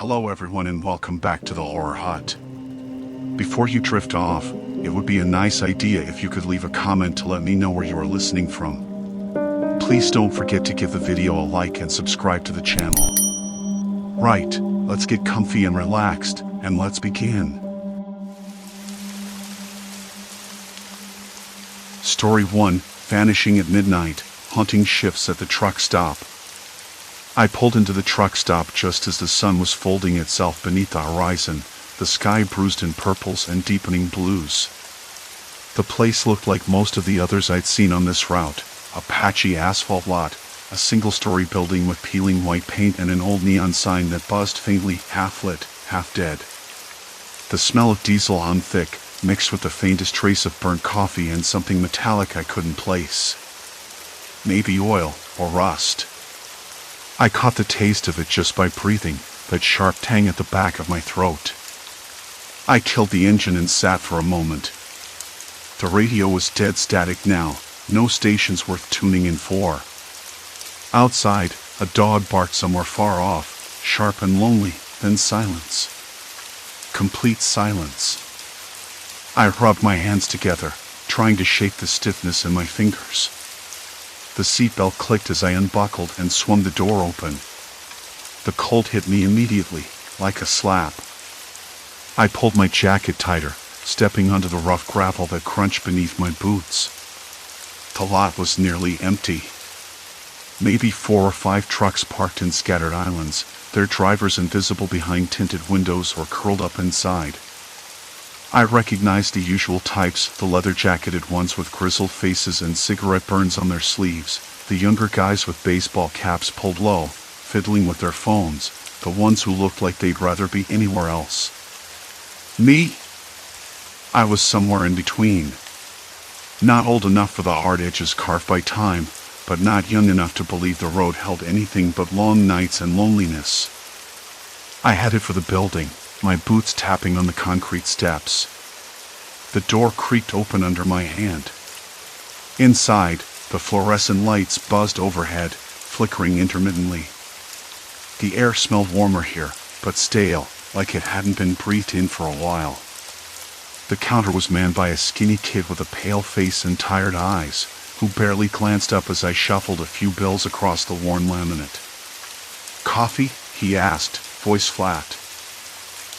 Hello everyone and welcome back to the Horror Hut. Before you drift off, it would be a nice idea if you could leave a comment to let me know where you are listening from. Please don't forget to give the video a like and subscribe to the channel. Right, let's get comfy and relaxed, and let's begin. Story 1, Vanishing at Midnight, Haunting Shifts at the Truck Stop. I pulled into the truck stop just as the sun was folding itself beneath the horizon, the sky bruised in purples and deepening blues. The place looked like most of the others I'd seen on this route, a patchy asphalt lot, a single-story building with peeling white paint and an old neon sign that buzzed faintly, half-lit, half-dead. The smell of diesel hung thick, mixed with the faintest trace of burnt coffee and something metallic I couldn't place. Maybe oil, or rust. I caught the taste of it just by breathing, that sharp tang at the back of my throat. I killed the engine and sat for a moment. The radio was dead static now, no stations worth tuning in for. Outside, a dog barked somewhere far off, sharp and lonely, then silence. Complete silence. I rubbed my hands together, trying to shake the stiffness in my fingers. The seatbelt clicked as I unbuckled and swung the door open. The cold hit me immediately, like a slap. I pulled my jacket tighter, stepping onto the rough gravel that crunched beneath my boots. The lot was nearly empty. Maybe 4 or 5 trucks parked in scattered islands, their drivers invisible behind tinted windows or curled up inside. I recognized the usual types, the leather-jacketed ones with grizzled faces and cigarette burns on their sleeves, the younger guys with baseball caps pulled low, fiddling with their phones, the ones who looked like they'd rather be anywhere else. Me? I was somewhere in between. Not old enough for the hard edges carved by time, but not young enough to believe the road held anything but long nights and loneliness. I headed for the building, my boots tapping on the concrete steps. The door creaked open under my hand. Inside, the fluorescent lights buzzed overhead, flickering intermittently. The air smelled warmer here, but stale, like it hadn't been breathed in for a while. The counter was manned by a skinny kid with a pale face and tired eyes, who barely glanced up as I shuffled a few bills across the worn laminate. "Coffee?" he asked, voice flat.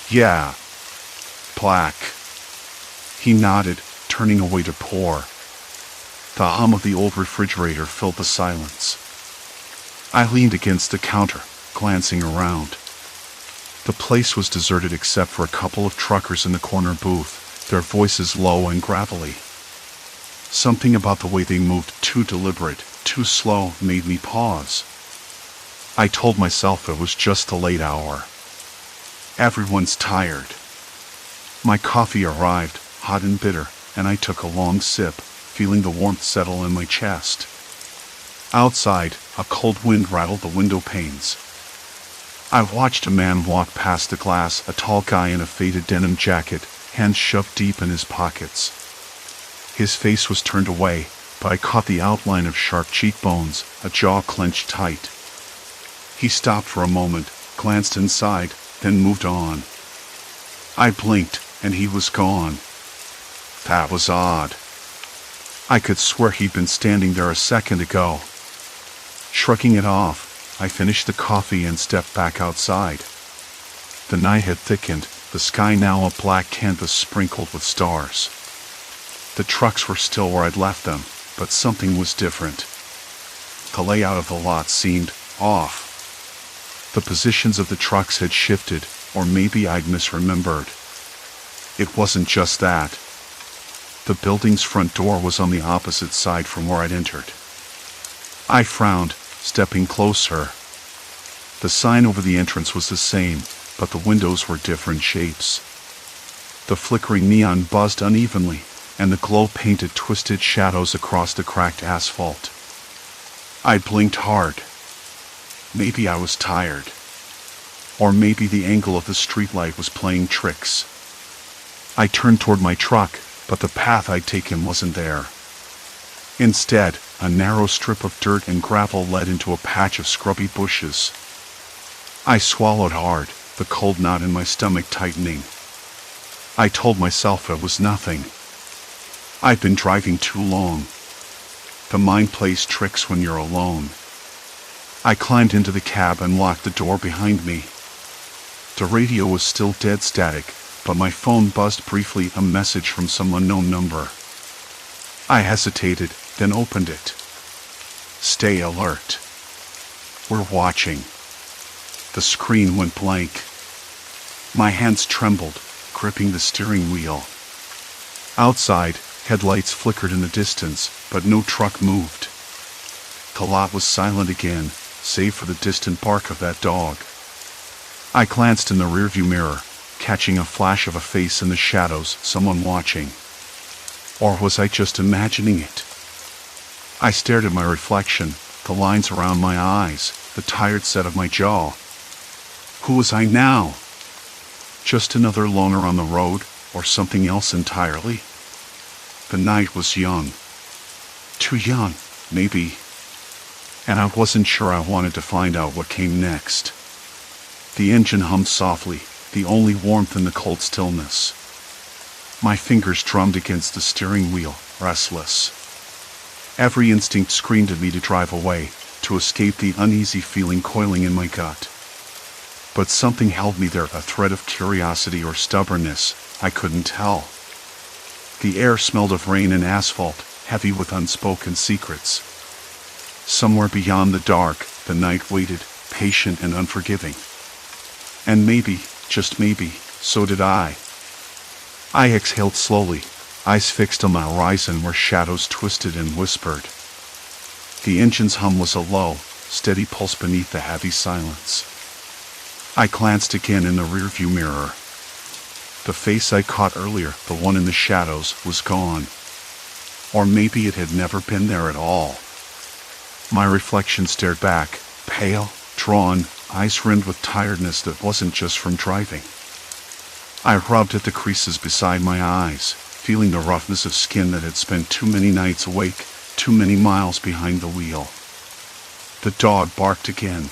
"Yeah. Black." He nodded, turning away to pour. The hum of the old refrigerator filled the silence. I leaned against the counter, glancing around. The place was deserted except for a couple of truckers in the corner booth, their voices low and gravelly. Something about the way they moved, too deliberate, too slow, made me pause. I told myself it was just the late hour. Everyone's tired. My coffee arrived, hot and bitter, and I took a long sip, feeling the warmth settle in my chest. Outside, a cold wind rattled the window panes. I watched a man walk past the glass, a tall guy in a faded denim jacket, hands shoved deep in his pockets. His face was turned away, but I caught the outline of sharp cheekbones, a jaw clenched tight. He stopped for a moment, glanced inside, then moved on. I blinked, and he was gone. That was odd. I could swear he'd been standing there a second ago. Shrugging it off, I finished the coffee and stepped back outside. The night had thickened, the sky now a black canvas sprinkled with stars. The trucks were still where I'd left them, but something was different. The layout of the lot seemed off. The positions of the trucks had shifted, or maybe I'd misremembered. It wasn't just that. The building's front door was on the opposite side from where I'd entered. I frowned, stepping closer. The sign over the entrance was the same, but the windows were different shapes. The flickering neon buzzed unevenly, and the glow painted twisted shadows across the cracked asphalt. I blinked hard. Maybe I was tired. Or maybe the angle of the streetlight was playing tricks. I turned toward my truck, but the path I'd taken wasn't there. Instead, a narrow strip of dirt and gravel led into a patch of scrubby bushes. I swallowed hard, the cold knot in my stomach tightening. I told myself it was nothing. I'd been driving too long. The mind plays tricks when you're alone. I climbed into the cab and locked the door behind me. The radio was still dead static, but my phone buzzed briefly, a message from some unknown number. I hesitated, then opened it. Stay alert. We're watching. The screen went blank. My hands trembled, gripping the steering wheel. Outside, headlights flickered in the distance, but no truck moved. The lot was silent again, save for the distant bark of that dog. I glanced in the rearview mirror, catching a flash of a face in the shadows, someone watching. Or was I just imagining it? I stared at my reflection, the lines around my eyes, the tired set of my jaw. Who was I now? Just another loner on the road, or something else entirely? The night was young. Too young, maybe. And I wasn't sure I wanted to find out what came next. The engine hummed softly, the only warmth in the cold stillness. My fingers drummed against the steering wheel, restless. Every instinct screamed at me to drive away, to escape the uneasy feeling coiling in my gut. But something held me there, a thread of curiosity or stubbornness, I couldn't tell. The air smelled of rain and asphalt, heavy with unspoken secrets. Somewhere beyond the dark, the night waited, patient and unforgiving. And maybe, just maybe, so did I. I exhaled slowly, eyes fixed on the horizon where shadows twisted and whispered. The engine's hum was a low, steady pulse beneath the heavy silence. I glanced again in the rearview mirror. The face I caught earlier, the one in the shadows, was gone. Or maybe it had never been there at all. My reflection stared back, pale, drawn, eyes rimmed with tiredness that wasn't just from driving. I rubbed at the creases beside my eyes, feeling the roughness of skin that had spent too many nights awake, too many miles behind the wheel. The dog barked again.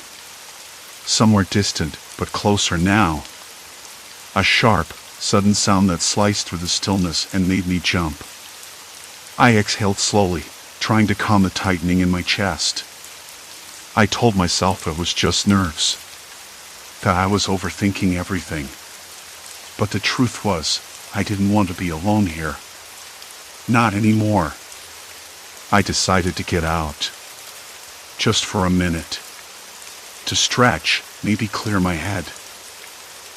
Somewhere distant, but closer now. A sharp, sudden sound that sliced through the stillness and made me jump. I exhaled slowly, trying to calm the tightening in my chest. I told myself it was just nerves, that I was overthinking everything. But the truth was, I didn't want to be alone here. Not anymore. I decided to get out. Just for a minute. To stretch, maybe clear my head.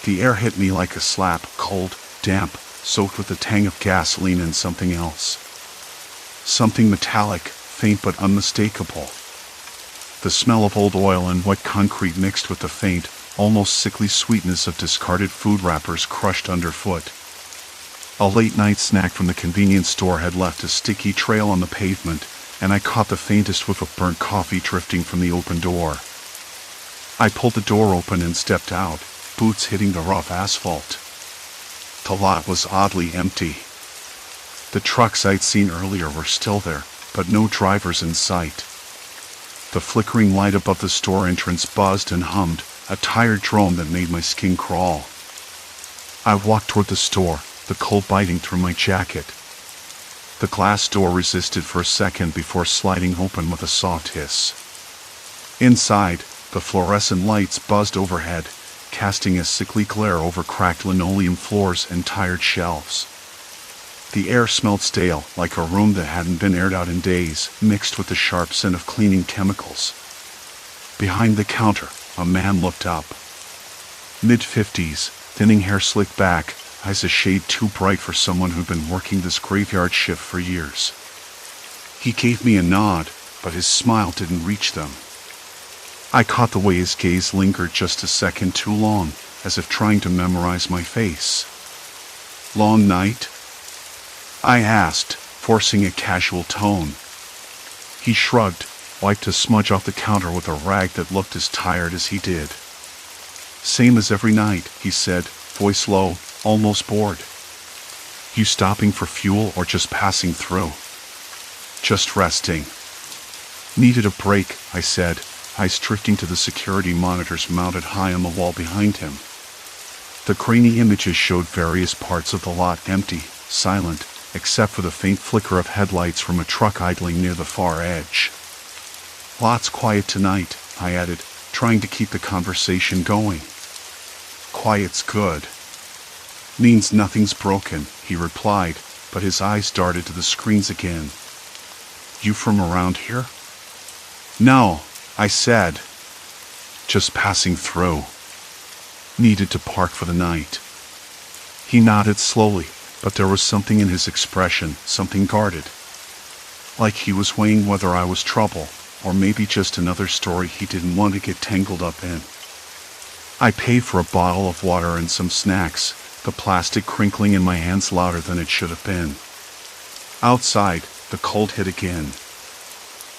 The air hit me like a slap, cold, damp, soaked with the tang of gasoline and something else. Something metallic, faint but unmistakable. The smell of old oil and wet concrete mixed with the faint, almost sickly sweetness of discarded food wrappers crushed underfoot. A late-night snack from the convenience store had left a sticky trail on the pavement, and I caught the faintest whiff of burnt coffee drifting from the open door. I pulled the door open and stepped out, boots hitting the rough asphalt. The lot was oddly empty. The trucks I'd seen earlier were still there, but no drivers in sight. The flickering light above the store entrance buzzed and hummed, a tired drone that made my skin crawl. I walked toward the store, the cold biting through my jacket. The glass door resisted for a second before sliding open with a soft hiss. Inside, the fluorescent lights buzzed overhead, casting a sickly glare over cracked linoleum floors and tired shelves. The air smelled stale, like a room that hadn't been aired out in days, mixed with the sharp scent of cleaning chemicals. Behind the counter, a man looked up. Mid-50s, thinning hair slicked back, eyes a shade too bright for someone who'd been working this graveyard shift for years. He gave me a nod, but his smile didn't reach them. I caught the way his gaze lingered just a second too long, as if trying to memorize my face. "Long night?" I asked, forcing a casual tone. He shrugged, wiped a smudge off the counter with a rag that looked as tired as he did. "Same as every night," he said, voice low, almost bored. "You stopping for fuel or just passing through?" "Just resting." "Needed a break," I said, eyes drifting to the security monitors mounted high on the wall behind him. The grainy images showed various parts of the lot empty, silent, except for the faint flicker of headlights from a truck idling near the far edge. "Lot's quiet tonight," I added, trying to keep the conversation going. "Quiet's good. Means nothing's broken," he replied, but his eyes darted to the screens again. "You from around here?" "No," I said. "Just passing through. Needed to park for the night." He nodded slowly, but there was something in his expression, something guarded. Like he was weighing whether I was trouble, or maybe just another story he didn't want to get tangled up in. I paid for a bottle of water and some snacks, the plastic crinkling in my hands louder than it should have been. Outside, the cold hit again.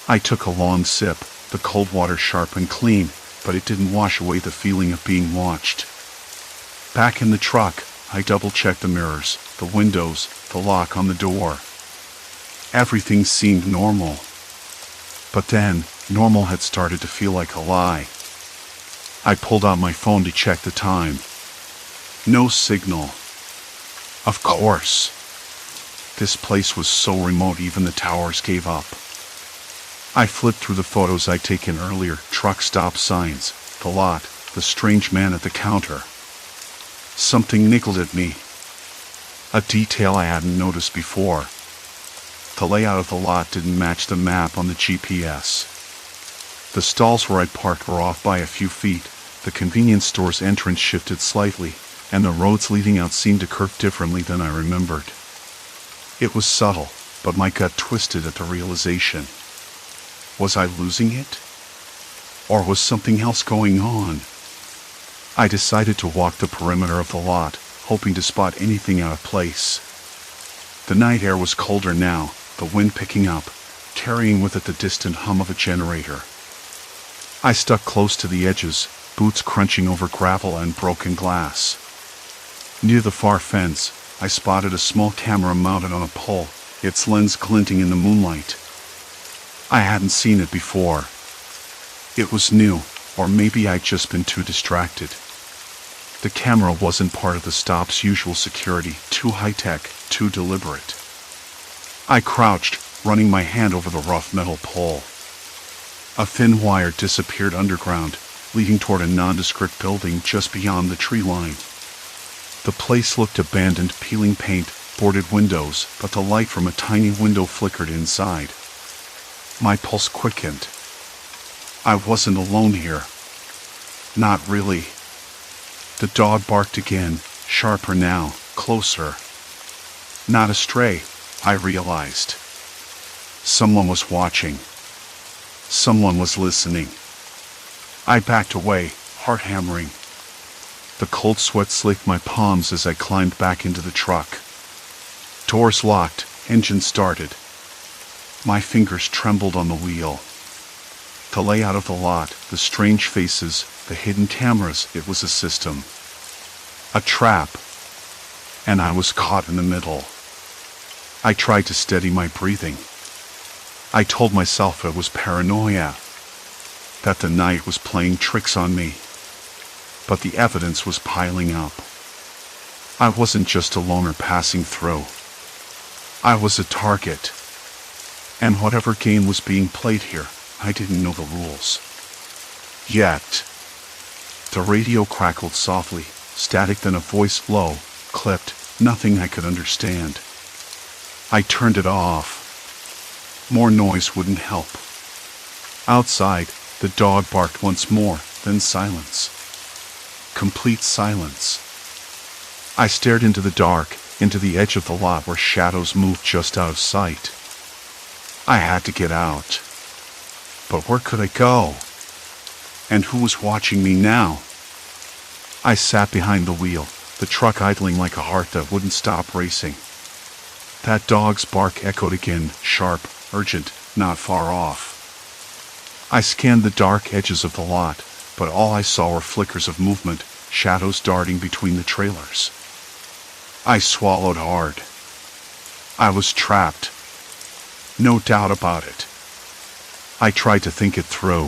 I took a long sip, the cold water sharp and clean, but it didn't wash away the feeling of being watched. Back in the truck, I double-checked the mirrors, the windows, the lock on the door. Everything seemed normal. But then, normal had started to feel like a lie. I pulled out my phone to check the time. No signal. Of course. This place was so remote even the towers gave up. I flipped through the photos I'd taken earlier, truck stop signs, the lot, the strange man at the counter. Something nickled at me. A detail I hadn't noticed before. The layout of the lot didn't match the map on the GPS. The stalls where I'd parked were off by a few feet, the convenience store's entrance shifted slightly, and the roads leading out seemed to curve differently than I remembered. It was subtle, but my gut twisted at the realization. Was I losing it? Or was something else going on? I decided to walk the perimeter of the lot, hoping to spot anything out of place. The night air was colder now, the wind picking up, carrying with it the distant hum of a generator. I stuck close to the edges, boots crunching over gravel and broken glass. Near the far fence, I spotted a small camera mounted on a pole, its lens glinting in the moonlight. I hadn't seen it before. It was new, or maybe I'd just been too distracted. The camera wasn't part of the stop's usual security, too high-tech, too deliberate. I crouched, running my hand over the rough metal pole. A thin wire disappeared underground, leading toward a nondescript building just beyond the tree line. The place looked abandoned, peeling paint, boarded windows, but the light from a tiny window flickered inside. My pulse quickened. I wasn't alone here. Not really. The dog barked again, sharper now, closer. Not a stray, I realized. Someone was watching. Someone was listening. I backed away, heart hammering. The cold sweat slicked my palms as I climbed back into the truck. Doors locked, engine started. My fingers trembled on the wheel. The layout of the lot, the strange faces, the hidden cameras, it was a system. A trap. And I was caught in the middle. I tried to steady my breathing. I told myself it was paranoia, that the night was playing tricks on me. But the evidence was piling up. I wasn't just a loner passing through. I was a target. And whatever game was being played here, I didn't know the rules. Yet. The radio crackled softly, static, then a voice low, clipped, nothing I could understand. I turned it off. More noise wouldn't help. Outside, the dog barked once more, then silence. Complete silence. I stared into the dark, into the edge of the lot where shadows moved just out of sight. I had to get out. But where could I go? And who was watching me now? I sat behind the wheel, the truck idling like a heart that wouldn't stop racing. That dog's bark echoed again, sharp, urgent, not far off. I scanned the dark edges of the lot, but all I saw were flickers of movement, shadows darting between the trailers. I swallowed hard. I was trapped. No doubt about it. I tried to think it through.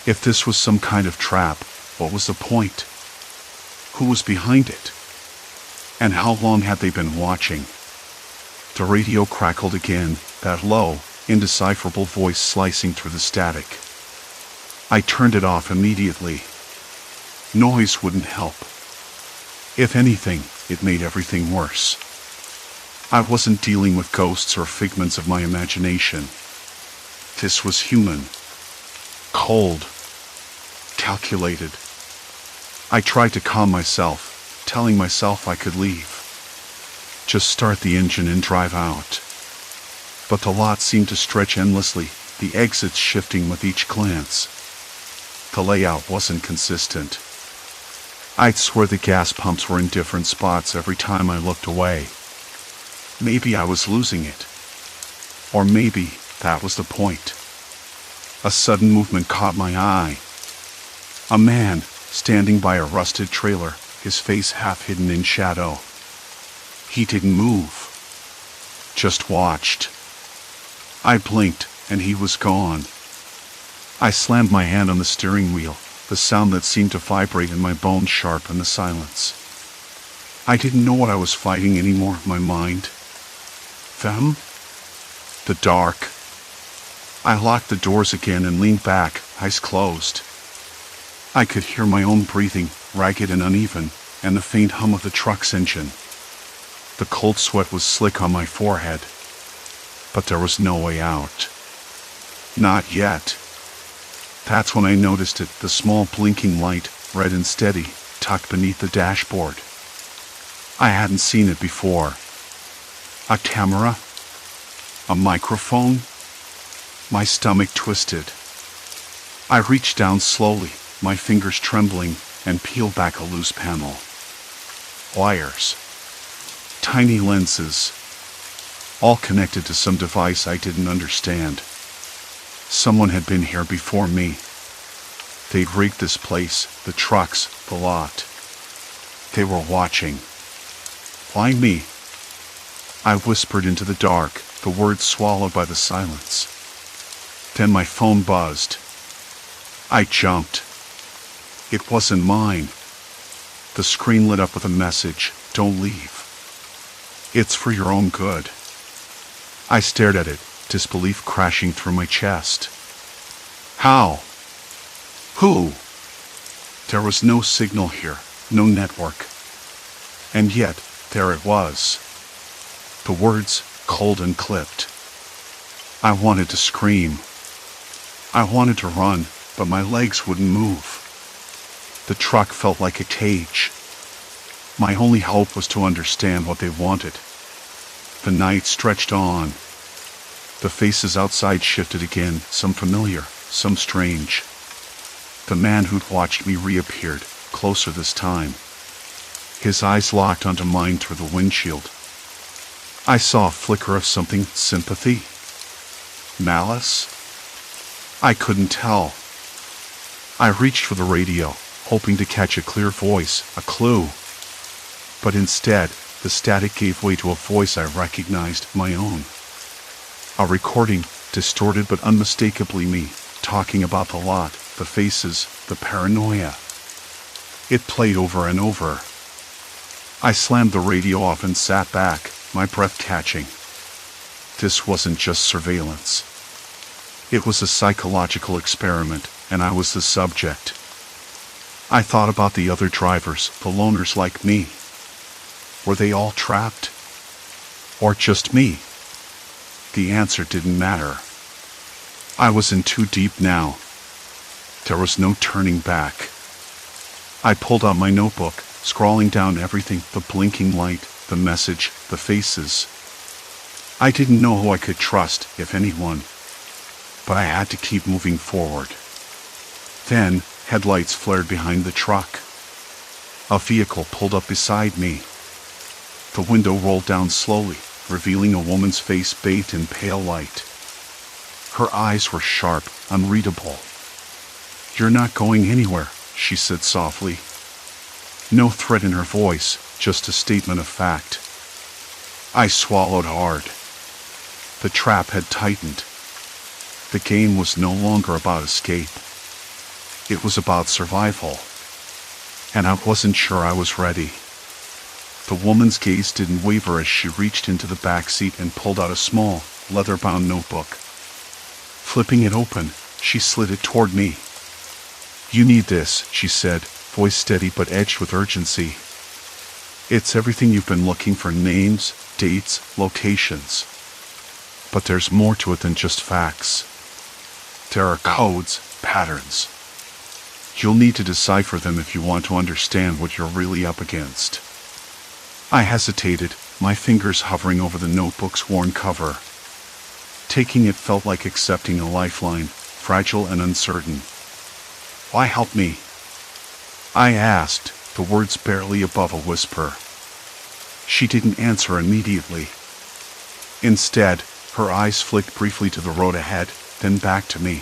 If this was some kind of trap, what was the point? Who was behind it? And how long had they been watching? The radio crackled again, that low, indecipherable voice slicing through the static. I turned it off immediately. Noise wouldn't help. If anything, it made everything worse. I wasn't dealing with ghosts or figments of my imagination. This was human. Cold. Calculated. I tried to calm myself, telling myself I could leave. Just start the engine and drive out. But the lot seemed to stretch endlessly, the exits shifting with each glance. The layout wasn't consistent. I'd swear the gas pumps were in different spots every time I looked away. Maybe I was losing it. Or maybe that was the point. A sudden movement caught my eye. A man, standing by a rusted trailer, his face half hidden in shadow. He didn't move. Just watched. I blinked, and he was gone. I slammed my hand on the steering wheel, the sound that seemed to vibrate in my bones sharp in the silence. I didn't know what I was fighting anymore, my mind. Them? The dark. I locked the doors again and leaned back, eyes closed. I could hear my own breathing, ragged and uneven, and the faint hum of the truck's engine. The cold sweat was slick on my forehead. But there was no way out. Not yet. That's when I noticed it, the small blinking light, red and steady, tucked beneath the dashboard. I hadn't seen it before. A camera? A microphone? My stomach twisted. I reached down slowly, my fingers trembling, and peeled back a loose panel. Wires. Tiny lenses. All connected to some device I didn't understand. Someone had been here before me. They'd rigged this place, the trucks, the lot. They were watching. Why me? I whispered into the dark, the words swallowed by the silence. Then my phone buzzed. I jumped. It wasn't mine. The screen lit up with a message, "Don't leave. It's for your own good." I stared at it, disbelief crashing through my chest. How? Who? There was no signal here, no network. And yet, there it was. The words, cold and clipped. I wanted to scream. I wanted to run, but my legs wouldn't move. The truck felt like a cage. My only hope was to understand what they wanted. The night stretched on. The faces outside shifted again, some familiar, some strange. The man who'd watched me reappeared, closer this time. His eyes locked onto mine through the windshield. I saw a flicker of something, sympathy? Malice? I couldn't tell. I reached for the radio, hoping to catch a clear voice, a clue. But instead, the static gave way to a voice I recognized, my own. A recording, distorted but unmistakably me, talking about the lot, the faces, the paranoia. It played over and over. I slammed the radio off and sat back, my breath catching. This wasn't just surveillance. It was a psychological experiment, and I was the subject. I thought about the other drivers, the loners like me. Were they all trapped? Or just me? The answer didn't matter. I was in too deep now. There was no turning back. I pulled out my notebook, scrawling down everything, the blinking light, the message, the faces. I didn't know who I could trust, if anyone. But I had to keep moving forward. Then, headlights flared behind the truck. A vehicle pulled up beside me. The window rolled down slowly, revealing a woman's face bathed in pale light. Her eyes were sharp, unreadable. "You're not going anywhere," she said softly. No threat in her voice, just a statement of fact. I swallowed hard. The trap had tightened. The game was no longer about escape. It was about survival. and I wasn't sure I was ready. The woman's gaze didn't waver as she reached into the back seat and pulled out a small, leather-bound notebook. Flipping it open, she slid it toward me. "You need this," she said, voice steady but edged with urgency. "It's everything you've been looking for: names, dates, locations. But there's more to it than just facts. There are codes, patterns. You'll need to decipher them if you want to understand what you're really up against." I hesitated, my fingers hovering over the notebook's worn cover. Taking it felt like accepting a lifeline, fragile and uncertain. "Why help me?" I asked, the words barely above a whisper. She didn't answer immediately. Instead, her eyes flicked briefly to the road ahead, then back to me.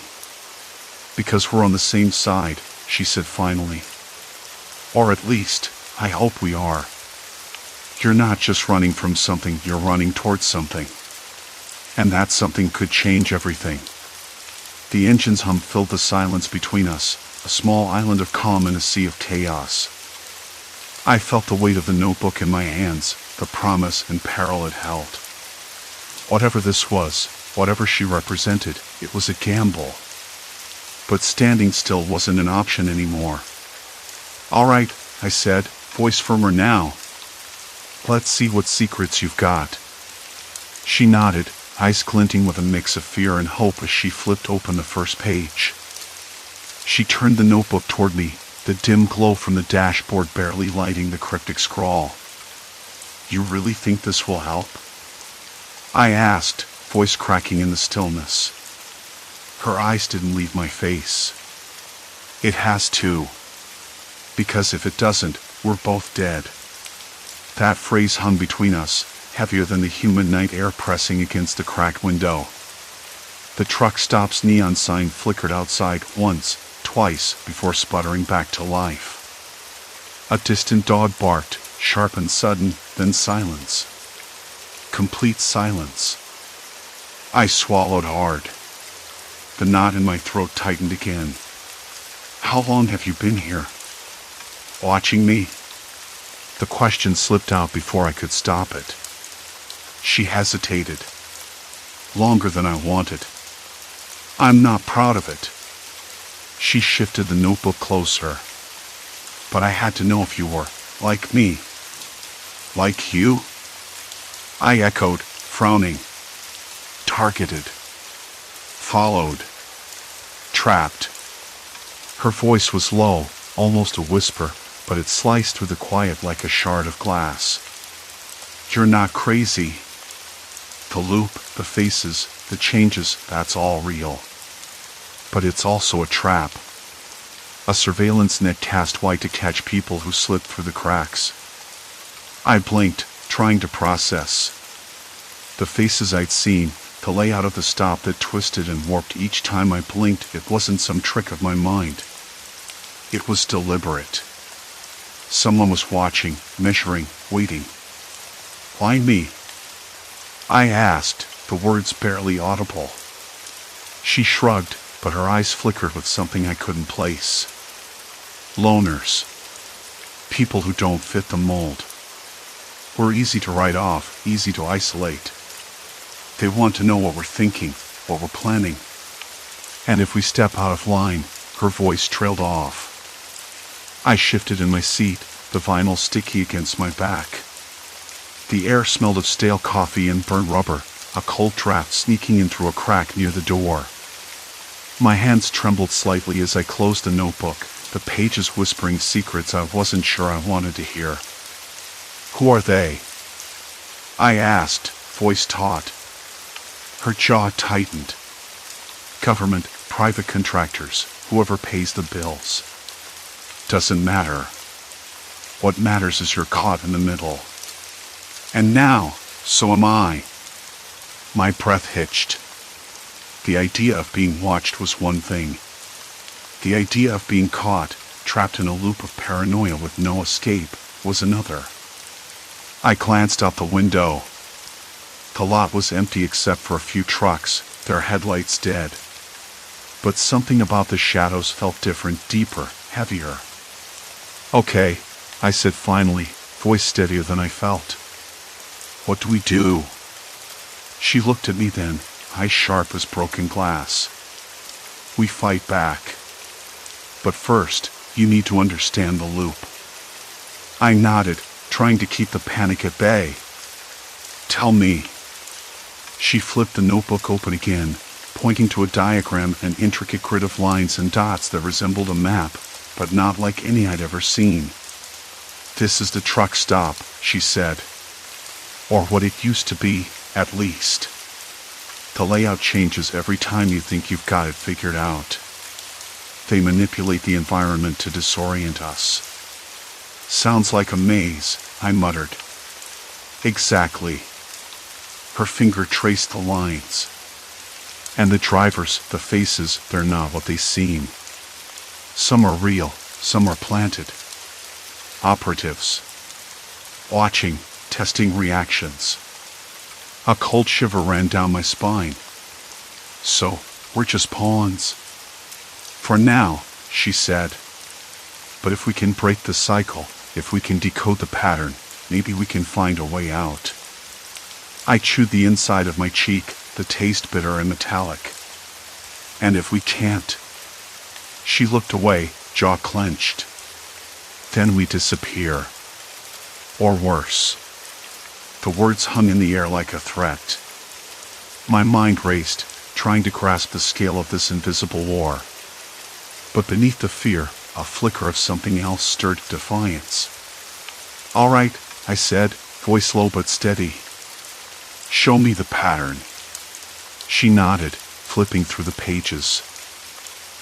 "Because we're on the same side," she said finally. "Or at least, I hope we are. You're not just running from something, you're running towards something. And that something could change everything." The engine's hum filled the silence between us, a small island of calm in a sea of chaos. I felt the weight of the notebook in my hands, the promise and peril it held. Whatever this was, whatever she represented, it was a gamble. But standing still wasn't an option anymore. "All right," I said, voice firmer now. "Let's see what secrets you've got." She nodded, eyes glinting with a mix of fear and hope as she flipped open the first page. She turned the notebook toward me, the dim glow from the dashboard barely lighting the cryptic scrawl. "You really think this will help?" I asked, voice cracking in the stillness. Her eyes didn't leave my face. "It has to. Because if it doesn't, we're both dead." That phrase hung between us, heavier than the humid night air pressing against the cracked window. The truck stop's neon sign flickered outside once, twice, before sputtering back to life. A distant dog barked, sharp and sudden, then silence. Complete silence. I swallowed hard. The knot in my throat tightened again. "How long have you been here?" "Watching me?" The question slipped out before I could stop it. She hesitated. "Longer than I wanted. I'm not proud of it." She shifted the notebook closer. "But I had to know if you were like me." "Like you?" I echoed, frowning. "Targeted. Followed. Trapped." Her voice was low, almost a whisper, but it sliced through the quiet like a shard of glass. "You're not crazy. The loop, the faces, the changes, that's all real. But it's also a trap. A surveillance net cast wide to catch people who slip through the cracks." I blinked, trying to process. The faces I'd seen, the layout of the stop that twisted and warped each time I blinked, it wasn't some trick of my mind. It was deliberate. Someone was watching, measuring, waiting. "Why me?" I asked, the words barely audible. She shrugged, but her eyes flickered with something I couldn't place. "Loners. People who don't fit the mold. We're easy to write off, easy to isolate. They want to know what we're thinking, what we're planning. And if we step out of line," her voice trailed off. I shifted in my seat, the vinyl sticky against my back. The air smelled of stale coffee and burnt rubber, a cold draft sneaking in through a crack near the door. My hands trembled slightly as I closed the notebook, the pages whispering secrets I wasn't sure I wanted to hear. "Who are they?" I asked, voice taut. Her jaw tightened. "Government, private contractors, whoever pays the bills. Doesn't matter. What matters is you're caught in the middle. And now, so am I." My breath hitched. The idea of being watched was one thing. The idea of being caught, trapped in a loop of paranoia with no escape, was another. I glanced out the window. The lot was empty except for a few trucks, their headlights dead. But something about the shadows felt different, deeper, heavier. Okay, I said finally, voice steadier than I felt. What do we do? She looked at me then, eyes sharp as broken glass. We fight back. But first, you need to understand the loop. I nodded, trying to keep the panic at bay. Tell me. She flipped the notebook open again, pointing to a diagram and intricate grid of lines and dots that resembled a map, but not like any I'd ever seen. This is the truck stop, she said. Or what it used to be, at least. The layout changes every time you think you've got it figured out. They manipulate the environment to disorient us. Sounds like a maze, I muttered. Exactly. Her finger traced the lines. And the drivers, the faces, they're not what they seem. Some are real, some are planted. Operatives. Watching, testing reactions. A cold shiver ran down my spine. So, we're just pawns. For now, she said. But if we can break the cycle, if we can decode the pattern, maybe we can find a way out. I chewed the inside of my cheek, the taste bitter and metallic. And if we can't? She looked away, jaw clenched. Then we disappear. Or worse. The words hung in the air like a threat. My mind raced, trying to grasp the scale of this invisible war. But beneath the fear, a flicker of something else stirred defiance. All right, I said, voice low but steady. Show me the pattern. She nodded, flipping through the pages.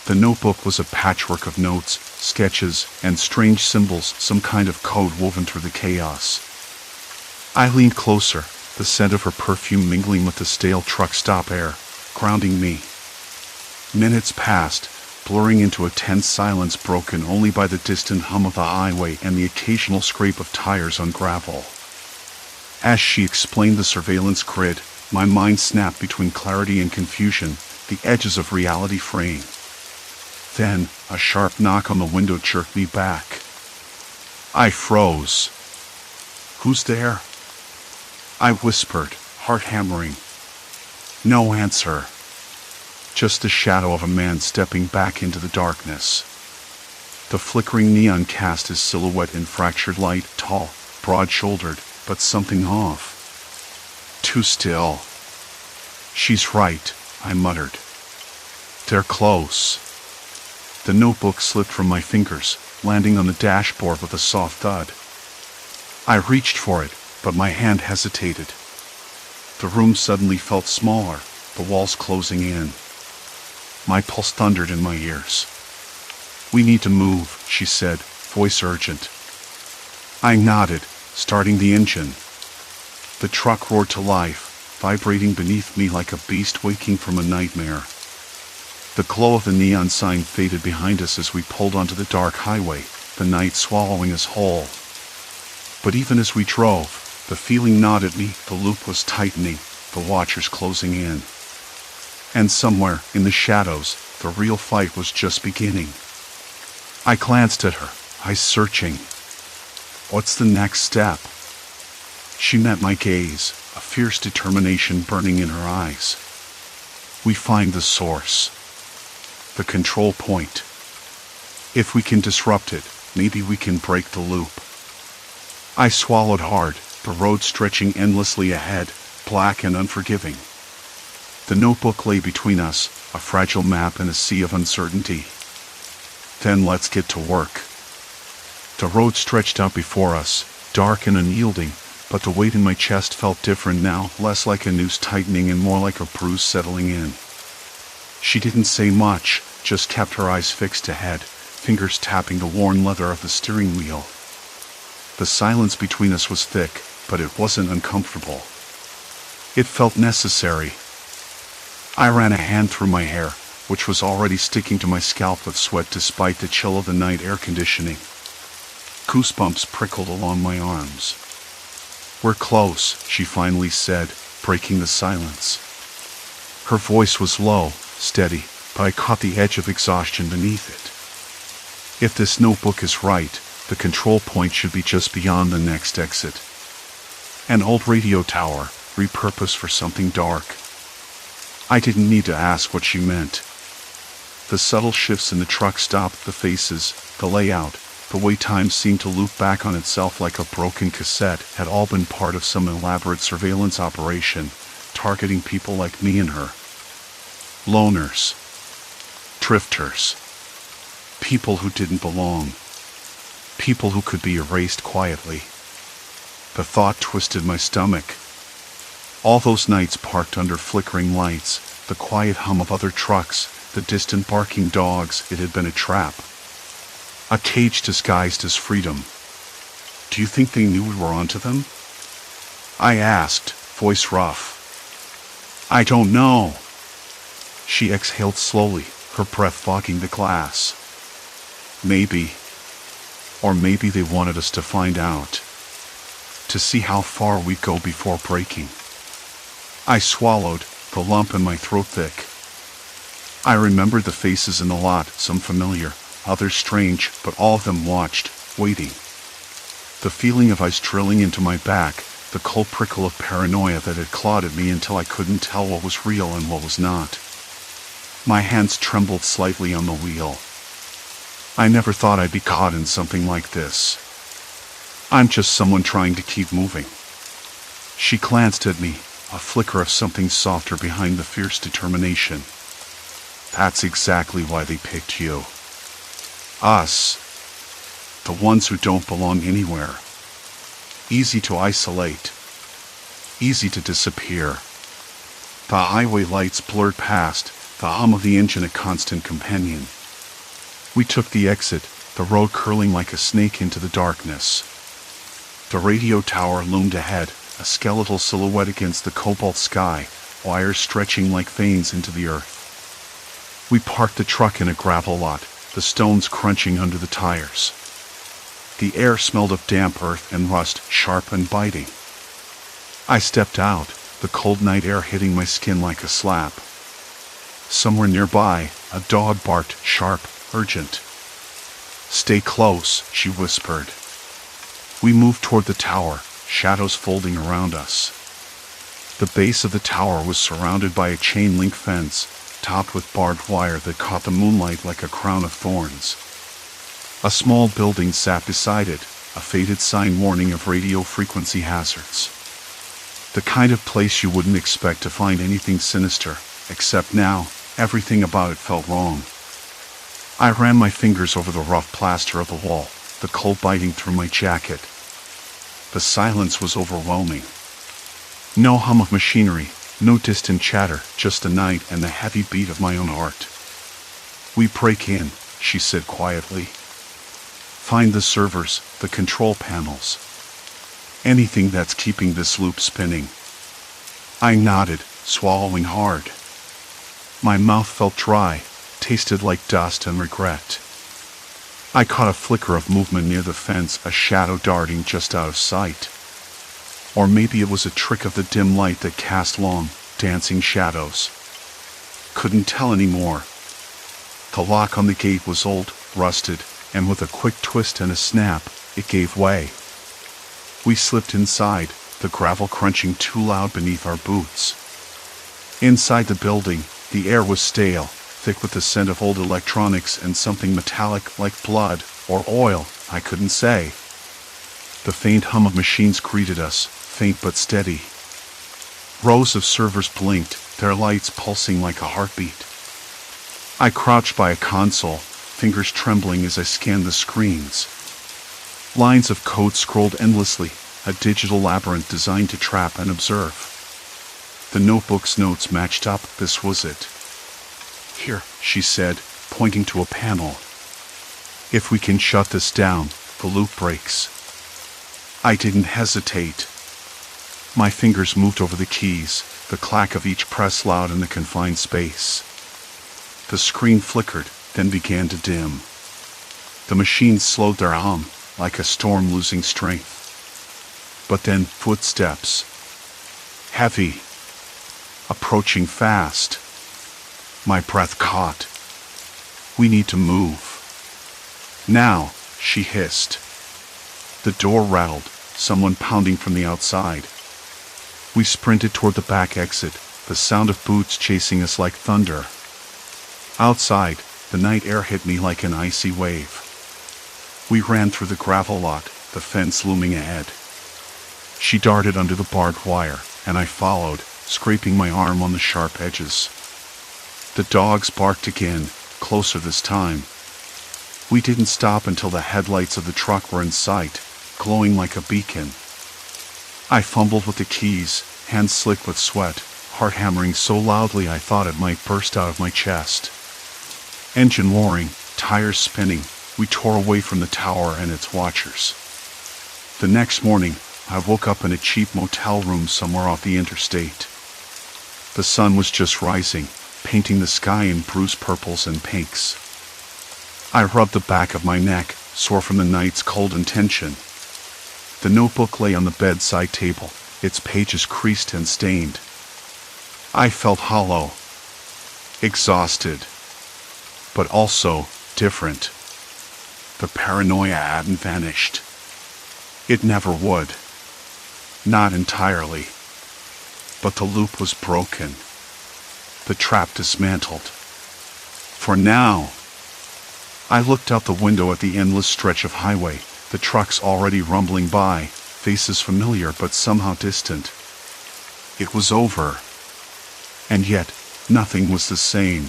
The notebook was a patchwork of notes, sketches, and strange symbols, some kind of code woven through the chaos. I leaned closer, the scent of her perfume mingling with the stale truck stop air, grounding me. Minutes passed, blurring into a tense silence broken only by the distant hum of the highway and the occasional scrape of tires on gravel. As she explained the surveillance grid, my mind snapped between clarity and confusion, the edges of reality fraying. Then, a sharp knock on the window jerked me back. I froze. Who's there? I whispered, heart hammering. No answer. Just the shadow of a man stepping back into the darkness. The flickering neon cast his silhouette in fractured light, tall, broad-shouldered, but something off. Too still. She's right, I muttered. They're close. The notebook slipped from my fingers, landing on the dashboard with a soft thud. I reached for it, but my hand hesitated. The room suddenly felt smaller, the walls closing in. My pulse thundered in my ears. We need to move, she said, voice urgent. I nodded, starting the engine. The truck roared to life, vibrating beneath me like a beast waking from a nightmare. The glow of the neon sign faded behind us as we pulled onto the dark highway, the night swallowing us whole. But even as we drove, the feeling gnawed at me, the loop was tightening, the watchers closing in. And somewhere, in the shadows, the real fight was just beginning. I glanced at her, eyes searching. What's the next step? She met my gaze, a fierce determination burning in her eyes. We find the source. The control point. If we can disrupt it, maybe we can break the loop. I swallowed hard, the road stretching endlessly ahead, black and unforgiving. The notebook lay between us, a fragile map in a sea of uncertainty. Then let's get to work. The road stretched out before us, dark and unyielding, but the weight in my chest felt different now, less like a noose tightening and more like a bruise settling in. She didn't say much, just kept her eyes fixed ahead, fingers tapping the worn leather of the steering wheel. The silence between us was thick, but it wasn't uncomfortable. It felt necessary. I ran a hand through my hair, which was already sticking to my scalp with sweat despite the chill of the night air conditioning. Goosebumps prickled along my arms. We're close, she finally said, breaking the silence. Her voice was low, steady, but I caught the edge of exhaustion beneath it. If this notebook is right, The control point should be just beyond the next exit. An old radio tower, repurposed for something dark. I didn't need to ask what she meant. The subtle shifts in the truck stop, the faces, the layout, the way time seemed to loop back on itself like a broken cassette had all been part of some elaborate surveillance operation, targeting people like me and her. Loners. Drifters. People who didn't belong. People who could be erased quietly. The thought twisted my stomach. All those nights parked under flickering lights, the quiet hum of other trucks, the distant barking dogs, it had been a trap. A cage disguised as freedom. Do you think they knew we were onto them? I asked, voice rough. I don't know. She exhaled slowly, her breath fogging the glass. Maybe. Or maybe they wanted us to find out. To see how far we'd go before breaking. I swallowed, the lump in my throat thick. I remembered the faces in the lot, some familiar, others strange, but all of them watched, waiting. The feeling of ice drilling into my back, the cold prickle of paranoia that had clawed at me until I couldn't tell what was real and what was not. My hands trembled slightly on the wheel. I never thought I'd be caught in something like this. I'm just someone trying to keep moving. She glanced at me, a flicker of something softer behind the fierce determination. That's exactly why they picked you. Us. The ones who don't belong anywhere. Easy to isolate. Easy to disappear. The highway lights blurred past, the hum of the engine a constant companion. We took the exit, the road curling like a snake into the darkness. The radio tower loomed ahead, a skeletal silhouette against the cobalt sky, wires stretching like veins into the earth. We parked the truck in a gravel lot, the stones crunching under the tires. The air smelled of damp earth and rust, sharp and biting. I stepped out, the cold night air hitting my skin like a slap. Somewhere nearby, a dog barked, sharp, urgent. Stay close, she whispered. We moved toward the tower, shadows folding around us. The base of the tower was surrounded by a chain-link fence, topped with barbed wire that caught the moonlight like a crown of thorns. A small building sat beside it, a faded sign warning of radio frequency hazards. The kind of place you wouldn't expect to find anything sinister, except now, everything about it felt wrong. I ran my fingers over the rough plaster of the wall, the cold biting through my jacket. The silence was overwhelming. No hum of machinery, no distant chatter, just the night and the heavy beat of my own heart. We break in, she said quietly. Find the servers, the control panels. Anything that's keeping this loop spinning. I nodded, swallowing hard. My mouth felt dry, tasted like dust and regret. I caught a flicker of movement near the fence, a shadow darting just out of sight. Or maybe it was a trick of the dim light that cast long, dancing shadows. Couldn't tell anymore. The lock on the gate was old, rusted, and with a quick twist and a snap, it gave way. We slipped inside, the gravel crunching too loud beneath our boots. Inside the building, the air was stale, thick with the scent of old electronics and something metallic like blood or oil, I couldn't say. The faint hum of machines greeted us, faint but steady. Rows of servers blinked, their lights pulsing like a heartbeat. I crouched by a console, fingers trembling as I scanned the screens. Lines of code scrolled endlessly, a digital labyrinth designed to trap and observe. The notebook's notes matched up, this was it. Here, she said, pointing to a panel. If we can shut this down, the loop breaks. I didn't hesitate. My fingers moved over the keys, the clack of each press loud in the confined space. The screen flickered, then began to dim. The machines slowed their hum, like a storm losing strength. But then, footsteps. Heavy. Approaching fast. My breath caught. We need to move. Now, she hissed. The door rattled, someone pounding from the outside. We sprinted toward the back exit, the sound of boots chasing us like thunder. Outside, the night air hit me like an icy wave. We ran through the gravel lot, the fence looming ahead. She darted under the barbed wire, and I followed, scraping my arm on the sharp edges. The dogs barked again, closer this time. We didn't stop until the headlights of the truck were in sight, glowing like a beacon. I fumbled with the keys, hands slick with sweat, heart hammering so loudly I thought it might burst out of my chest. Engine roaring, tires spinning, we tore away from the tower and its watchers. The next morning, I woke up in a cheap motel room somewhere off the interstate. The sun was just rising, painting the sky in bruised purples and pinks. I rubbed the back of my neck, sore from the night's cold and tension. The notebook lay on the bedside table, its pages creased and stained. I felt hollow, exhausted, but also different. The paranoia hadn't vanished. It never would. Not entirely. But the loop was broken. The trap dismantled. For now. I looked out the window at the endless stretch of highway, the trucks already rumbling by, faces familiar but somehow distant. It was over. And yet, nothing was the same.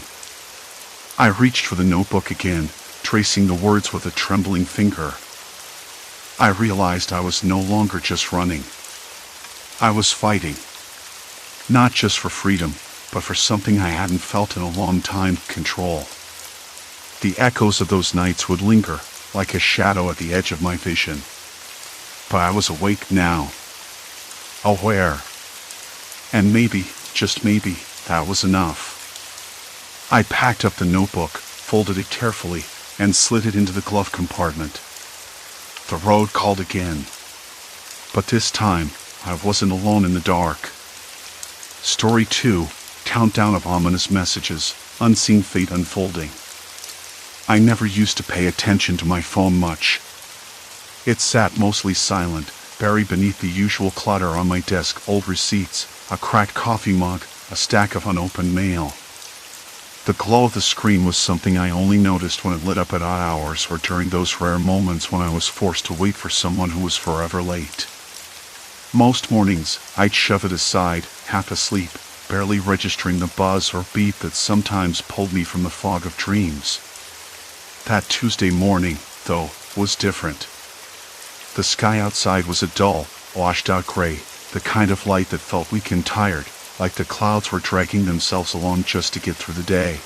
I reached for the notebook again, tracing the words with a trembling finger. I realized I was no longer just running. I was fighting. Not just for freedom, but for something I hadn't felt in a long time: control. The echoes of those nights would linger, like a shadow at the edge of my vision. But I was awake now. Aware. And maybe, just maybe, that was enough. I packed up the notebook, folded it carefully, and slid it into the glove compartment. The road called again. But this time, I wasn't alone in the dark. Story 2, countdown of ominous messages, unseen fate unfolding. I never used to pay attention to my phone much. It sat mostly silent, buried beneath the usual clutter on my desk: old receipts, a cracked coffee mug, a stack of unopened mail. The glow of the screen was something I only noticed when it lit up at odd hours or during those rare moments when I was forced to wait for someone who was forever late. Most mornings, I'd shove it aside, half asleep, barely registering the buzz or beep that sometimes pulled me from the fog of dreams. That Tuesday morning, though, was different. The sky outside was a dull, washed-out gray, the kind of light that felt weak and tired, like the clouds were dragging themselves along just to get through the day.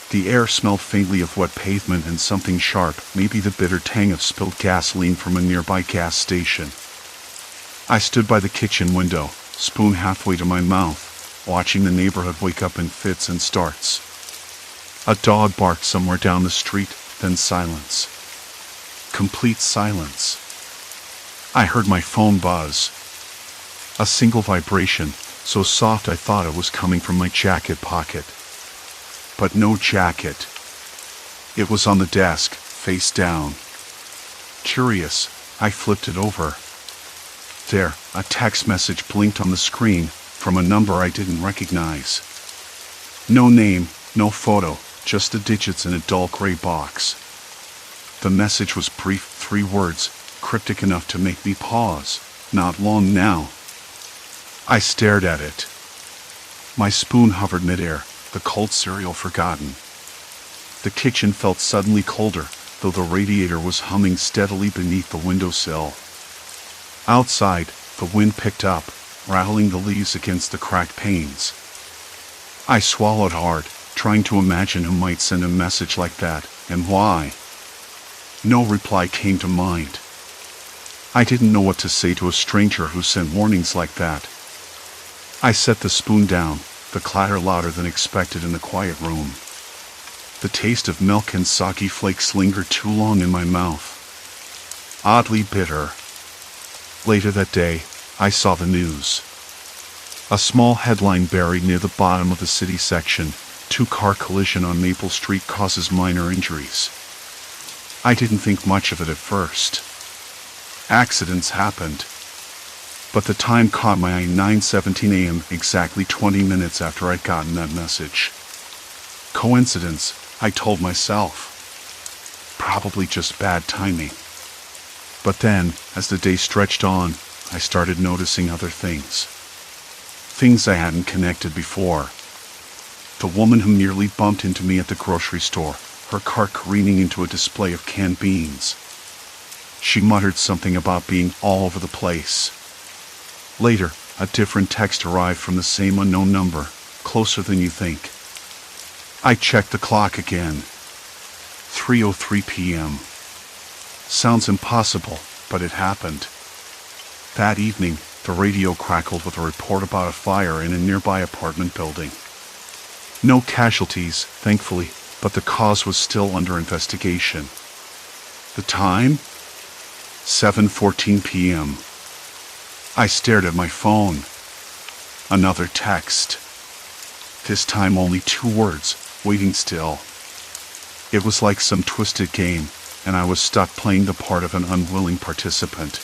The air smelled faintly of wet pavement and something sharp, maybe the bitter tang of spilled gasoline from a nearby gas station. I stood by the kitchen window, spoon halfway to my mouth, watching the neighborhood wake up in fits and starts. A dog barked somewhere down the street, then silence. Complete silence. I heard my phone buzz. A single vibration, so soft I thought it was coming from my jacket pocket. But no jacket. It was on the desk, face down. Curious, I flipped it over. There, a text message blinked on the screen, from a number I didn't recognize. No name, no photo, just the digits in a dull gray box. The message was brief, 3 words, cryptic enough to make me pause. Not long now. I stared at it. My spoon hovered midair, the cold cereal forgotten. The kitchen felt suddenly colder, though the radiator was humming steadily beneath the windowsill. Outside, the wind picked up, rattling the leaves against the cracked panes. I swallowed hard, trying to imagine who might send a message like that, and why. No reply came to mind. I didn't know what to say to a stranger who sent warnings like that. I set the spoon down, the clatter louder than expected in the quiet room. The taste of milk and soggy flakes lingered too long in my mouth. Oddly bitter. Later that day, I saw the news. A small headline buried near the bottom of the city section: 2-car collision on Maple Street causes minor injuries. I didn't think much of it at first. Accidents happened. But the time caught my eye. 9:17 a.m., exactly 20 minutes after I'd gotten that message. Coincidence, I told myself. Probably just bad timing. But then, as the day stretched on, I started noticing other things. Things I hadn't connected before. The woman who nearly bumped into me at the grocery store, her cart careening into a display of canned beans. She muttered something about being all over the place. Later, a different text arrived from the same unknown number, closer than you think. I checked the clock again. 3:03 p.m. Sounds impossible, but it happened. That evening, the radio crackled with a report about a fire in a nearby apartment building. No casualties, thankfully, but the cause was still under investigation. The time? 7:14 p.m. I stared at my phone. Another text. This time only 2 words, waiting still. It was like some twisted game, and I was stuck playing the part of an unwilling participant.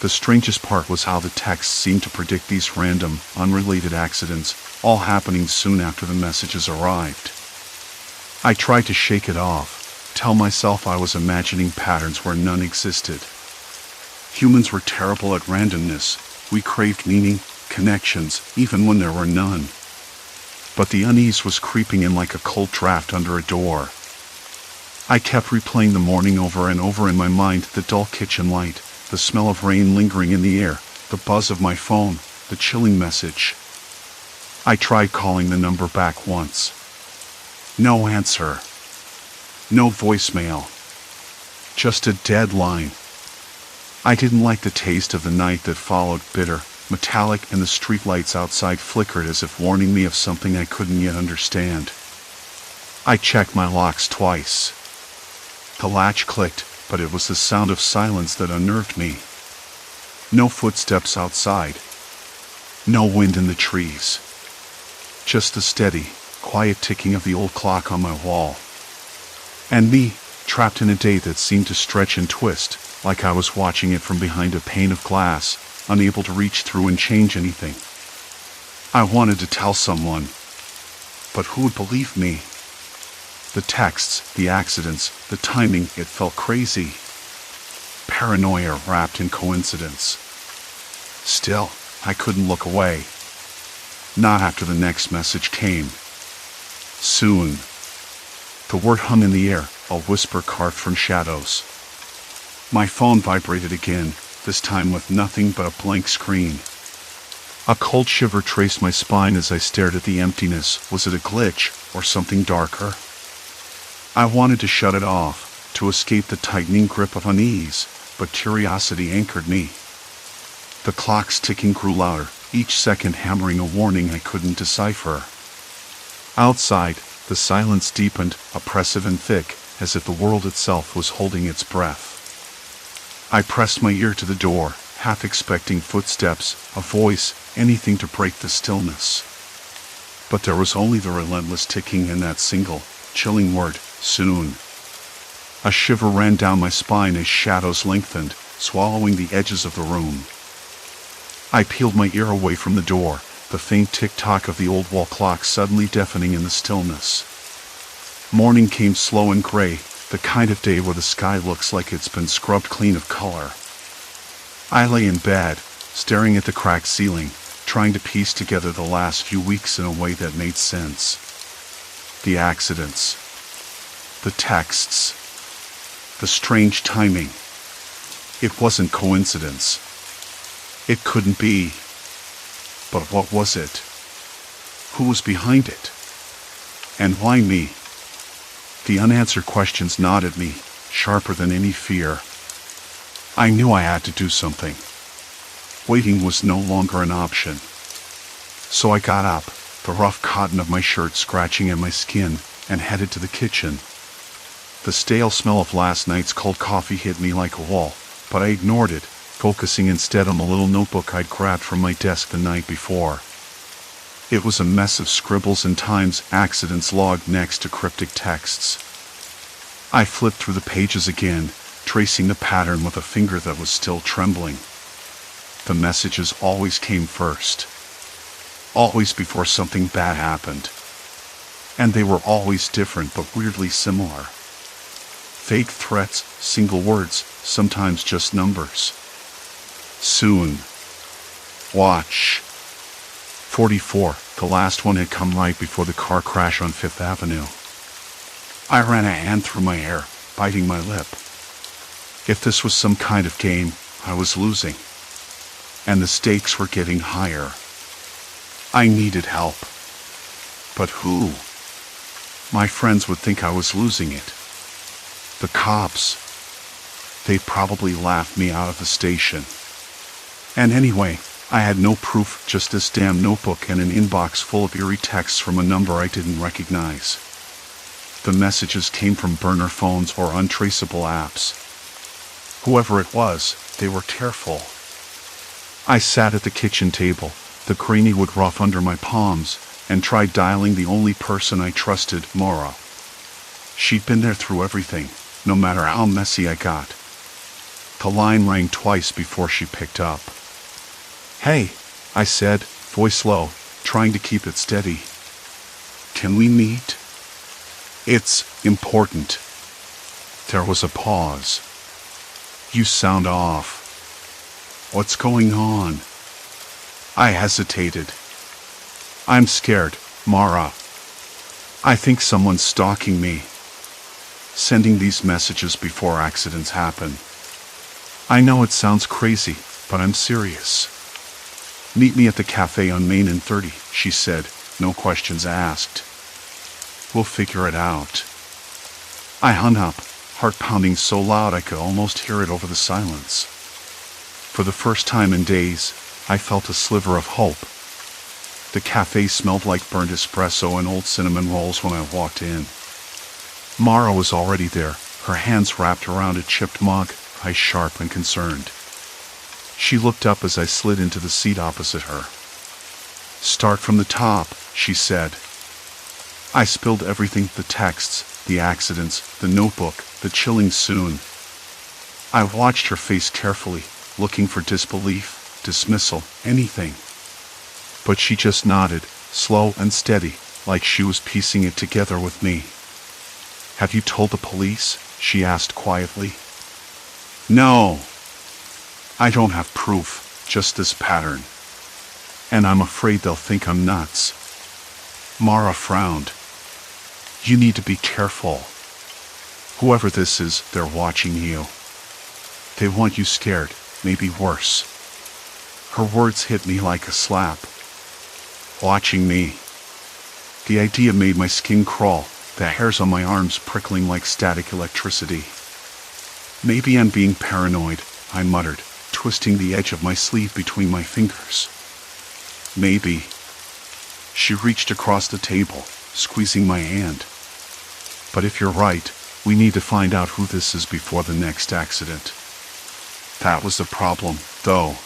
The strangest part was how the text seemed to predict these random, unrelated accidents, all happening soon after the messages arrived. I tried to shake it off, tell myself I was imagining patterns where none existed. Humans were terrible at randomness. We craved meaning, connections, even when there were none. But the unease was creeping in like a cold draft under a door. I kept replaying the morning over and over in my mind, the dull kitchen light, the smell of rain lingering in the air, the buzz of my phone, the chilling message. I tried calling the number back once. No answer. No voicemail. Just a dead line. I didn't like the taste of the night that followed, bitter, metallic, and the streetlights outside flickered as if warning me of something I couldn't yet understand. I checked my locks twice. The latch clicked, but it was the sound of silence that unnerved me. No footsteps outside. No wind in the trees. Just the steady, quiet ticking of the old clock on my wall. And me, trapped in a day that seemed to stretch and twist, like I was watching it from behind a pane of glass, unable to reach through and change anything. I wanted to tell someone, but who would believe me? The texts, the accidents, the timing, it felt crazy. Paranoia wrapped in coincidence. Still, I couldn't look away. Not after the next message came. Soon. The word hung in the air, a whisper carved from shadows. My phone vibrated again, this time with nothing but a blank screen. A cold shiver traced my spine as I stared at the emptiness. Was it a glitch, or something darker? I wanted to shut it off, to escape the tightening grip of unease, but curiosity anchored me. The clock's ticking grew louder, each second hammering a warning I couldn't decipher. Outside, the silence deepened, oppressive and thick, as if the world itself was holding its breath. I pressed my ear to the door, half expecting footsteps, a voice, anything to break the stillness. But there was only the relentless ticking and that single, chilling word, soon. A shiver ran down my spine as shadows lengthened, swallowing the edges of the room. I peeled my ear away from the door, the faint tick-tock of the old wall clock suddenly deafening in the stillness. Morning came slow and gray, the kind of day where the sky looks like it's been scrubbed clean of color. I lay in bed, staring at the cracked ceiling, trying to piece together the last few weeks in a way that made sense. The accidents. The texts. The strange timing. It wasn't coincidence. It couldn't be. But what was it? Who was behind it? And why me? The unanswered questions gnawed at me, sharper than any fear. I knew I had to do something. Waiting was no longer an option. So I got up, the rough cotton of my shirt scratching at my skin, and headed to the kitchen. The stale smell of last night's cold coffee hit me like a wall, but I ignored it, focusing instead on the little notebook I'd grabbed from my desk the night before. It was a mess of scribbles and times accidents logged next to cryptic texts. I flipped through the pages again, tracing the pattern with a finger that was still trembling. The messages always came first. Always before something bad happened. And they were always different but weirdly similar. Fake threats, single words, sometimes just numbers. Soon. Watch. 44, the last one had come right before the car crash on 5th Avenue. I ran a hand through my hair, biting my lip. If this was some kind of game, I was losing. And the stakes were getting higher. I needed help. But who? My friends would think I was losing it. The cops. They'd probably laugh me out of the station. And anyway, I had no proof, just this damn notebook and an inbox full of eerie texts from a number I didn't recognize. The messages came from burner phones or untraceable apps. Whoever it was, they were tearful. I sat at the kitchen table, the creamy wood rough under my palms, and tried dialing the only person I trusted, Maura. She'd been there through everything, no matter how messy I got. The line rang twice before she picked up. "Hey," I said, voice low, trying to keep it steady. "Can we meet? It's important." There was a pause. "You sound off. What's going on?" I hesitated. "I'm scared, Maura. I think someone's stalking me. Sending these messages before accidents happen. I know it sounds crazy, but I'm serious." "Meet me at the cafe on Main and 30, she said, no questions asked. "We'll figure it out." I hung up, heart pounding so loud I could almost hear it over the silence. For the first time in days, I felt a sliver of hope. The cafe smelled like burnt espresso and old cinnamon rolls when I walked in. Maura was already there, her hands wrapped around a chipped mug, eyes sharp and concerned. She looked up as I slid into the seat opposite her. "Start from the top," she said. I spilled everything, the texts, the accidents, the notebook, the chilling soon. I watched her face carefully, looking for disbelief, dismissal, anything. But she just nodded, slow and steady, like she was piecing it together with me. "Have you told the police?" she asked quietly. "No. I don't have proof, just this pattern. And I'm afraid they'll think I'm nuts." Maura frowned. "You need to be careful. Whoever this is, they're watching you. They want you scared, maybe worse." Her words hit me like a slap. Watching me. The idea made my skin crawl, the hairs on my arms prickling like static electricity. "Maybe I'm being paranoid," I muttered, twisting the edge of my sleeve between my fingers. "Maybe." She reached across the table, squeezing my hand. "But if you're right, we need to find out who this is before the next accident." That was the problem, though.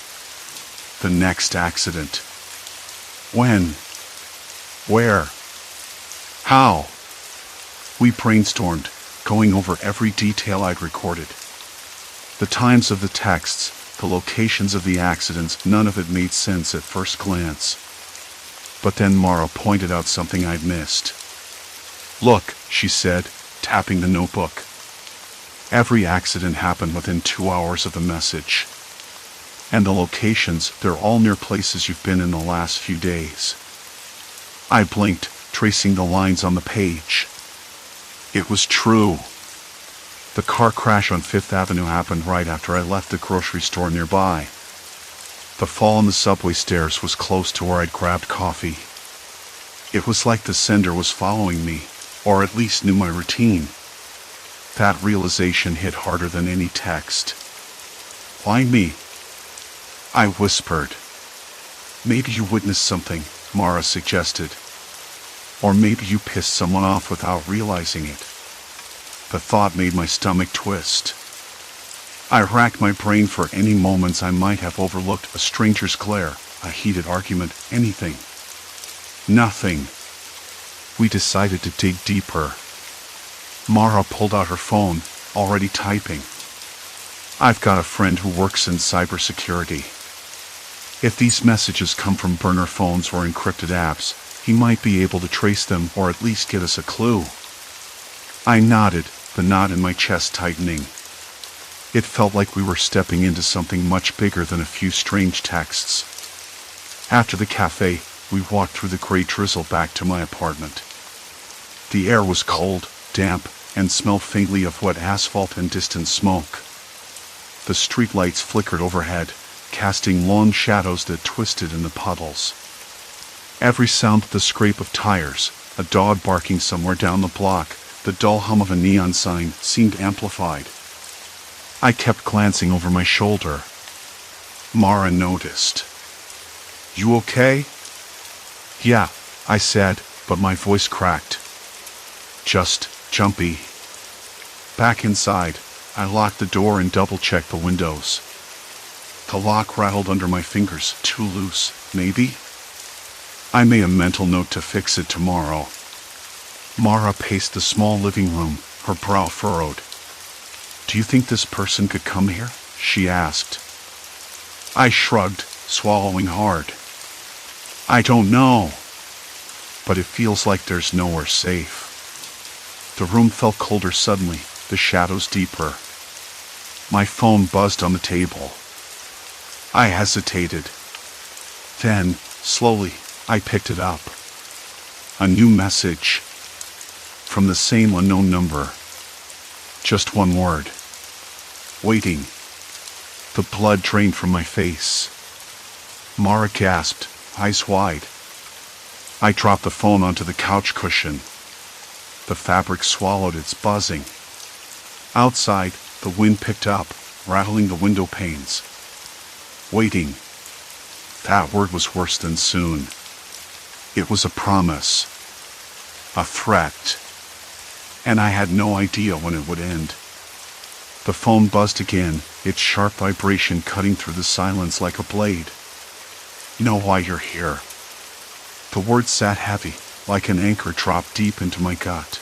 The next accident. When? Where? How? We brainstormed, going over every detail I'd recorded. The times of the texts, the locations of the accidents, none of it made sense at first glance. But then Maura pointed out something I'd missed. "Look," she said, tapping the notebook. "Every accident happened within 2 hours of the message. And the locations, they're all near places you've been in the last few days." I blinked, tracing the lines on the page. It was true. The car crash on 5th Avenue happened right after I left the grocery store nearby. The fall on the subway stairs was close to where I'd grabbed coffee. It was like the sender was following me, or at least knew my routine. That realization hit harder than any text. "Why me?" I whispered. "Maybe you witnessed something," Maura suggested. "Or maybe you pissed someone off without realizing it." The thought made my stomach twist. I racked my brain for any moments I might have overlooked, a stranger's glare, a heated argument, anything. Nothing. We decided to dig deeper. Maura pulled out her phone, already typing. I've got a friend who works in cybersecurity. If these messages come from burner phones or encrypted apps, he might be able to trace them or at least get us a clue. I nodded, the knot in my chest tightening. It felt like we were stepping into something much bigger than a few strange texts. After the cafe, we walked through the gray drizzle back to my apartment. The air was cold, damp, and smelled faintly of wet asphalt and distant smoke. The streetlights flickered overhead, casting long shadows that twisted in the puddles. Every sound, the scrape of tires, a dog barking somewhere down the block, the dull hum of a neon sign, seemed amplified. I kept glancing over my shoulder. Mara noticed. "You okay?" "Yeah," I said, but my voice cracked. "Just jumpy." Back inside, I locked the door and double-checked the windows. The lock rattled under my fingers, too loose, maybe? I made a mental note to fix it tomorrow. Mara paced the small living room, her brow furrowed. "Do you think this person could come here?" she asked. I shrugged, swallowing hard. "I don't know, but it feels like there's nowhere safe." The room felt colder suddenly, the shadows deeper. My phone buzzed on the table. I hesitated. Then, slowly, I picked it up. A new message. From the same unknown number. Just one word. Waiting. The blood drained from my face. Mara gasped, eyes wide. I dropped the phone onto the couch cushion. The fabric swallowed its buzzing. Outside, the wind picked up, rattling the window panes. Waiting. That word was worse than soon. It was a promise. A threat. And I had no idea when it would end. The phone buzzed again, its sharp vibration cutting through the silence like a blade. "Know why you're here." The words sat heavy, like an anchor dropped deep into my gut.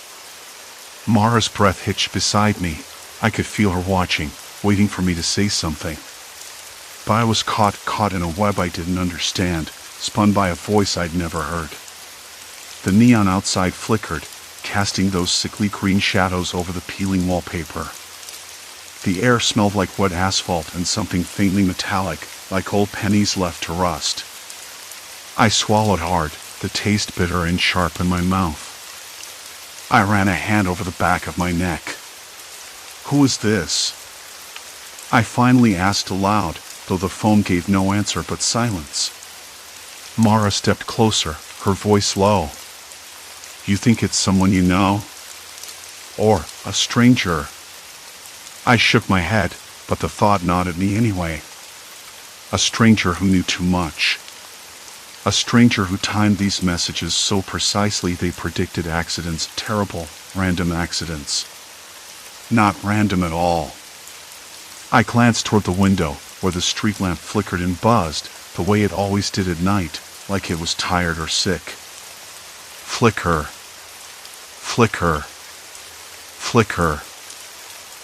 Mara's breath hitched beside me. I could feel her watching, waiting for me to say something. But I was caught in a web I didn't understand, spun by a voice I'd never heard. The neon outside flickered, casting those sickly green shadows over the peeling wallpaper. The air smelled like wet asphalt and something faintly metallic, like old pennies left to rust. I swallowed hard, the taste bitter and sharp in my mouth. I ran a hand over the back of my neck. "Who is this?" I finally asked aloud, though the phone gave no answer but silence. Mara stepped closer, her voice low. "You think it's someone you know? Or a stranger?" I shook my head, but the thought gnawed at me anyway. A stranger who knew too much. A stranger who timed these messages so precisely they predicted accidents, terrible, random accidents. Not random at all. I glanced toward the window, where the street lamp flickered and buzzed, the way it always did at night, like it was tired or sick. Flicker. Flicker. Flicker.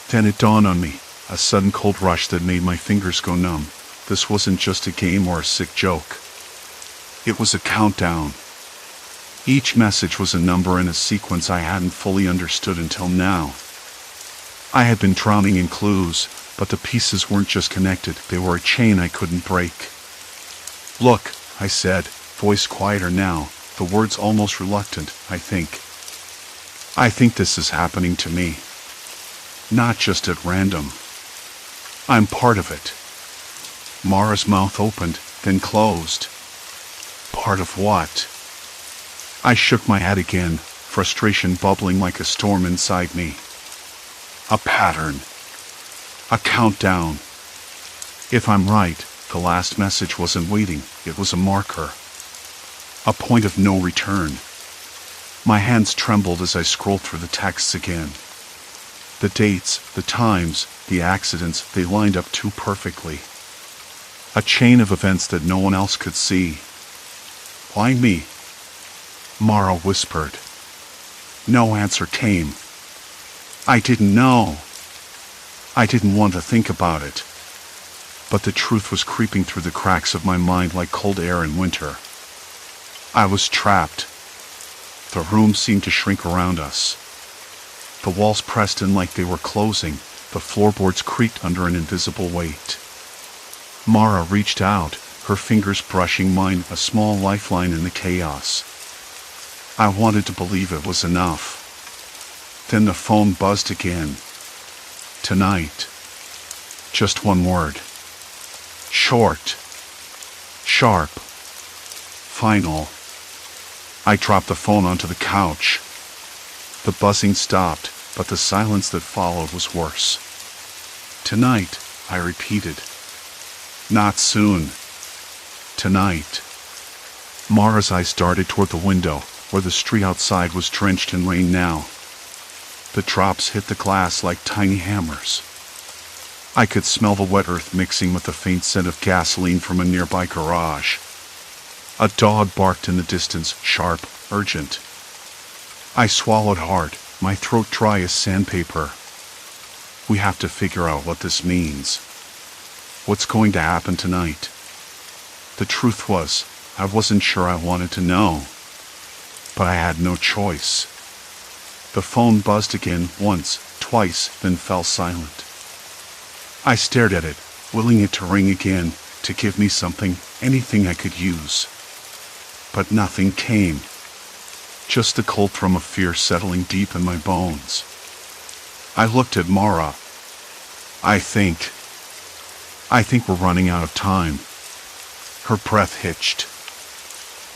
Then it dawned on me, a sudden cold rush that made my fingers go numb. This wasn't just a game or a sick joke. It was a countdown. Each message was a number in a sequence I hadn't fully understood until now. I had been drowning in clues, but the pieces weren't just connected, they were a chain I couldn't break. "Look," I said, voice quieter now, the words almost reluctant, I think. "I think this is happening to me. Not just at random. I'm part of it." Mara's mouth opened, then closed. "Part of what?" I shook my head again, frustration bubbling like a storm inside me. "A pattern. A countdown. If I'm right, the last message wasn't waiting, it was a marker. A point of no return." My hands trembled as I scrolled through the texts again. The dates, the times, the accidents, they lined up too perfectly. A chain of events that no one else could see. "Why me?" Mara whispered. No answer came. I didn't know. I didn't want to think about it, but the truth was creeping through the cracks of my mind like cold air in winter. I was trapped. The room seemed to shrink around us. The walls pressed in like they were closing, the floorboards creaked under an invisible weight. Mara reached out, her fingers brushing mine, a small lifeline in the chaos. I wanted to believe it was enough. Then the phone buzzed again. Tonight. Just one word. Short. Sharp. Final. I dropped the phone onto the couch. The buzzing stopped, but the silence that followed was worse. Tonight, I repeated. Not soon. Tonight. Mara's eyes darted toward the window, where the street outside was drenched in rain now. The drops hit the glass like tiny hammers. I could smell the wet earth mixing with the faint scent of gasoline from a nearby garage. A dog barked in the distance, sharp, urgent. I swallowed hard, my throat dry as sandpaper. We have to figure out what this means. What's going to happen tonight? The truth was, I wasn't sure I wanted to know. But I had no choice. The phone buzzed again, once, twice, then fell silent. I stared at it, willing it to ring again, to give me something, anything I could use. But nothing came. Just the cold thrum of fear settling deep in my bones. I looked at Mara. I think we're running out of time. Her breath hitched.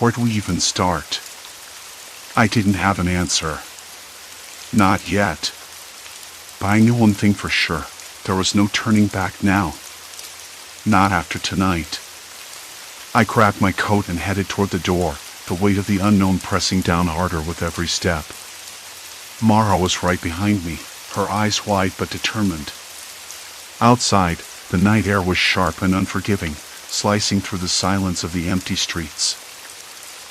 Where do we even start? I didn't have an answer. Not yet. But I knew one thing for sure. There was no turning back now. Not after tonight. I grabbed my coat and headed toward the door, the weight of the unknown pressing down harder with every step. Mara was right behind me, her eyes wide but determined. Outside, the night air was sharp and unforgiving, slicing through the silence of the empty streets.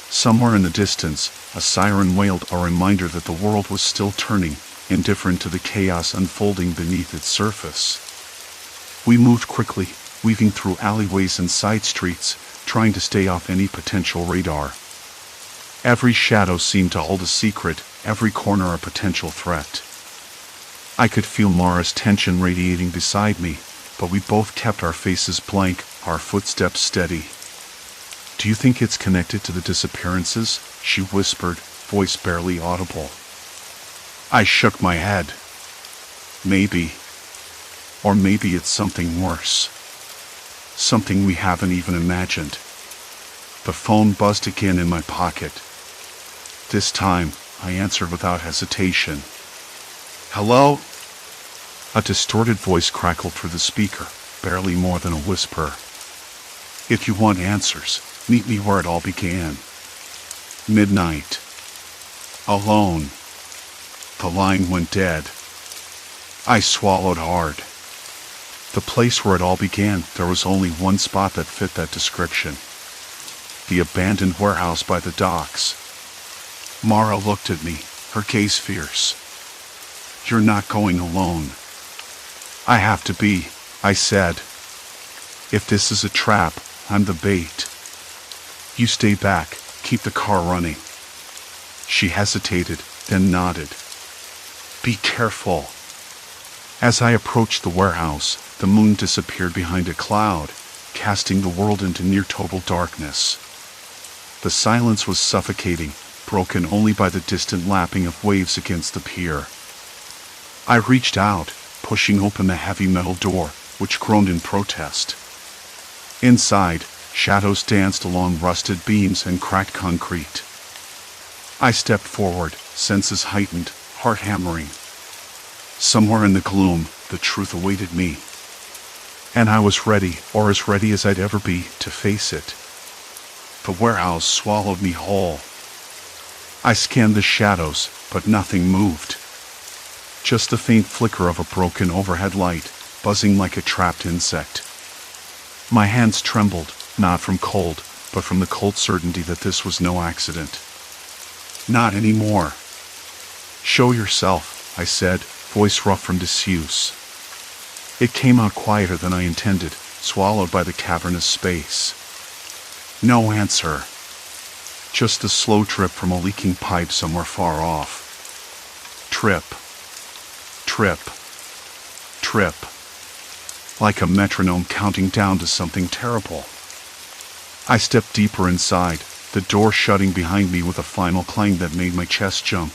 Somewhere in the distance, a siren wailed, a reminder that the world was still turning, indifferent to the chaos unfolding beneath its surface. We moved quickly, weaving through alleyways and side streets, trying to stay off any potential radar. Every shadow seemed to hold a secret, every corner a potential threat. I could feel Mara's tension radiating beside me, but we both kept our faces blank, our footsteps steady. Do you think it's connected to the disappearances? She whispered, voice barely audible. I shook my head. Maybe. Or maybe it's something worse. Something we haven't even imagined. The phone buzzed again in my pocket. This time, I answered without hesitation. Hello? A distorted voice crackled through the speaker, barely more than a whisper. If you want answers, meet me where it all began. Midnight. Alone. The line went dead. I swallowed hard. The place where it all began, there was only one spot that fit that description. The abandoned warehouse by the docks. Mara looked at me, her gaze fierce. You're not going alone. I have to be, I said. If this is a trap, I'm the bait. You stay back, keep the car running. She hesitated, then nodded. Be careful. As I approached the warehouse, the moon disappeared behind a cloud, casting the world into near total darkness. The silence was suffocating, broken only by the distant lapping of waves against the pier. I reached out, pushing open the heavy metal door, which groaned in protest. Inside, shadows danced along rusted beams and cracked concrete. I stepped forward, senses heightened, heart hammering. Somewhere in the gloom, the truth awaited me. And I was ready, or as ready as I'd ever be, to face it. The warehouse swallowed me whole. I scanned the shadows, but nothing moved. Just the faint flicker of a broken overhead light, buzzing like a trapped insect. My hands trembled, not from cold, but from the cold certainty that this was no accident. Not anymore. Show yourself, I said, voice rough from disuse. It came out quieter than I intended, swallowed by the cavernous space. No answer. Just the slow drip from a leaking pipe somewhere far off. Trip. Trip. Trip. Like a metronome counting down to something terrible. I stepped deeper inside, the door shutting behind me with a final clang that made my chest jump.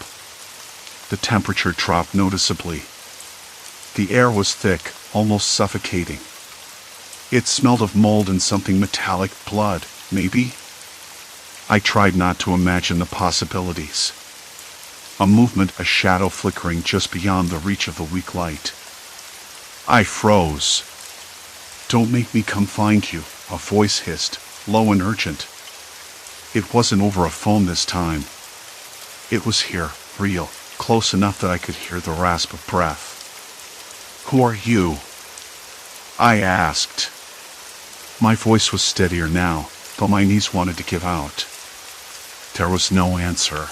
The temperature dropped noticeably. The air was thick, almost suffocating. It smelled of mold and something metallic, blood, maybe? I tried not to imagine the possibilities. A movement, a shadow flickering just beyond the reach of the weak light. I froze. "Don't make me come find you," a voice hissed, low and urgent. It wasn't over a phone this time. It was here, real, close enough that I could hear the rasp of breath. "Who are you?" I asked. My voice was steadier now, though my knees wanted to give out. There was no answer.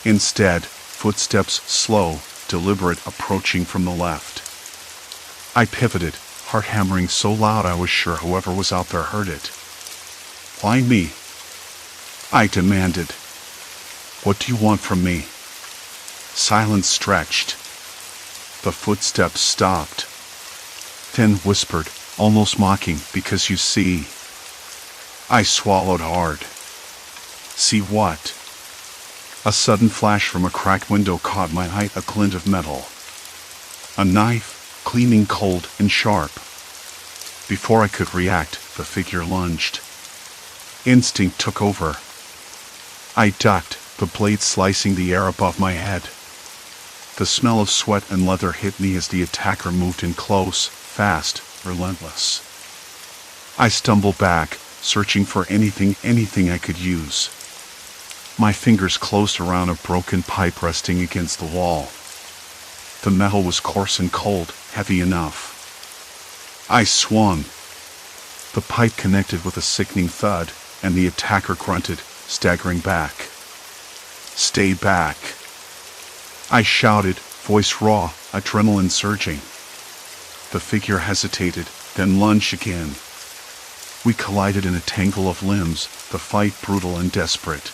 Instead, footsteps, slow, deliberate, approaching from the left. I pivoted, heart hammering so loud I was sure whoever was out there heard it. "Why me?" I demanded. "What do you want from me?" Silence stretched. The footsteps stopped. Then whispered, almost mocking, "Because you see." I swallowed hard. See what? A sudden flash from a cracked window caught my eye, a glint of metal. A knife, gleaming cold and sharp. Before I could react, the figure lunged. Instinct took over. I ducked, the blade slicing the air above my head. The smell of sweat and leather hit me as the attacker moved in close, fast, relentless. I stumbled back, searching for anything I could use. My fingers closed around a broken pipe resting against the wall. The metal was coarse and cold, heavy enough. I swung. The pipe connected with a sickening thud, and the attacker grunted, staggering back. "Stay back!" I shouted, voice raw, adrenaline surging. The figure hesitated, then lunged again. We collided in a tangle of limbs, the fight brutal and desperate.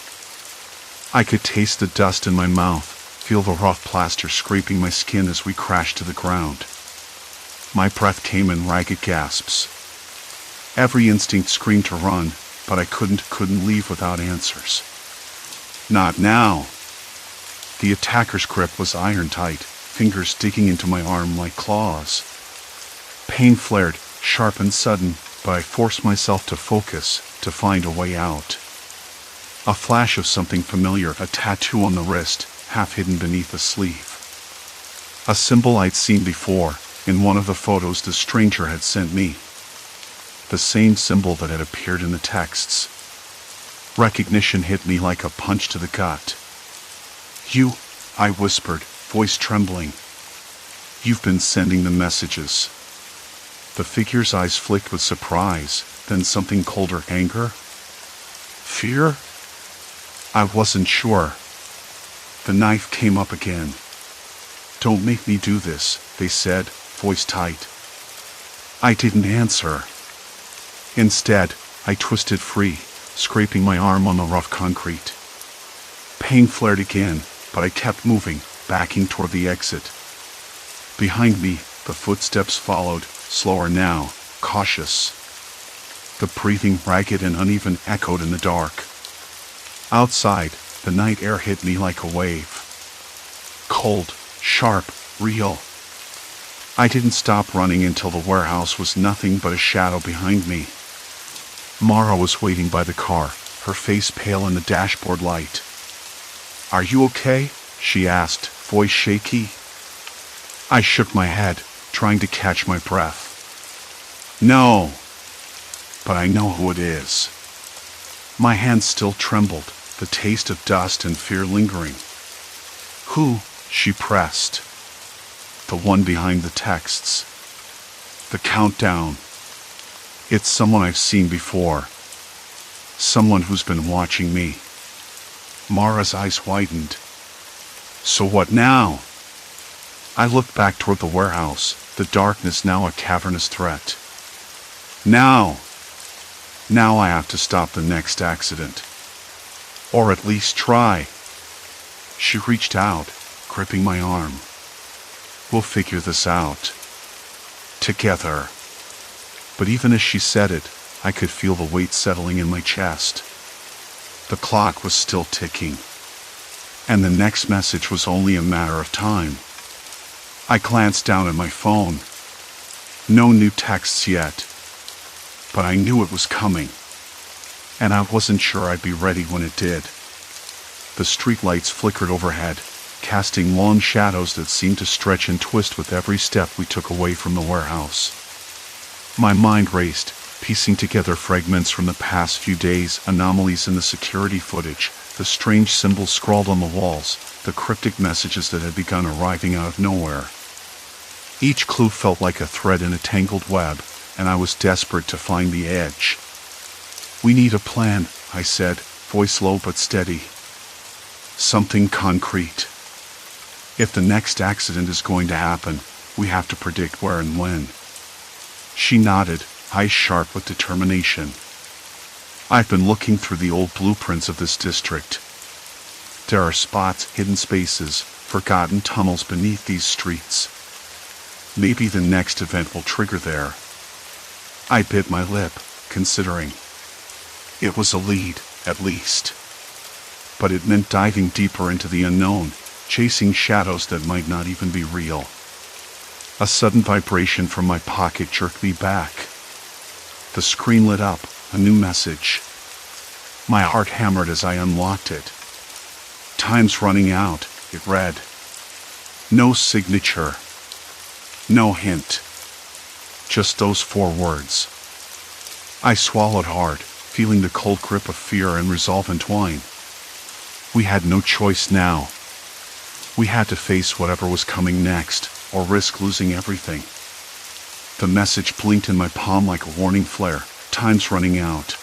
I could taste the dust in my mouth, feel the rough plaster scraping my skin as we crashed to the ground. My breath came in ragged gasps. Every instinct screamed to run, but I couldn't leave without answers. Not now! The attacker's grip was iron tight, fingers digging into my arm like claws. Pain flared, sharp and sudden, but I forced myself to focus, to find a way out. A flash of something familiar, a tattoo on the wrist, half hidden beneath a sleeve. A symbol I'd seen before, in one of the photos the stranger had sent me. The same symbol that had appeared in the texts. Recognition hit me like a punch to the gut. "You," I whispered, voice trembling. "You've been sending the messages." The figure's eyes flicked with surprise, then something colder, anger? Fear? I wasn't sure. The knife came up again. "Don't make me do this," they said, voice tight. I didn't answer. Instead, I twisted free, scraping my arm on the rough concrete. Pain flared again, but I kept moving, backing toward the exit. Behind me, the footsteps followed, slower now, cautious. The breathing, ragged and uneven, echoed in the dark. Outside, the night air hit me like a wave. Cold, sharp, real. I didn't stop running until the warehouse was nothing but a shadow behind me. Mara was waiting by the car, her face pale in the dashboard light. "Are you okay?" she asked, voice shaky. I shook my head, trying to catch my breath. "No, but I know who it is." My hands still trembled, the taste of dust and fear lingering. "Who?" she pressed. "The one behind the texts. The countdown. It's someone I've seen before. Someone who's been watching me." Mara's eyes widened. "So what now?" I looked back toward the warehouse, The darkness now a cavernous threat. Now! Now I have to stop the next accident. Or at least try. She reached out, gripping my arm. We'll figure this out. Together. But even as she said it, I could feel the weight settling in my chest. The clock was still ticking. And the next message was only a matter of time. I glanced down at my phone. No new texts yet. But I knew it was coming. And I wasn't sure I'd be ready when it did. The streetlights flickered overhead, casting long shadows that seemed to stretch and twist with every step we took away from the warehouse. My mind raced, piecing together fragments from the past few days, anomalies in the security footage, the strange symbols scrawled on the walls, the cryptic messages that had begun arriving out of nowhere. Each clue felt like a thread in a tangled web, and I was desperate to find the edge. We need a plan, I said, voice low but steady. Something concrete. If the next accident is going to happen, we have to predict where and when. She nodded, eyes sharp with determination. I've been looking through the old blueprints of this district. There are spots, hidden spaces, forgotten tunnels beneath these streets. Maybe the next event will trigger there. I bit my lip, considering. It was a lead, at least. But it meant diving deeper into the unknown, chasing shadows that might not even be real. A sudden vibration from my pocket jerked me back. The screen lit up, a new message. My heart hammered as I unlocked it. Time's running out, it read. No signature. No hint. Just those 4 words. I swallowed hard, feeling the cold grip of fear and resolve entwine. We had no choice now. We had to face whatever was coming next, or risk losing everything. The message blinked in my palm like a warning flare. Time's running out.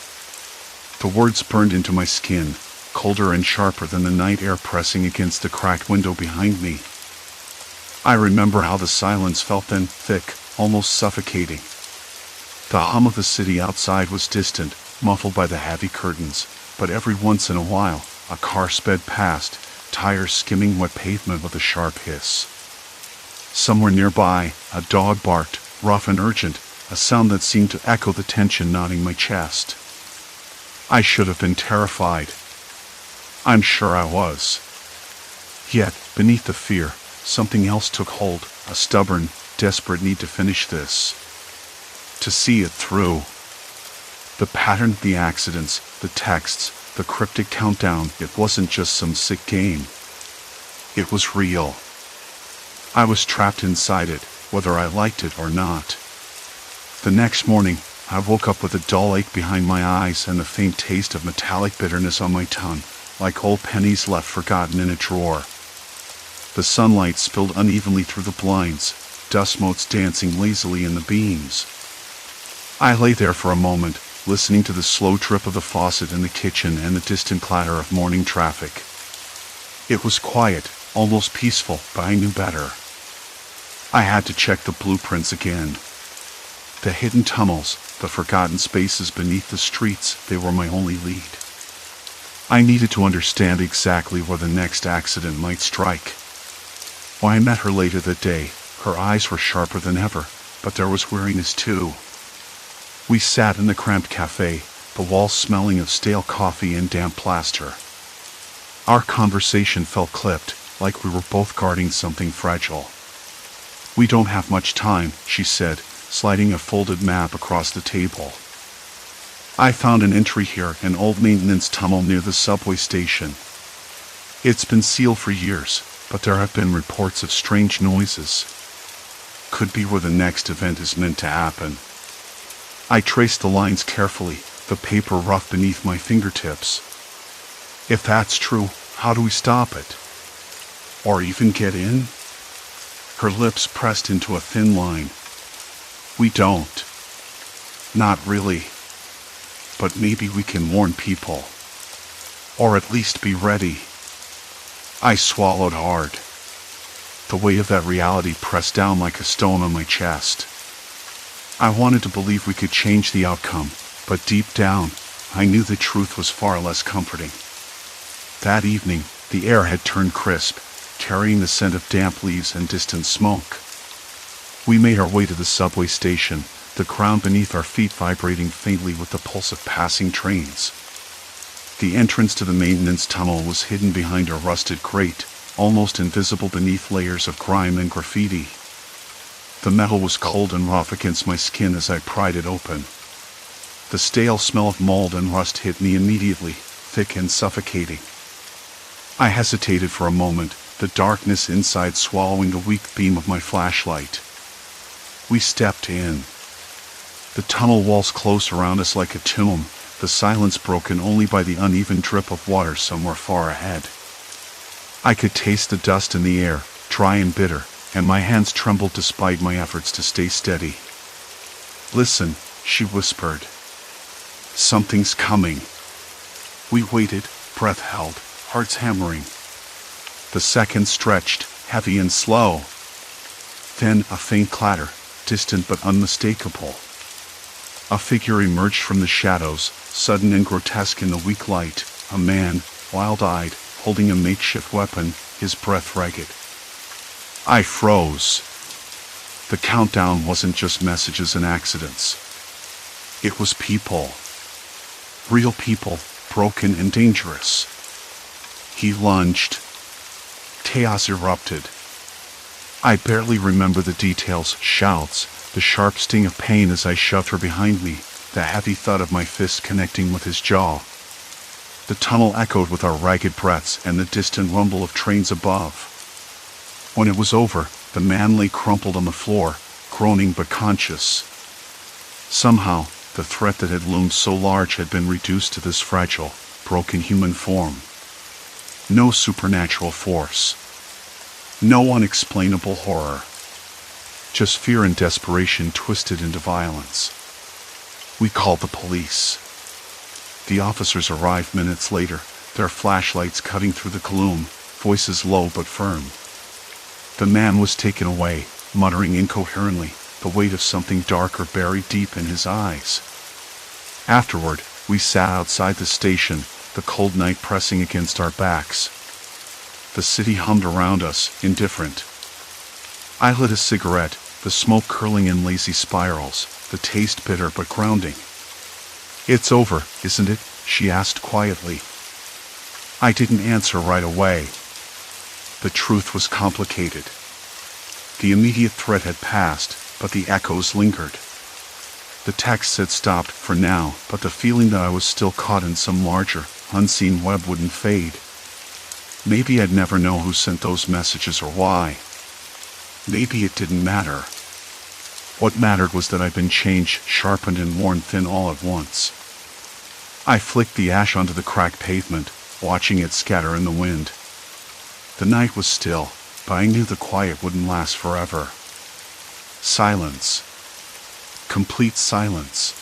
The words burned into my skin, colder and sharper than the night air pressing against the cracked window behind me. I remember how the silence felt then, thick, almost suffocating. The hum of the city outside was distant, muffled by the heavy curtains, but every once in a while, a car sped past, tires skimming wet pavement with a sharp hiss. Somewhere nearby, a dog barked, rough and urgent, a sound that seemed to echo the tension knotting my chest. I should have been terrified. I'm sure I was. Yet, beneath the fear, something else took hold, a stubborn, desperate need to finish this. To see it through. The pattern, the accidents, the texts, the cryptic countdown, it wasn't just some sick game. It was real. I was trapped inside it, whether I liked it or not. The next morning, I woke up with a dull ache behind my eyes and a faint taste of metallic bitterness on my tongue, like old pennies left forgotten in a drawer. The sunlight spilled unevenly through the blinds, dust motes dancing lazily in the beams. I lay there for a moment, listening to the slow drip of the faucet in the kitchen and the distant clatter of morning traffic. It was quiet, almost peaceful, but I knew better. I had to check the blueprints again. The hidden tunnels, the forgotten spaces beneath the streets, they were my only lead. I needed to understand exactly where the next accident might strike. When I met her later that day, her eyes were sharper than ever, but there was weariness too. We sat in the cramped cafe, the walls smelling of stale coffee and damp plaster. Our conversation felt clipped, like we were both guarding something fragile. We don't have much time, she said, sliding a folded map across the table. I found an entry here, an old maintenance tunnel near the subway station. It's been sealed for years, but there have been reports of strange noises. Could be where the next event is meant to happen. I traced the lines carefully, the paper rough beneath my fingertips. If that's true, how do we stop it? Or even get in? Her lips pressed into a thin line. We don't. Not really. But maybe we can warn people. Or at least be ready. I swallowed hard. The weight of that reality pressed down like a stone on my chest. I wanted to believe we could change the outcome, but deep down, I knew the truth was far less comforting. That evening, the air had turned crisp, carrying the scent of damp leaves and distant smoke. We made our way to the subway station, the ground beneath our feet vibrating faintly with the pulse of passing trains. The entrance to the maintenance tunnel was hidden behind a rusted grate, almost invisible beneath layers of grime and graffiti. The metal was cold and rough against my skin as I pried it open. The stale smell of mold and rust hit me immediately, thick and suffocating. I hesitated for a moment, the darkness inside swallowing the weak beam of my flashlight. We stepped in. The tunnel walls closed around us like a tomb, the silence broken only by the uneven drip of water somewhere far ahead. I could taste the dust in the air, dry and bitter, and my hands trembled despite my efforts to stay steady. "Listen," she whispered. "Something's coming." We waited, breath held, hearts hammering. The seconds stretched, heavy and slow. Then a faint clatter, distant but unmistakable. A figure emerged from the shadows, sudden and grotesque in the weak light, a man, wild-eyed, holding a makeshift weapon, his breath ragged. I froze. The countdown wasn't just messages and accidents. It was people. Real people, broken and dangerous. He lunged. Chaos erupted. I barely remember the details, shouts, the sharp sting of pain as I shoved her behind me, the heavy thud of my fist connecting with his jaw. The tunnel echoed with our ragged breaths and the distant rumble of trains above. When it was over, the man lay crumpled on the floor, groaning but conscious. Somehow, the threat that had loomed so large had been reduced to this fragile, broken human form. No supernatural force. No unexplainable horror. Just fear and desperation twisted into violence. We called the police. The officers arrived minutes later, their flashlights cutting through the gloom, voices low but firm. The man was taken away, muttering incoherently, the weight of something darker buried deep in his eyes. Afterward, we sat outside the station, the cold night pressing against our backs. The city hummed around us, indifferent. I lit a cigarette, the smoke curling in lazy spirals, the taste bitter but grounding. "It's over, isn't it?" she asked quietly. I didn't answer right away. The truth was complicated. The immediate threat had passed, but the echoes lingered. The text said stopped for now, but the feeling that I was still caught in some larger, unseen web wouldn't fade. Maybe I'd never know who sent those messages or why. Maybe it didn't matter. What mattered was that I'd been changed, sharpened and worn thin all at once. I flicked the ash onto the cracked pavement, watching it scatter in the wind. The night was still, but I knew the quiet wouldn't last forever. Silence. Complete silence.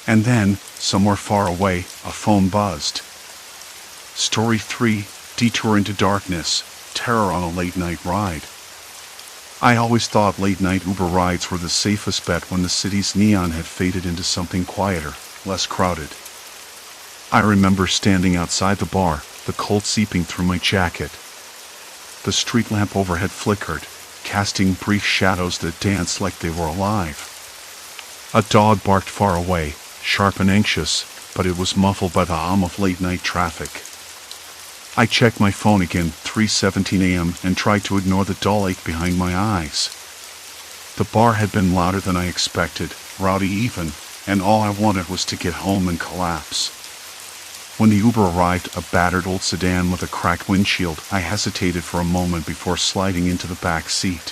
And then, somewhere far away, a phone buzzed. Story 3, Detour into Darkness, Terror on a Late-Night Ride. I always thought late-night Uber rides were the safest bet when the city's neon had faded into something quieter, less crowded. I remember standing outside the bar, the cold seeping through my jacket. The street lamp overhead flickered, casting brief shadows that danced like they were alive. A dog barked far away, sharp and anxious, but it was muffled by the hum of late-night traffic. I checked my phone again, 3:17 a.m., and tried to ignore the dull ache behind my eyes. The bar had been louder than I expected, rowdy even, and all I wanted was to get home and collapse. When the Uber arrived, a battered old sedan with a cracked windshield, I hesitated for a moment before sliding into the back seat.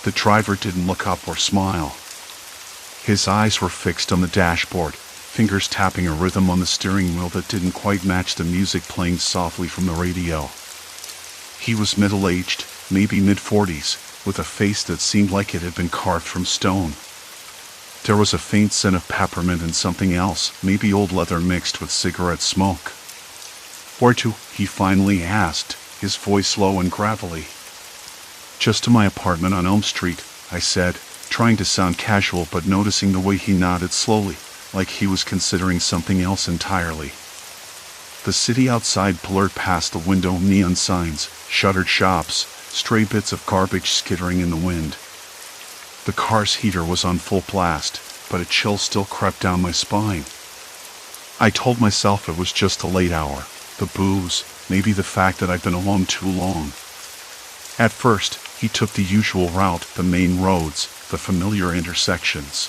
The driver didn't look up or smile. His eyes were fixed on the dashboard, fingers tapping a rhythm on the steering wheel that didn't quite match the music playing softly from the radio. He was middle-aged, maybe mid-40s, with a face that seemed like it had been carved from stone. There was a faint scent of peppermint and something else, maybe old leather mixed with cigarette smoke. "Where to?" he finally asked, his voice low and gravelly. Just to my apartment on Elm Street, I said, trying to sound casual but noticing the way he nodded slowly, like he was considering something else entirely. The city outside blurred past the window, neon signs, shuttered shops, stray bits of garbage skittering in the wind. The car's heater was on full blast, but a chill still crept down my spine. I told myself it was just a late hour, the booze, maybe the fact that I'd been alone too long. At first, he took the usual route, the main roads, the familiar intersections.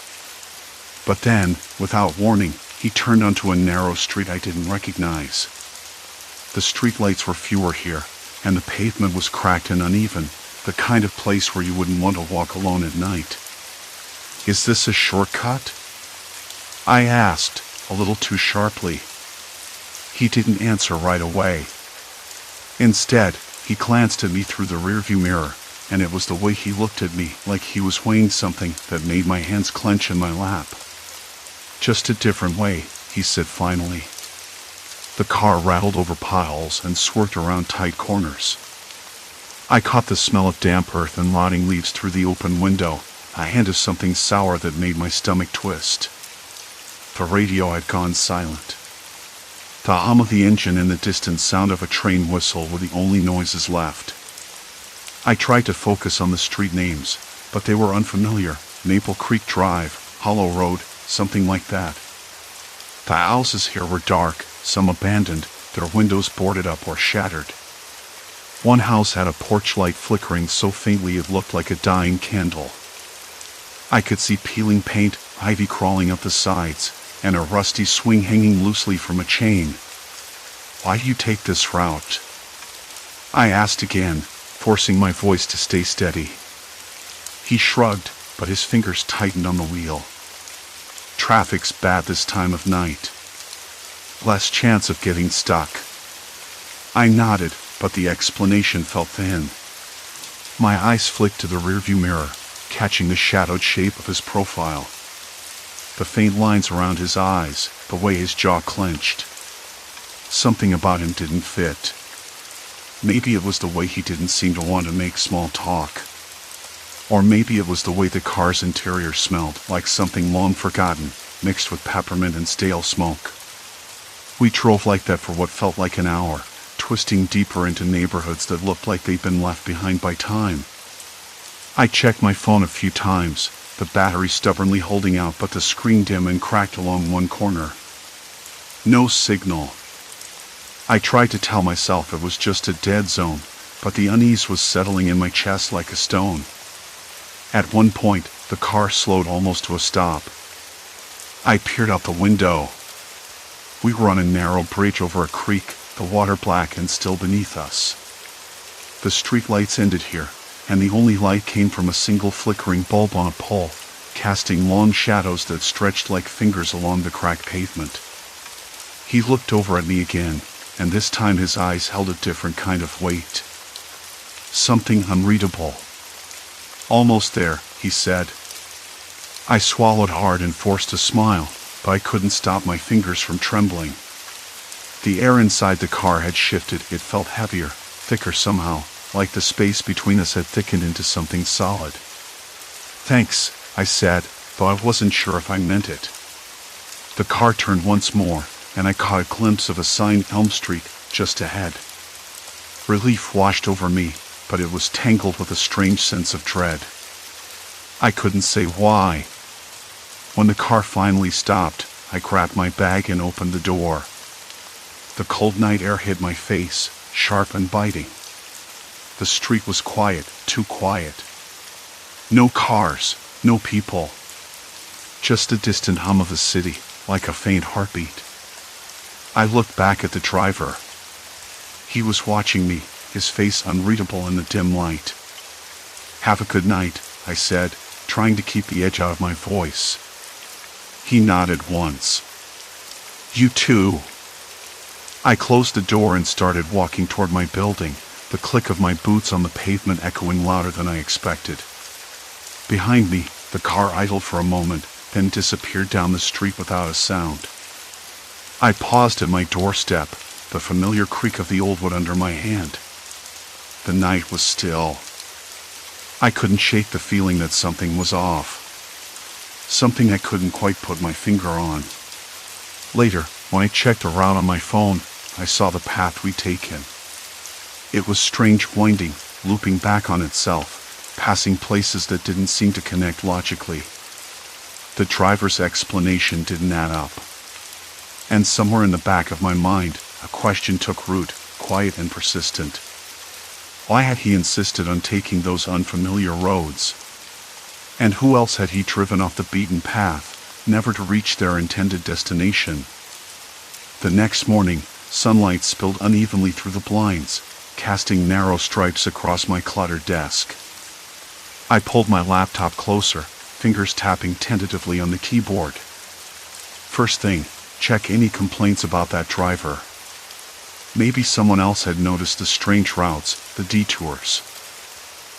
But then, without warning, he turned onto a narrow street I didn't recognize. The streetlights were fewer here, and the pavement was cracked and uneven, the kind of place where you wouldn't want to walk alone at night. "Is this a shortcut?" I asked, a little too sharply. He didn't answer right away. Instead, he glanced at me through the rearview mirror, and it was the way he looked at me, like he was weighing something, that made my hands clench in my lap. "Just a different way," he said finally. The car rattled over piles and swerved around tight corners. I caught the smell of damp earth and rotting leaves through the open window, a hint of something sour that made my stomach twist. The radio had gone silent. The hum of the engine and the distant sound of a train whistle were the only noises left. I tried to focus on the street names, but they were unfamiliar. Maple Creek Drive, Hollow Road, something like that. The houses here were dark, some abandoned, their windows boarded up or shattered. One house had a porch light flickering so faintly it looked like a dying candle. I could see peeling paint, ivy crawling up the sides, and a rusty swing hanging loosely from a chain. "Why do you take this route?" I asked again, forcing my voice to stay steady. He shrugged, but his fingers tightened on the wheel. "Traffic's bad this time of night. Less chance of getting stuck." I nodded, but the explanation felt thin. My eyes flicked to the rearview mirror, catching the shadowed shape of his profile. The faint lines around his eyes, the way his jaw clenched. Something about him didn't fit. Maybe it was the way he didn't seem to want to make small talk. Or maybe it was the way the car's interior smelled, like something long forgotten, mixed with peppermint and stale smoke. We drove like that for what felt like an hour, twisting deeper into neighborhoods that looked like they'd been left behind by time. I checked my phone a few times, the battery stubbornly holding out but the screen dim and cracked along one corner. No signal. I tried to tell myself it was just a dead zone, but the unease was settling in my chest like a stone. At one point, the car slowed almost to a stop. I peered out the window. We were on a narrow bridge over a creek, the water black and still beneath us. The streetlights ended here, and the only light came from a single flickering bulb on a pole, casting long shadows that stretched like fingers along the cracked pavement. He looked over at me again, and this time his eyes held a different kind of weight. Something unreadable. "Almost there," he said. I swallowed hard and forced a smile, but I couldn't stop my fingers from trembling. The air inside the car had shifted. It felt heavier, thicker somehow, like the space between us had thickened into something solid. "Thanks," I said, though I wasn't sure if I meant it. The car turned once more, and I caught a glimpse of a sign, Elm Street, just ahead. Relief washed over me, but it was tangled with a strange sense of dread. I couldn't say why. When the car finally stopped, I grabbed my bag and opened the door. The cold night air hit my face, sharp and biting. The street was quiet, too quiet. No cars, no people. Just the distant hum of the city, like a faint heartbeat. I looked back at the driver. He was watching me, his face unreadable in the dim light. "Have a good night," I said, trying to keep the edge out of my voice. He nodded once. "You too." I closed the door and started walking toward my building, the click of my boots on the pavement echoing louder than I expected. Behind me, the car idled for a moment, then disappeared down the street without a sound. I paused at my doorstep, the familiar creak of the old wood under my hand. The night was still. I couldn't shake the feeling that something was off. Something I couldn't quite put my finger on. Later, when I checked the route on my phone, I saw the path we'd taken. It was strange, winding, looping back on itself, passing places that didn't seem to connect logically. The driver's explanation didn't add up. And somewhere in the back of my mind, a question took root, quiet and persistent. Why had he insisted on taking those unfamiliar roads? And who else had he driven off the beaten path, never to reach their intended destination? The next morning, sunlight spilled unevenly through the blinds, casting narrow stripes across my cluttered desk. I pulled my laptop closer, fingers tapping tentatively on the keyboard. First thing, check any complaints about that driver. Maybe someone else had noticed the strange routes, the detours.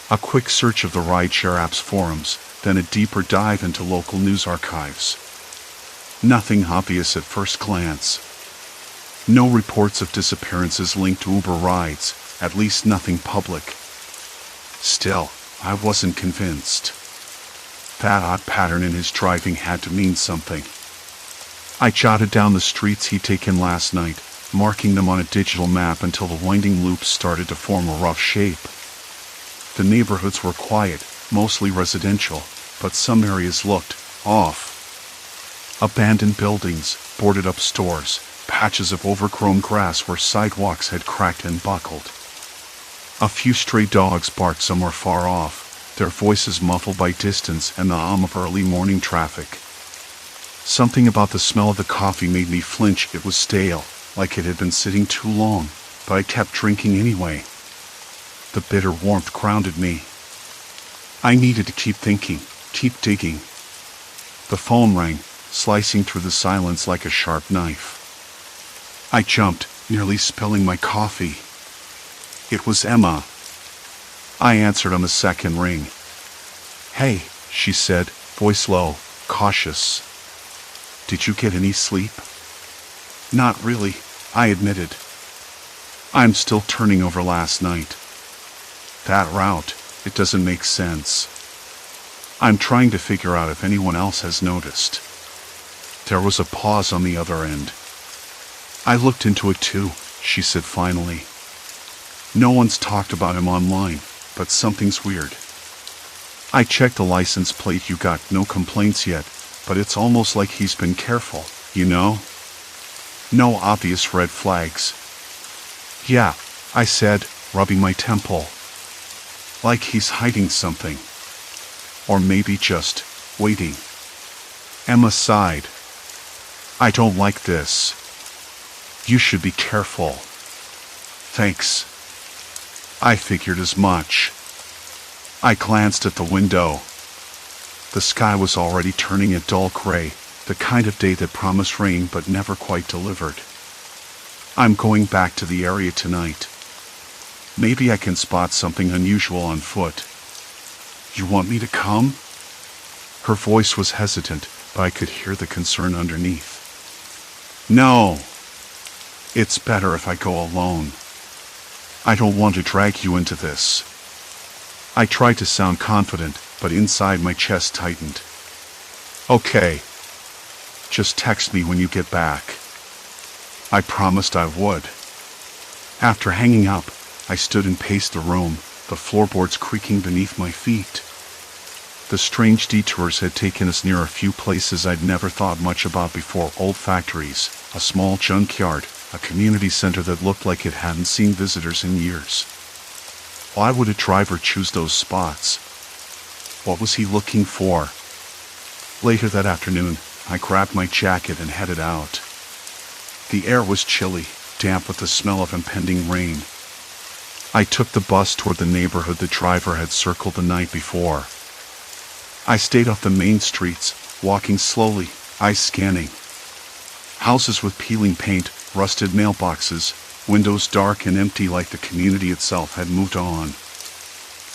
A quick search of the rideshare app's forums, then a deeper dive into local news archives. Nothing obvious at first glance. No reports of disappearances linked to Uber rides, at least nothing public. Still, I wasn't convinced. That odd pattern in his driving had to mean something. I jotted down the streets he'd taken last night, marking them on a digital map until the winding loops started to form a rough shape. The neighborhoods were quiet, mostly residential, but some areas looked off. Abandoned buildings, boarded-up stores, patches of overgrown grass where sidewalks had cracked and buckled. A few stray dogs barked somewhere far off, their voices muffled by distance and the hum of early morning traffic. Something about the smell of the coffee made me flinch. It was stale, like it had been sitting too long, but I kept drinking anyway. The bitter warmth grounded me. I needed to keep thinking, keep digging. The phone rang, slicing through the silence like a sharp knife. I jumped, nearly spilling my coffee. It was Emma. I answered on the second ring. "Hey," she said, voice low, cautious. "Did you get any sleep?" "Not really," I admitted. "I'm still turning over last night. That route, it doesn't make sense. I'm trying to figure out if anyone else has noticed." There was a pause on the other end. "I looked into it too," she said finally. "No one's talked about him online, but something's weird. I checked the license plate. You got no complaints yet, but it's almost like he's been careful, you know? No obvious red flags." "Yeah," I said, rubbing my temple. "Like he's hiding something. Or maybe just waiting." Emma sighed. "I don't like this. You should be careful." "Thanks." I figured as much. I glanced at the window. The sky was already turning a dull gray, the kind of day that promised rain but never quite delivered. I'm going back to the area tonight. Maybe I can spot something unusual on foot. "You want me to come?" Her voice was hesitant, but I could hear the concern underneath. "No. It's better if I go alone. I don't want to drag you into this." I tried to sound confident, but inside my chest tightened. "Okay. Just text me when you get back." I promised I would. After hanging up, I stood and paced the room, the floorboards creaking beneath my feet. The strange detours had taken us near a few places I'd never thought much about before: old factories, a small junkyard, a community center that looked like it hadn't seen visitors in years. Why would a driver choose those spots? What was he looking for? Later that afternoon, I grabbed my jacket and headed out. The air was chilly, damp with the smell of impending rain. I took the bus toward the neighborhood the driver had circled the night before. I stayed off the main streets, walking slowly, eyes scanning. Houses with peeling paint, rusted mailboxes, windows dark and empty like the community itself had moved on.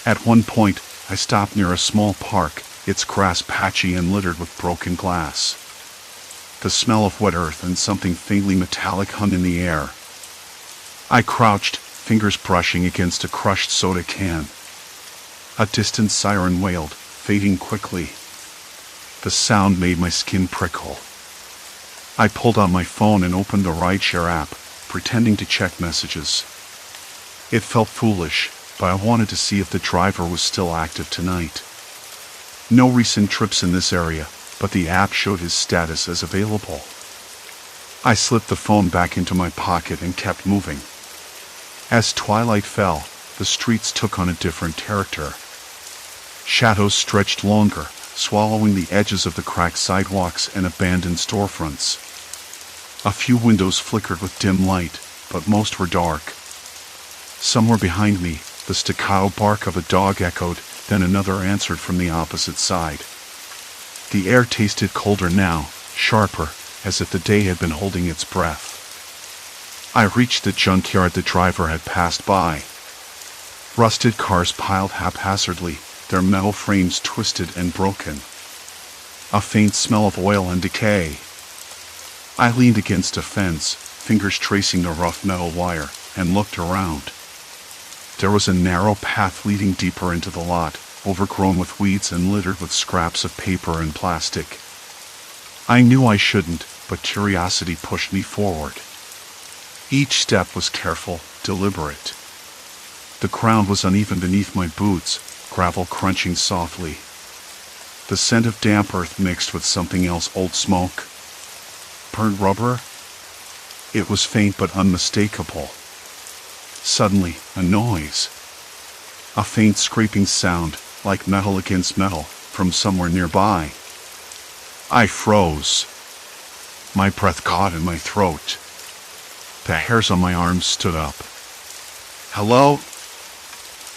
At one point, I stopped near a small park, its grass patchy and littered with broken glass. The smell of wet earth and something faintly metallic hung in the air. I crouched, fingers brushing against a crushed soda can. A distant siren wailed, fading quickly. The sound made my skin prickle. I pulled out my phone and opened the rideshare app, pretending to check messages. It felt foolish, but I wanted to see if the driver was still active tonight. No recent trips in this area, but the app showed his status as available. I slipped the phone back into my pocket and kept moving. As twilight fell, the streets took on a different character. Shadows stretched longer, swallowing the edges of the cracked sidewalks and abandoned storefronts. A few windows flickered with dim light, but most were dark. Somewhere behind me, the staccato bark of a dog echoed, then another answered from the opposite side. The air tasted colder now, sharper, as if the day had been holding its breath. I reached the junkyard the driver had passed by. Rusted cars piled haphazardly, their metal frames twisted and broken. A faint smell of oil and decay. I leaned against a fence, fingers tracing the rough metal wire, and looked around. There was a narrow path leading deeper into the lot, overgrown with weeds and littered with scraps of paper and plastic. I knew I shouldn't, but curiosity pushed me forward. Each step was careful, deliberate. The ground was uneven beneath my boots, gravel crunching softly. The scent of damp earth mixed with something else, old smoke. Burnt rubber? It was faint but unmistakable. Suddenly, a noise. A faint scraping sound, like metal against metal, from somewhere nearby. I froze. My breath caught in my throat. The hairs on my arms stood up. "Hello?"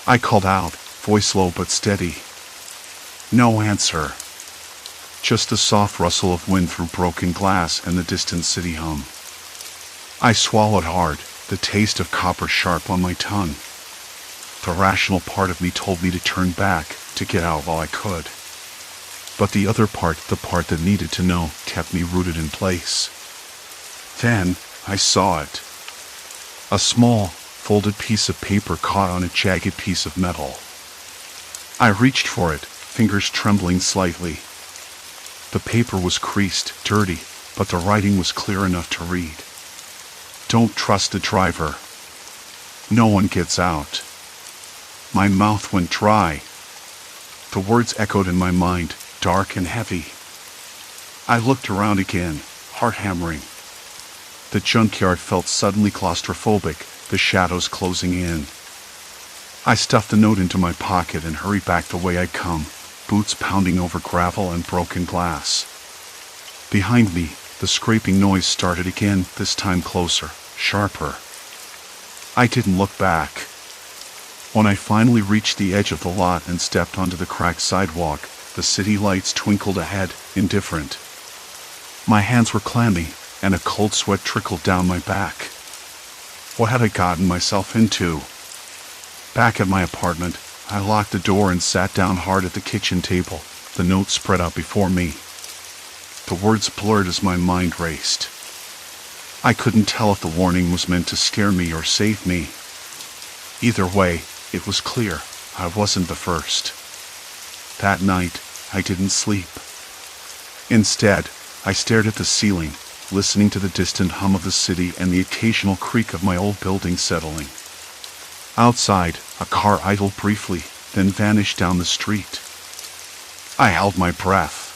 I called out, voice low but steady. No answer. Just the soft rustle of wind through broken glass and the distant city hum. I swallowed hard, the taste of copper sharp on my tongue. The rational part of me told me to turn back, to get out while I could. But the other part, the part that needed to know, kept me rooted in place. Then, I saw it. A small, folded piece of paper caught on a jagged piece of metal. I reached for it, fingers trembling slightly. The paper was creased, dirty, but the writing was clear enough to read. "Don't trust the driver. No one gets out." My mouth went dry. The words echoed in my mind, dark and heavy. I looked around again, heart hammering. The junkyard felt suddenly claustrophobic, the shadows closing in. I stuffed the note into my pocket and hurried back the way I'd come, boots pounding over gravel and broken glass. Behind me, the scraping noise started again, this time closer, sharper. I didn't look back. When I finally reached the edge of the lot and stepped onto the cracked sidewalk, the city lights twinkled ahead, indifferent. My hands were clammy, and a cold sweat trickled down my back. What had I gotten myself into? Back at my apartment, I locked the door and sat down hard at the kitchen table, the note spread out before me. The words blurred as my mind raced. I couldn't tell if the warning was meant to scare me or save me. Either way, it was clear, I wasn't the first. That night, I didn't sleep. Instead, I stared at the ceiling, listening to the distant hum of the city and the occasional creak of my old building settling. Outside, a car idled briefly, then vanished down the street. I held my breath.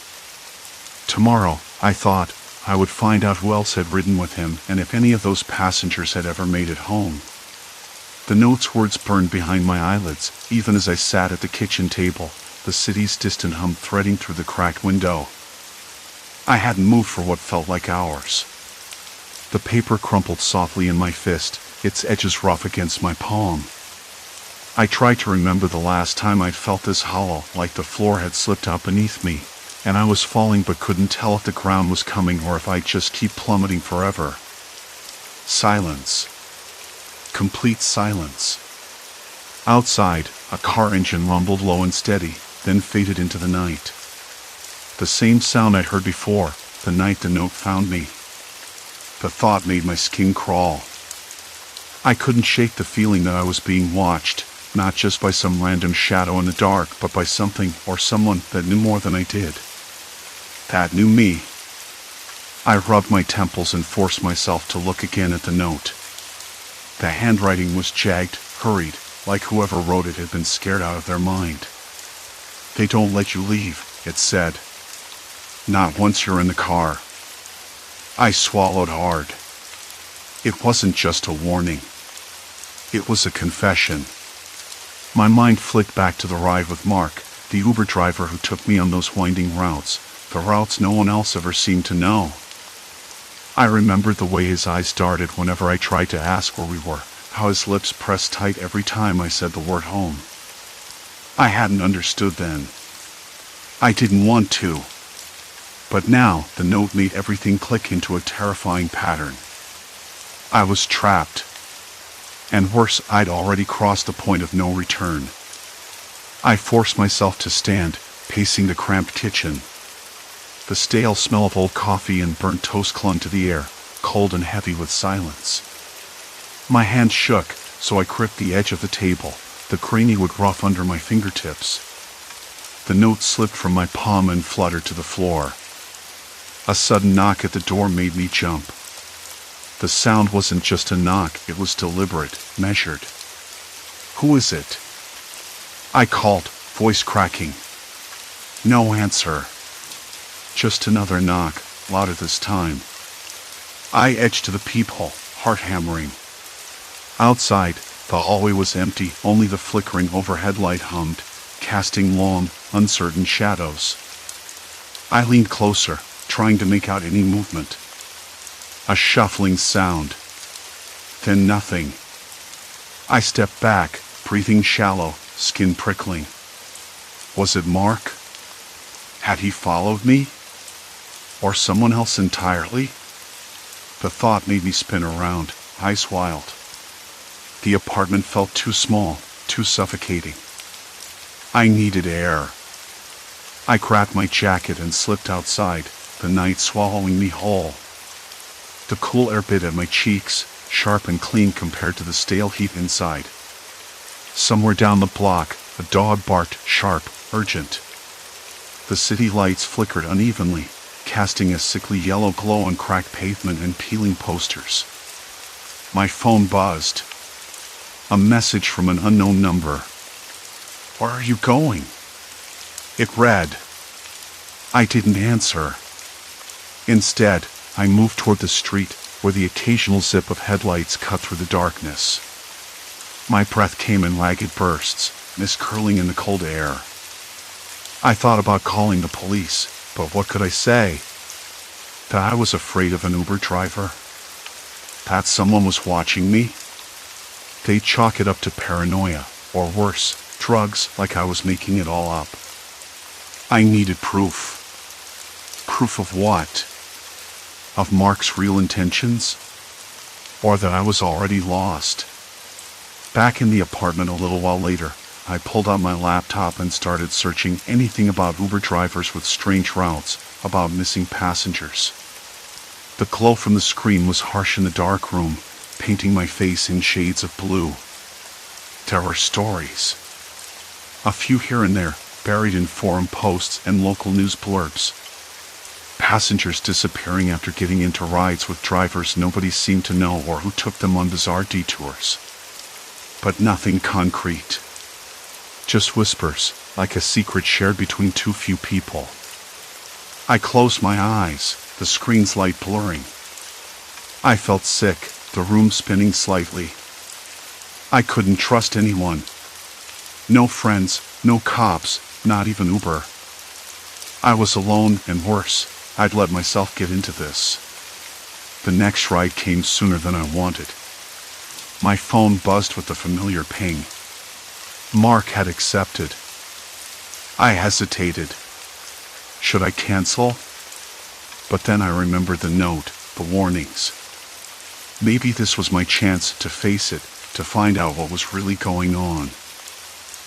Tomorrow, I thought, I would find out who else had ridden with him and if any of those passengers had ever made it home. The note's words burned behind my eyelids, even as I sat at the kitchen table, the city's distant hum threading through the cracked window. I hadn't moved for what felt like hours. The paper crumpled softly in my fist, its edges rough against my palm. I tried to remember the last time I'd felt this hollow, like the floor had slipped out beneath me, and I was falling but couldn't tell if the ground was coming or if I'd just keep plummeting forever. Silence. Complete silence. Outside, a car engine rumbled low and steady, then faded into the night. The same sound I'd heard before, the night the note found me. The thought made my skin crawl. I couldn't shake the feeling that I was being watched, not just by some random shadow in the dark, but by something or someone that knew more than I did. That knew me. I rubbed my temples and forced myself to look again at the note. The handwriting was jagged, hurried, like whoever wrote it had been scared out of their mind. "They don't let you leave," it said. "Not once you're in the car." I swallowed hard. It wasn't just a warning. It was a confession. My mind flicked back to the ride with Mark, the Uber driver who took me on those winding routes, the routes no one else ever seemed to know. I remembered the way his eyes darted whenever I tried to ask where we were, how his lips pressed tight every time I said the word home. I hadn't understood then. I didn't want to. But now, the note made everything click into a terrifying pattern. I was trapped. And worse, I'd already crossed the point of no return. I forced myself to stand, pacing the cramped kitchen. The stale smell of old coffee and burnt toast clung to the air, cold and heavy with silence. My hands shook, so I gripped the edge of the table, the creamy wood rough under my fingertips. The note slipped from my palm and fluttered to the floor. A sudden knock at the door made me jump. The sound wasn't just a knock, it was deliberate, measured. "Who is it?" I called, voice cracking. No answer. Just another knock, louder this time. I edged to the peephole, heart hammering. Outside, the hallway was empty, only the flickering overhead light hummed, casting long, uncertain shadows. I leaned closer, trying to make out any movement. A shuffling sound. Then nothing. I stepped back, breathing shallow, skin prickling. Was it Mark? Had he followed me? Or someone else entirely? The thought made me spin around, eyes wild. The apartment felt too small, too suffocating. I needed air. I grabbed my jacket and slipped outside, the night swallowing me whole. The cool air bit at my cheeks, sharp and clean compared to the stale heat inside. Somewhere down the block, a dog barked, sharp, urgent. The city lights flickered unevenly, casting a sickly yellow glow on cracked pavement and peeling posters. My phone buzzed. A message from an unknown number. "Where are you going?" It read. I didn't answer. Instead, I moved toward the street, where the occasional zip of headlights cut through the darkness. My breath came in ragged bursts, mist curling in the cold air. I thought about calling the police, but what could I say? That I was afraid of an Uber driver? That someone was watching me? They'd chalk it up to paranoia, or worse, drugs, like I was making it all up. I needed proof. Proof of what? Of Mark's real intentions? Or that I was already lost? Back in the apartment a little while later, I pulled out my laptop and started searching anything about Uber drivers with strange routes, about missing passengers. The glow from the screen was harsh in the dark room, painting my face in shades of blue. There were stories. A few here and there, buried in forum posts and local news blurbs. Passengers disappearing after getting into rides with drivers nobody seemed to know or who took them on bizarre detours. But nothing concrete. Just whispers, like a secret shared between too few people. I closed my eyes, the screen's light blurring. I felt sick, the room spinning slightly. I couldn't trust anyone. No friends, no cops, not even Uber. I was alone, and worse, I'd let myself get into this. The next ride came sooner than I wanted. My phone buzzed with the familiar ping. Mark had accepted. I hesitated. Should I cancel? But then I remembered the note, the warnings. Maybe this was my chance to face it, to find out what was really going on.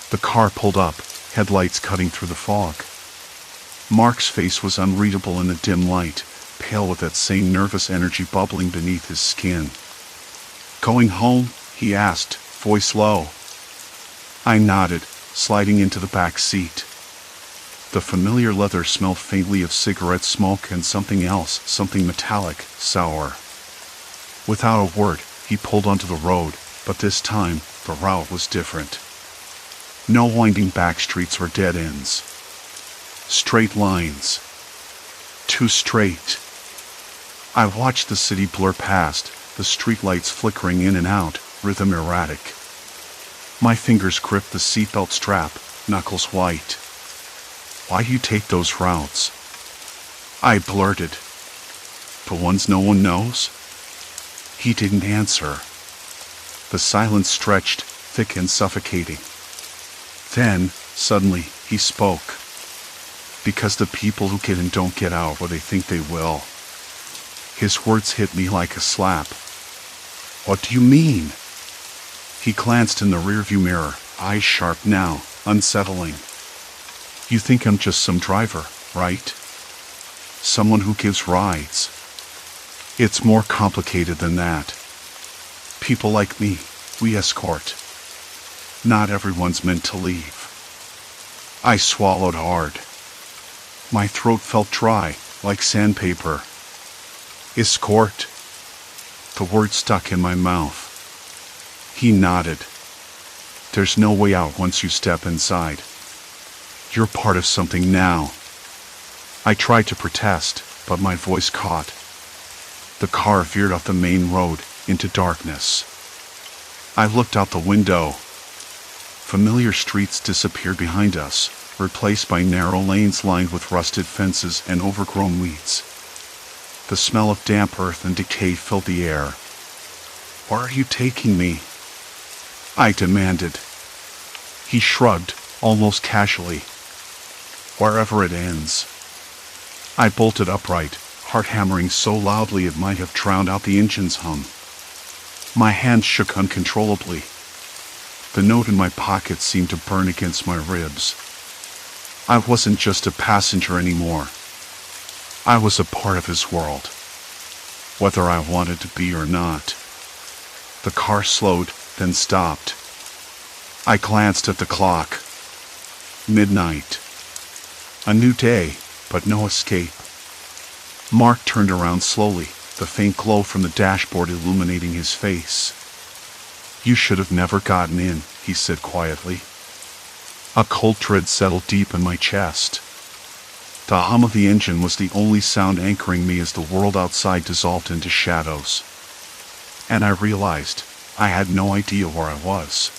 The car pulled up, headlights cutting through the fog. Mark's face was unreadable in the dim light, pale with that same nervous energy bubbling beneath his skin. "Going home?" he asked, voice low. I nodded, sliding into the back seat. The familiar leather smelled faintly of cigarette smoke and something else, something metallic, sour. Without a word, he pulled onto the road, but this time, the route was different. No winding back streets or dead ends. Straight lines. Too straight. I watched the city blur past, the streetlights flickering in and out, rhythm erratic. My fingers gripped the seatbelt strap, knuckles white. Why you take those routes? I blurted. The ones no one knows? He didn't answer. The silence stretched, thick and suffocating. Then, suddenly, he spoke. Because the people who get in don't get out where they think they will. His words hit me like a slap. What do you mean? He glanced in the rearview mirror, eyes sharp now, unsettling. You think I'm just some driver, right? Someone who gives rides. It's more complicated than that. People like me, we escort. Not everyone's meant to leave. I swallowed hard. My throat felt dry, like sandpaper. Escort. The word stuck in my mouth. He nodded. There's no way out once you step inside. You're part of something now. I tried to protest, but my voice caught. The car veered off the main road into darkness. I looked out the window. Familiar streets disappeared behind us, replaced by narrow lanes lined with rusted fences and overgrown weeds. The smell of damp earth and decay filled the air. Where are you taking me? I demanded. He shrugged, almost casually. Wherever it ends. I bolted upright, heart hammering so loudly it might have drowned out the engine's hum. My hands shook uncontrollably. The note in my pocket seemed to burn against my ribs. I wasn't just a passenger anymore. I was a part of his world, whether I wanted to be or not. The car slowed, then stopped. I glanced at the clock. Midnight. A new day, but no escape. Mark turned around slowly, the faint glow from the dashboard illuminating his face. You should have never gotten in, he said quietly. A cold dread settled deep in my chest. The hum of the engine was the only sound anchoring me as the world outside dissolved into shadows. And I realized I had no idea where I was.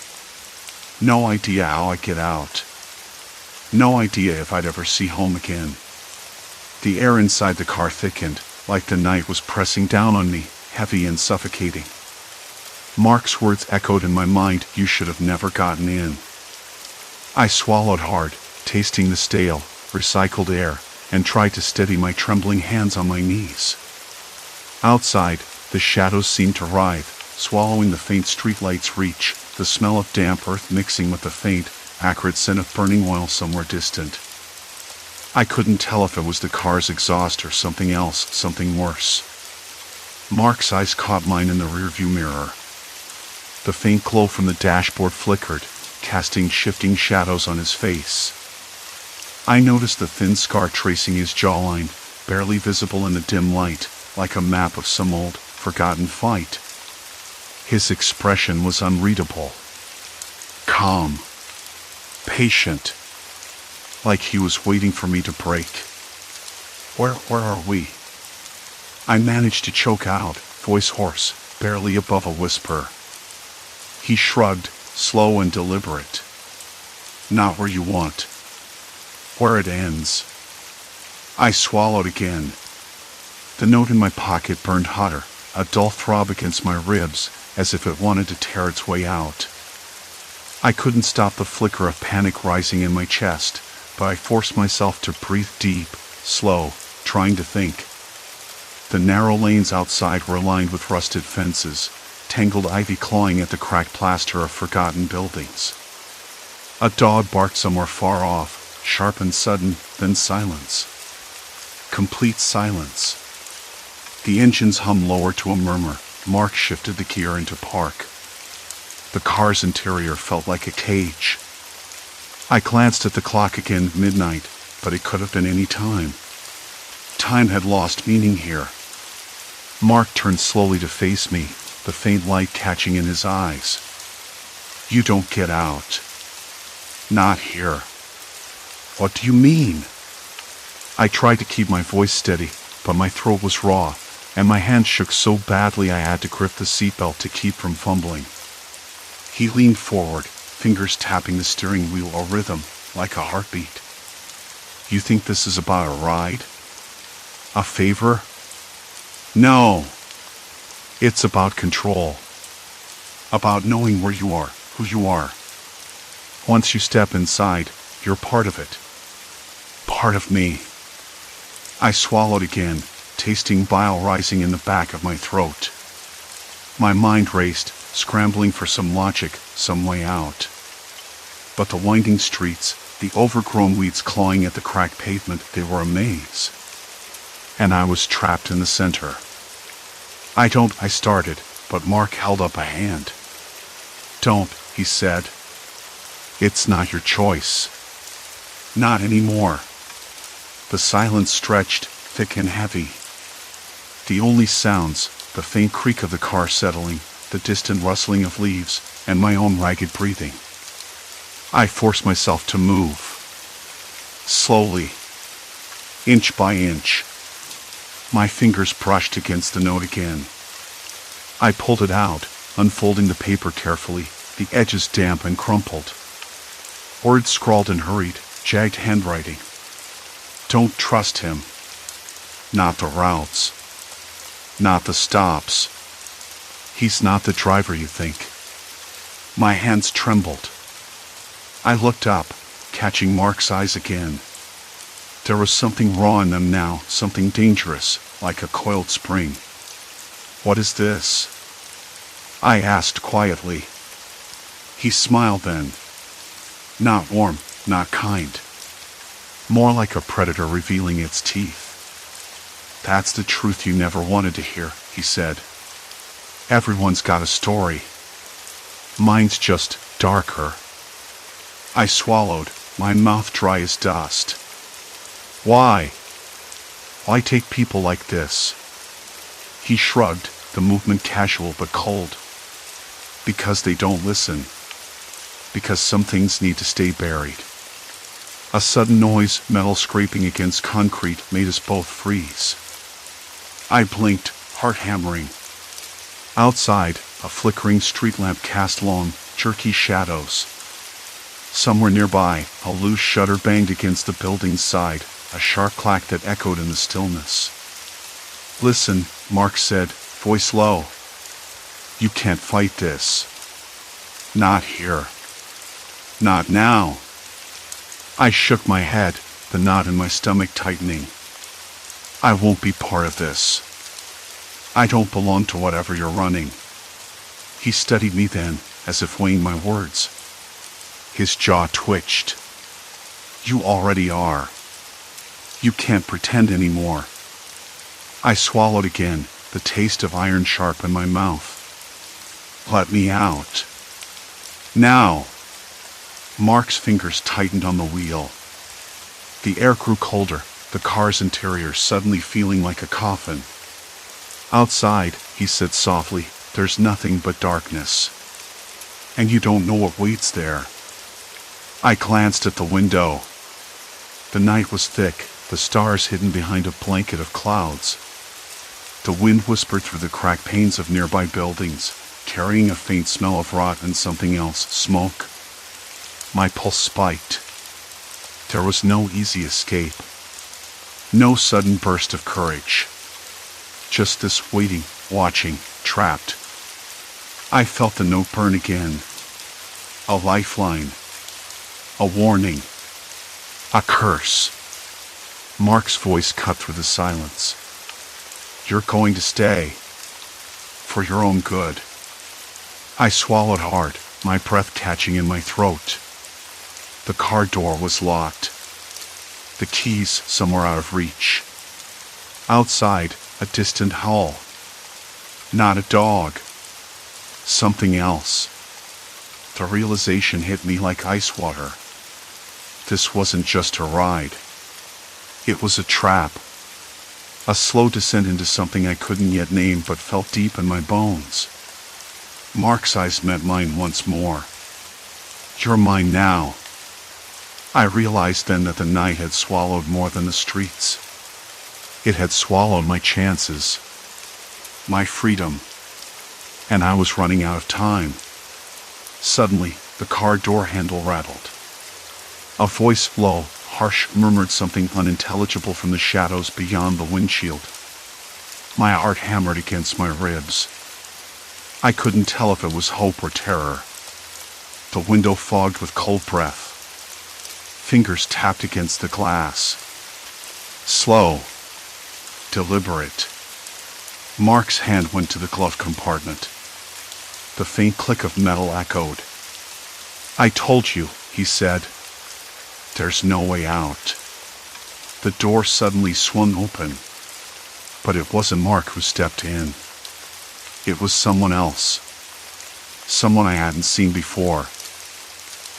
No idea how I'd get out. No idea if I'd ever see home again. The air inside the car thickened, like the night was pressing down on me, heavy and suffocating. Mark's words echoed in my mind, you should have never gotten in. I swallowed hard, tasting the stale, recycled air, and tried to steady my trembling hands on my knees. Outside, the shadows seemed to writhe, swallowing the faint streetlight's reach, the smell of damp earth mixing with the faint, acrid scent of burning oil somewhere distant. I couldn't tell if it was the car's exhaust or something else, something worse. Mark's eyes caught mine in the rearview mirror. The faint glow from the dashboard flickered, casting shifting shadows on his face. I noticed the thin scar tracing his jawline, barely visible in the dim light, like a map of some old, forgotten fight. His expression was unreadable. Calm. Patient. Like he was waiting for me to break. Where are we? I managed to choke out, voice hoarse, barely above a whisper. He shrugged, slow and deliberate. Not where you want. Where it ends. I swallowed again. The note in my pocket burned hotter, a dull throb against my ribs, as if it wanted to tear its way out. I couldn't stop the flicker of panic rising in my chest, but I forced myself to breathe deep, slow, trying to think. The narrow lanes outside were lined with rusted fences, tangled ivy clawing at the cracked plaster of forgotten buildings. A dog barked somewhere far off, sharp and sudden, then silence. Complete silence. The engine's hum lowered to a murmur. Mark shifted the gear into park. The car's interior felt like a cage. I glanced at the clock again, midnight, but it could have been any time. Time had lost meaning here. Mark turned slowly to face me, the faint light catching in his eyes. "You don't get out." "Not here." "What do you mean?" I tried to keep my voice steady, but my throat was raw, and my hands shook so badly I had to grip the seatbelt to keep from fumbling. He leaned forward, fingers tapping the steering wheel a rhythm, like a heartbeat. "You think this is about a ride? A favor?" "No. It's about control. About knowing where you are, who you are. Once you step inside, you're part of it. Part of me." I swallowed again, tasting bile rising in the back of my throat. My mind raced, scrambling for some logic, some way out. But the winding streets, the overgrown weeds clawing at the cracked pavement, they were a maze. And I was trapped in the center. I started, but Mark held up a hand. "Don't," he said. "It's not your choice. Not anymore." The silence stretched, thick and heavy. The only sounds, the faint creak of the car settling, the distant rustling of leaves, and my own ragged breathing. I forced myself to move. Slowly, inch by inch. My fingers brushed against the note again. I pulled it out, unfolding the paper carefully, the edges damp and crumpled. Words scrawled in hurried, jagged handwriting. "Don't trust him. Not the routes. Not the stops. He's not the driver you think." My hands trembled. I looked up, catching Mark's eyes again. There was something raw in them now, something dangerous, like a coiled spring. "What is this?" I asked quietly. He smiled then. Not warm, not kind. More like a predator revealing its teeth. "That's the truth you never wanted to hear," he said. "Everyone's got a story. Mine's just darker." I swallowed, my mouth dry as dust. "Why? Why take people like this?" He shrugged, the movement casual but cold. "Because they don't listen. Because some things need to stay buried." A sudden noise, metal scraping against concrete, made us both freeze. I blinked, heart hammering. Outside, a flickering street lamp cast long, jerky shadows. Somewhere nearby, a loose shutter banged against the building's side, a sharp clack that echoed in the stillness. "Listen," Mark said, voice low. "You can't fight this. Not here. Not now." I shook my head, the knot in my stomach tightening. "I won't be part of this. I don't belong to whatever you're running." He studied me then, as if weighing my words. His jaw twitched. "You already are. You can't pretend anymore." I swallowed again, the taste of iron sharp in my mouth. "Let me out. Now." Mark's fingers tightened on the wheel. The air grew colder, the car's interior suddenly feeling like a coffin. "Outside," he said softly, "there's nothing but darkness. And you don't know what waits there." I glanced at the window. The night was thick, the stars hidden behind a blanket of clouds. The wind whispered through the cracked panes of nearby buildings, carrying a faint smell of rot and something else, smoke. My pulse spiked. There was no easy escape. No sudden burst of courage. Just this waiting, watching, trapped. I felt the note burn again. A lifeline. A warning. A curse. Mark's voice cut through the silence. "You're going to stay. For your own good." I swallowed hard, my breath catching in my throat. The car door was locked. The keys somewhere out of reach. Outside, a distant howl. Not a dog. Something else. The realization hit me like ice water. This wasn't just a ride. It was a trap. A slow descent into something I couldn't yet name but felt deep in my bones. Mark's eyes met mine once more. "You're mine now." I realized then that the night had swallowed more than the streets. It had swallowed my chances, my freedom, and I was running out of time. Suddenly, the car door handle rattled. A voice, low, harsh, murmured something unintelligible from the shadows beyond the windshield. My heart hammered against my ribs. I couldn't tell if it was hope or terror. The window fogged with cold breath. Fingers tapped against the glass. Slow. Deliberate. Mark's hand went to the glove compartment. The faint click of metal echoed. "I told you," he said. "There's no way out." The door suddenly swung open. But it wasn't Mark who stepped in. It was someone else. Someone I hadn't seen before.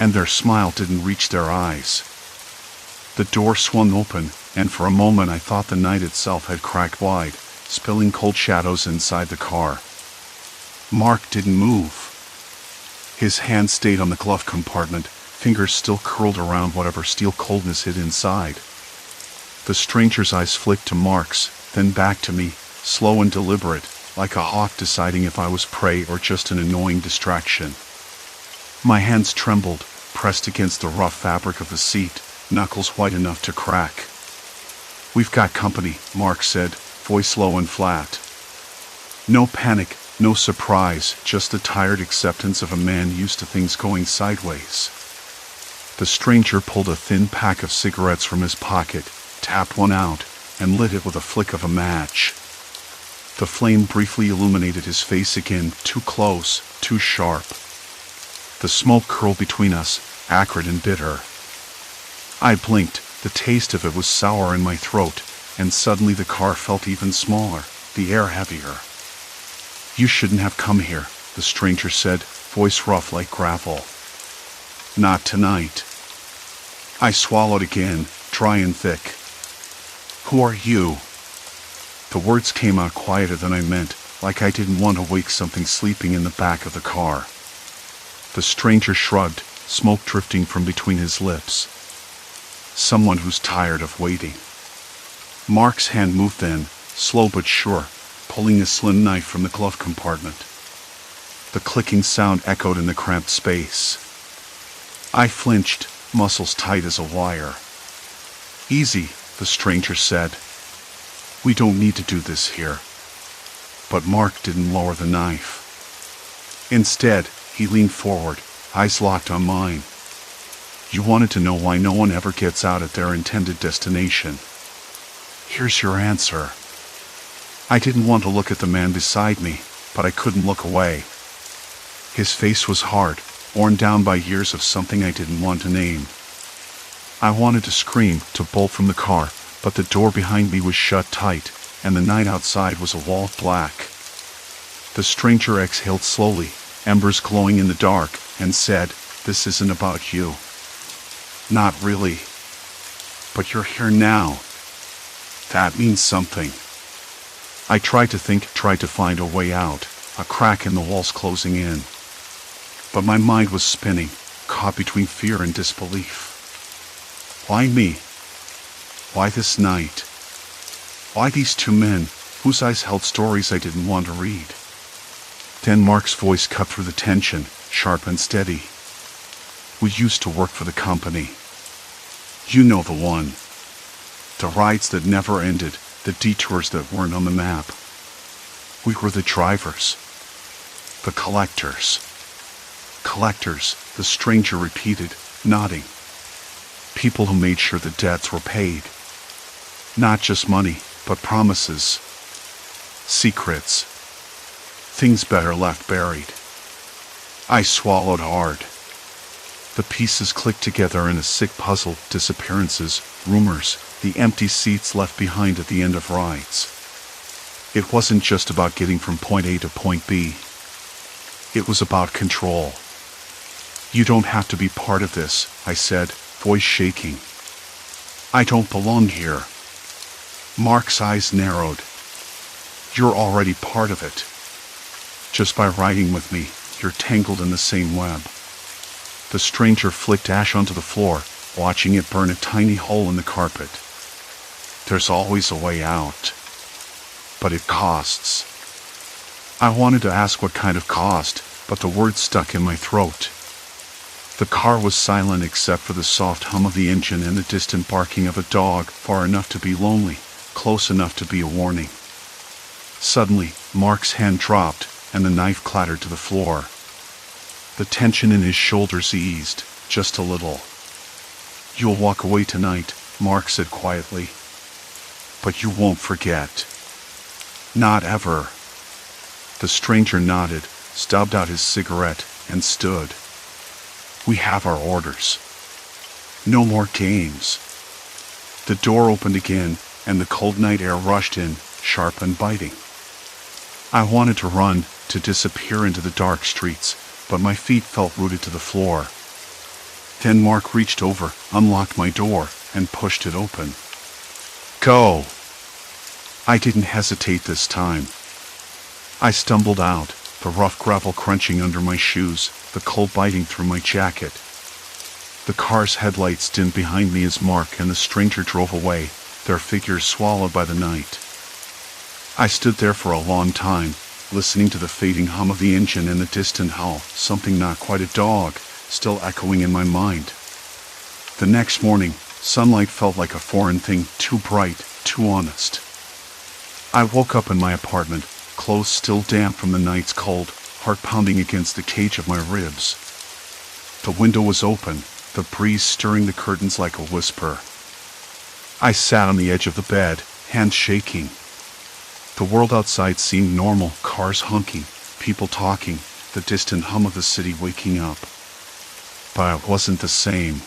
And their smile didn't reach their eyes. The door swung open, and for a moment I thought the night itself had cracked wide, spilling cold shadows inside the car. Mark didn't move. His hand stayed on the glove compartment, fingers still curled around whatever steel coldness hid inside. The stranger's eyes flicked to Mark's, then back to me, slow and deliberate, like a hawk deciding if I was prey or just an annoying distraction. My hands trembled, pressed against the rough fabric of the seat, knuckles white enough to crack. "We've got company," Mark said, voice low and flat. No panic, no surprise, just the tired acceptance of a man used to things going sideways. The stranger pulled a thin pack of cigarettes from his pocket, tapped one out, and lit it with a flick of a match. The flame briefly illuminated his face again, too close, too sharp. The smoke curled between us, acrid and bitter. I blinked, the taste of it was sour in my throat, and suddenly the car felt even smaller, the air heavier. "You shouldn't have come here," the stranger said, voice rough like gravel. "Not tonight." I swallowed again, dry and thick. "Who are you?" The words came out quieter than I meant, like I didn't want to wake something sleeping in the back of the car. The stranger shrugged, smoke drifting from between his lips. "Someone who's tired of waiting." Mark's hand moved then, slow but sure, pulling a slim knife from the glove compartment. The clicking sound echoed in the cramped space. I flinched, muscles tight as a wire. "Easy," the stranger said. "We don't need to do this here." But Mark didn't lower the knife. Instead, he leaned forward, eyes locked on mine. "You wanted to know why no one ever gets out at their intended destination. Here's your answer." I didn't want to look at the man beside me, but I couldn't look away. His face was hard, worn down by years of something I didn't want to name. I wanted to scream, to bolt from the car, but the door behind me was shut tight, and the night outside was a wall of black. The stranger exhaled slowly, embers glowing in the dark, and said, "This isn't about you." "Not really. But you're here now. That means something." I tried to think, tried to find a way out, a crack in the walls closing in. But my mind was spinning, caught between fear and disbelief. Why me? Why this night? Why these two men, whose eyes held stories I didn't want to read? Then Mark's voice cut through the tension, sharp and steady. "We used to work for the company. You know the one. The rides that never ended, the detours that weren't on the map. We were the drivers. The collectors." "Collectors," the stranger repeated, nodding. "People who made sure the debts were paid. Not just money, but promises. Secrets. Things better left buried." I swallowed hard. The pieces clicked together in a sick puzzle, disappearances, rumors, the empty seats left behind at the end of rides. It wasn't just about getting from point A to point B. It was about control. "You don't have to be part of this," I said, voice shaking. "I don't belong here." Mark's eyes narrowed. "You're already part of it. Just by riding with me, you're tangled in the same web." The stranger flicked ash onto the floor, watching it burn a tiny hole in the carpet. "There's always a way out. But it costs." I wanted to ask what kind of cost, but the words stuck in my throat. The car was silent except for the soft hum of the engine and the distant barking of a dog, far enough to be lonely, close enough to be a warning. Suddenly, Mark's hand dropped, and the knife clattered to the floor. The tension in his shoulders eased, just a little. "You'll walk away tonight," Mark said quietly. "But you won't forget. Not ever." The stranger nodded, stubbed out his cigarette, and stood. "We have our orders. No more games." The door opened again, and the cold night air rushed in, sharp and biting. I wanted to run, to disappear into the dark streets, but my feet felt rooted to the floor. Then Mark reached over, unlocked my door, and pushed it open. "Go!" I didn't hesitate this time. I stumbled out, the rough gravel crunching under my shoes, the cold biting through my jacket. The car's headlights dimmed behind me as Mark and the stranger drove away, their figures swallowed by the night. I stood there for a long time, listening to the fading hum of the engine and the distant howl, something not quite a dog, still echoing in my mind. The next morning, sunlight felt like a foreign thing, too bright, too honest. I woke up in my apartment, clothes still damp from the night's cold, heart pounding against the cage of my ribs. The window was open, the breeze stirring the curtains like a whisper. I sat on the edge of the bed, hands shaking. The world outside seemed normal, cars honking, people talking, the distant hum of the city waking up. But it wasn't the same.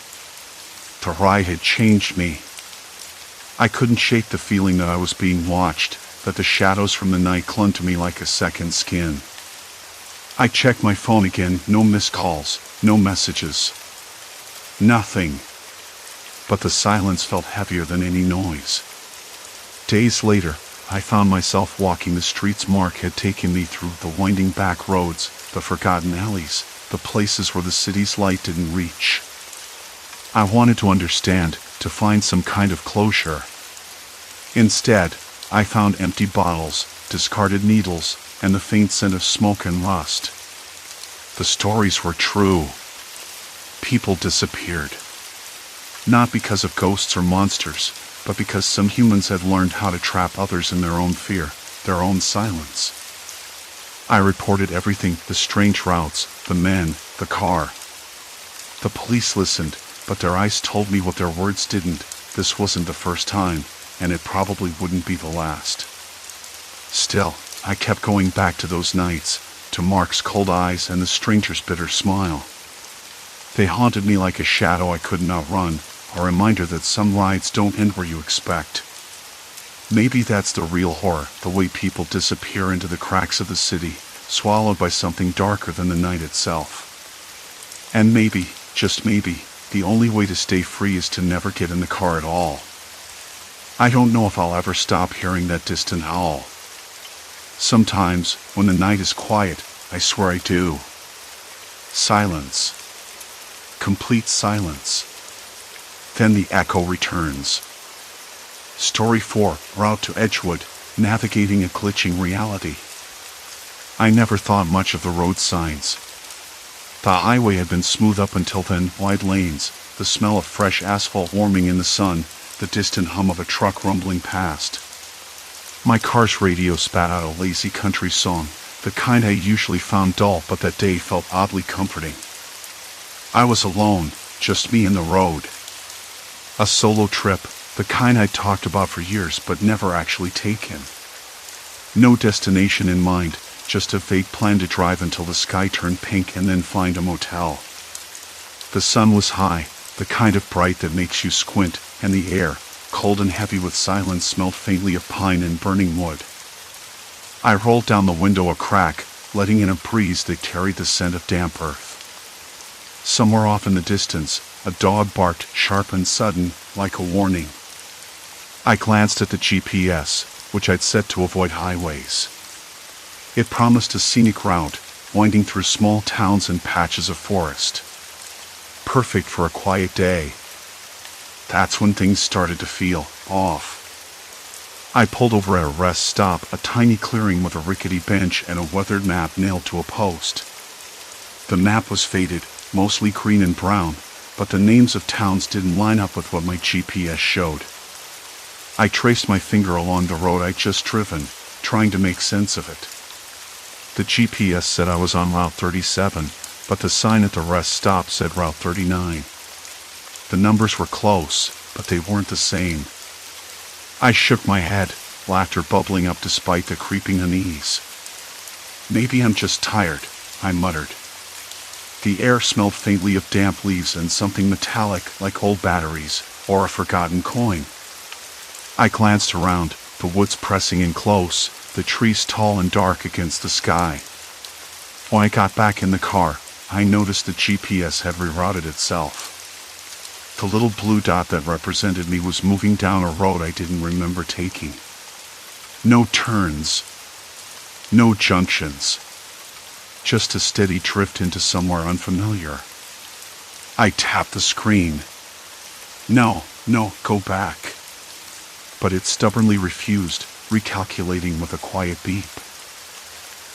The ride had changed me. I couldn't shake the feeling that I was being watched, that the shadows from the night clung to me like a second skin. I checked my phone again, no missed calls, no messages. Nothing. But the silence felt heavier than any noise. Days later, I found myself walking the streets Mark had taken me through, the winding back roads, the forgotten alleys, the places where the city's light didn't reach. I wanted to understand, to find some kind of closure. Instead, I found empty bottles, discarded needles, and the faint scent of smoke and rust. The stories were true. People disappeared. Not because of ghosts or monsters, but because some humans had learned how to trap others in their own fear, their own silence. I reported everything, the strange routes, the men, the car. The police listened, but their eyes told me what their words didn't. This wasn't the first time, and it probably wouldn't be the last. Still, I kept going back to those nights, to Mark's cold eyes and the stranger's bitter smile. They haunted me like a shadow I couldn't outrun, a reminder that some rides don't end where you expect. Maybe that's the real horror, the way people disappear into the cracks of the city, swallowed by something darker than the night itself. And maybe, just maybe, the only way to stay free is to never get in the car at all. I don't know if I'll ever stop hearing that distant howl. Sometimes, when the night is quiet, I swear I do. Silence. Complete silence. Then the echo returns. Story 4, Route to Edgewood, Navigating a Glitching Reality. I never thought much of the road signs. The highway had been smooth up until then, wide lanes, the smell of fresh asphalt warming in the sun, the distant hum of a truck rumbling past. My car's radio spat out a lazy country song, the kind I usually found dull but that day felt oddly comforting. I was alone, just me and the road. A solo trip, the kind I'd talked about for years but never actually taken. No destination in mind, just a vague plan to drive until the sky turned pink and then find a motel. The sun was high, the kind of bright that makes you squint, and the air, cold and heavy with silence, smelled faintly of pine and burning wood. I rolled down the window a crack, letting in a breeze that carried the scent of damp earth. Somewhere off in the distance, a dog barked, sharp and sudden, like a warning. I glanced at the GPS, which I'd set to avoid highways. It promised a scenic route, winding through small towns and patches of forest. Perfect for a quiet day. That's when things started to feel off. I pulled over at a rest stop, a tiny clearing with a rickety bench and a weathered map nailed to a post. The map was faded, mostly green and brown, but the names of towns didn't line up with what my GPS showed. I traced my finger along the road I'd just driven, trying to make sense of it. The GPS said I was on Route 37, but the sign at the rest stop said Route 39. The numbers were close, but they weren't the same. I shook my head, laughter bubbling up despite the creeping unease. Maybe I'm just tired, I muttered. The air smelled faintly of damp leaves and something metallic like old batteries or a forgotten coin. I glanced around, the woods pressing in close, the trees tall and dark against the sky. When I got back in the car, I noticed the GPS had rerouted itself. The little blue dot that represented me was moving down a road I didn't remember taking. No turns, no junctions, just a steady drift into somewhere unfamiliar. I tapped the screen. No, go back. But it stubbornly refused, recalculating with a quiet beep.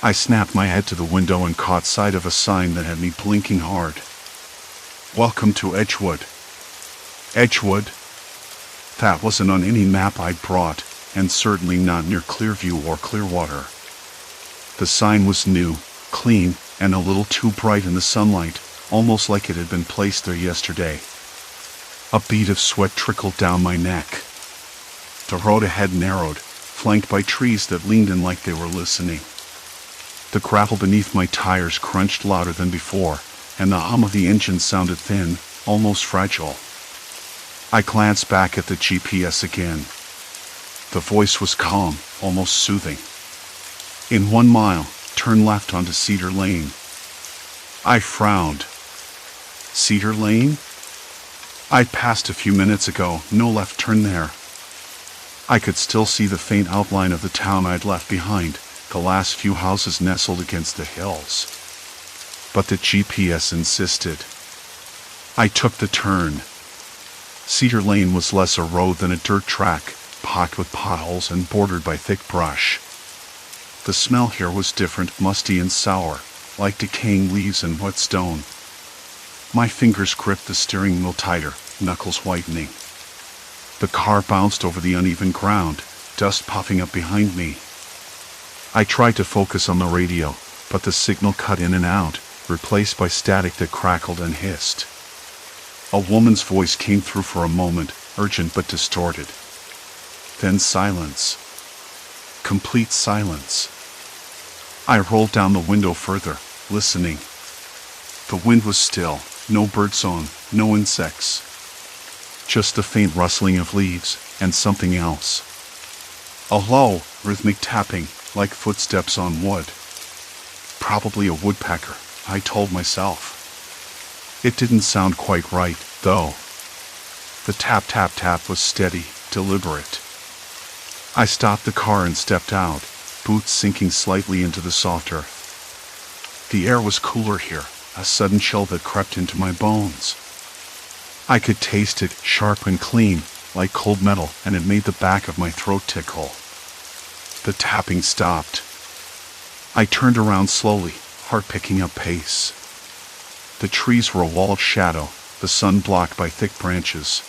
I snapped my head to the window and caught sight of a sign that had me blinking hard. Welcome to Edgewood. Edgewood? That wasn't on any map I'd brought, and certainly not near Clearview or Clearwater. The sign was new, clean, and a little too bright in the sunlight, almost like it had been placed there yesterday. A bead of sweat trickled down my neck. The road ahead narrowed, flanked by trees that leaned in like they were listening. The gravel beneath my tires crunched louder than before, and the hum of the engine sounded thin, almost fragile. I glanced back at the GPS again. The voice was calm, almost soothing. In 1 mile, turn left onto Cedar Lane. I frowned. Cedar Lane? I'd passed a few minutes ago, no left turn there. I could still see the faint outline of the town I'd left behind, the last few houses nestled against the hills. But the GPS insisted. I took the turn. Cedar Lane was less a road than a dirt track, pocked with potholes and bordered by thick brush. The smell here was different, musty and sour, like decaying leaves and wet stone. My fingers gripped the steering wheel tighter, knuckles whitening. The car bounced over the uneven ground, dust puffing up behind me. I tried to focus on the radio, but the signal cut in and out, replaced by static that crackled and hissed. A woman's voice came through for a moment, urgent but distorted. Then silence. Complete silence. I rolled down the window further, listening. The wind was still, no birdsong, no insects. Just the faint rustling of leaves, and something else. A low, rhythmic tapping, like footsteps on wood. Probably a woodpecker, I told myself. It didn't sound quite right, though. The tap was steady, deliberate. I stopped the car and stepped out, boots sinking slightly into the soft earth. The air was cooler here, a sudden chill that crept into my bones. I could taste it, sharp and clean, like cold metal, and it made the back of my throat tickle. The tapping stopped. I turned around slowly, heart picking up pace. The trees were a walled shadow, the sun blocked by thick branches.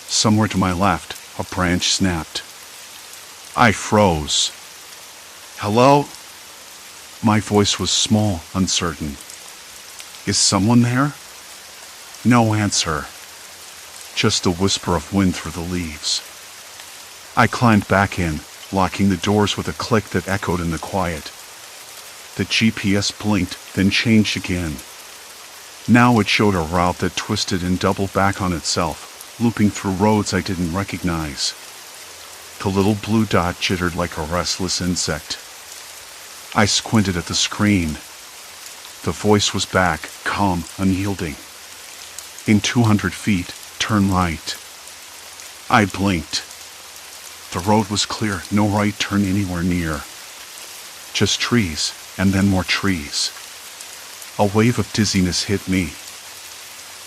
Somewhere to my left, a branch snapped. I froze. Hello? My voice was small, uncertain. Is someone there? No answer. Just a whisper of wind through the leaves. I climbed back in, locking the doors with a click that echoed in the quiet. The GPS blinked, then changed again. Now it showed a route that twisted and doubled back on itself, looping through roads I didn't recognize. The little blue dot jittered like a restless insect. I squinted at the screen. The voice was back, calm, unyielding. In 200 feet, turn right. I blinked. The road was clear, no right turn anywhere near. Just trees, and then more trees. A wave of dizziness hit me.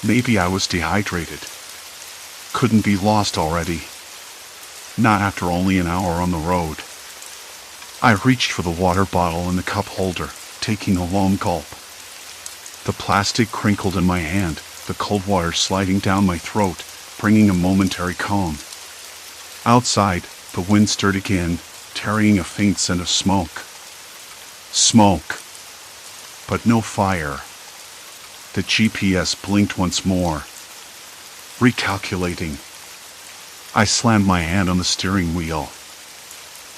Maybe I was dehydrated. Couldn't be lost already. Not after only an hour on the road. I reached for the water bottle and the cup holder, taking a long gulp. The plastic crinkled in my hand, the cold water sliding down my throat, bringing a momentary calm. Outside, the wind stirred again, carrying a faint scent of smoke. Smoke. But no fire. The GPS blinked once more. Recalculating. I slammed my hand on the steering wheel.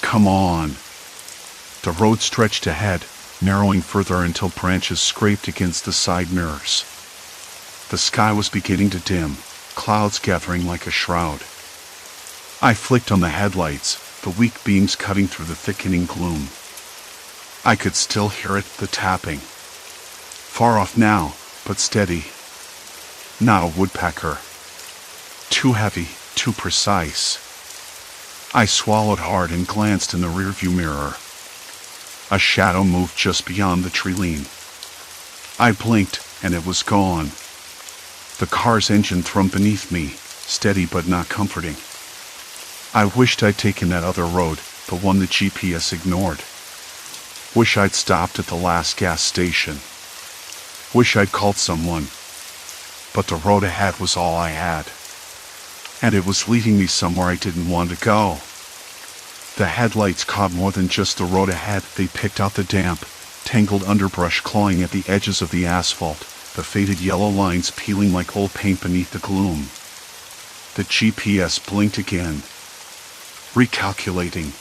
Come on. The road stretched ahead, narrowing further until branches scraped against the side mirrors. The sky was beginning to dim, clouds gathering like a shroud. I flicked on the headlights, the weak beams cutting through the thickening gloom. I could still hear it, the tapping. Far off now, but steady. Not a woodpecker. Too heavy, too precise. I swallowed hard and glanced in the rearview mirror. A shadow moved just beyond the treeline. I blinked, and it was gone. The car's engine thrummed beneath me, steady but not comforting. I wished I'd taken that other road, the one the GPS ignored. Wish I'd stopped at the last gas station. Wish I'd called someone. But the road ahead was all I had. And it was leading me somewhere I didn't want to go. The headlights caught more than just the road ahead. They picked out the damp, tangled underbrush clawing at the edges of the asphalt, the faded yellow lines peeling like old paint beneath the gloom. The GPS blinked again. Recalculating.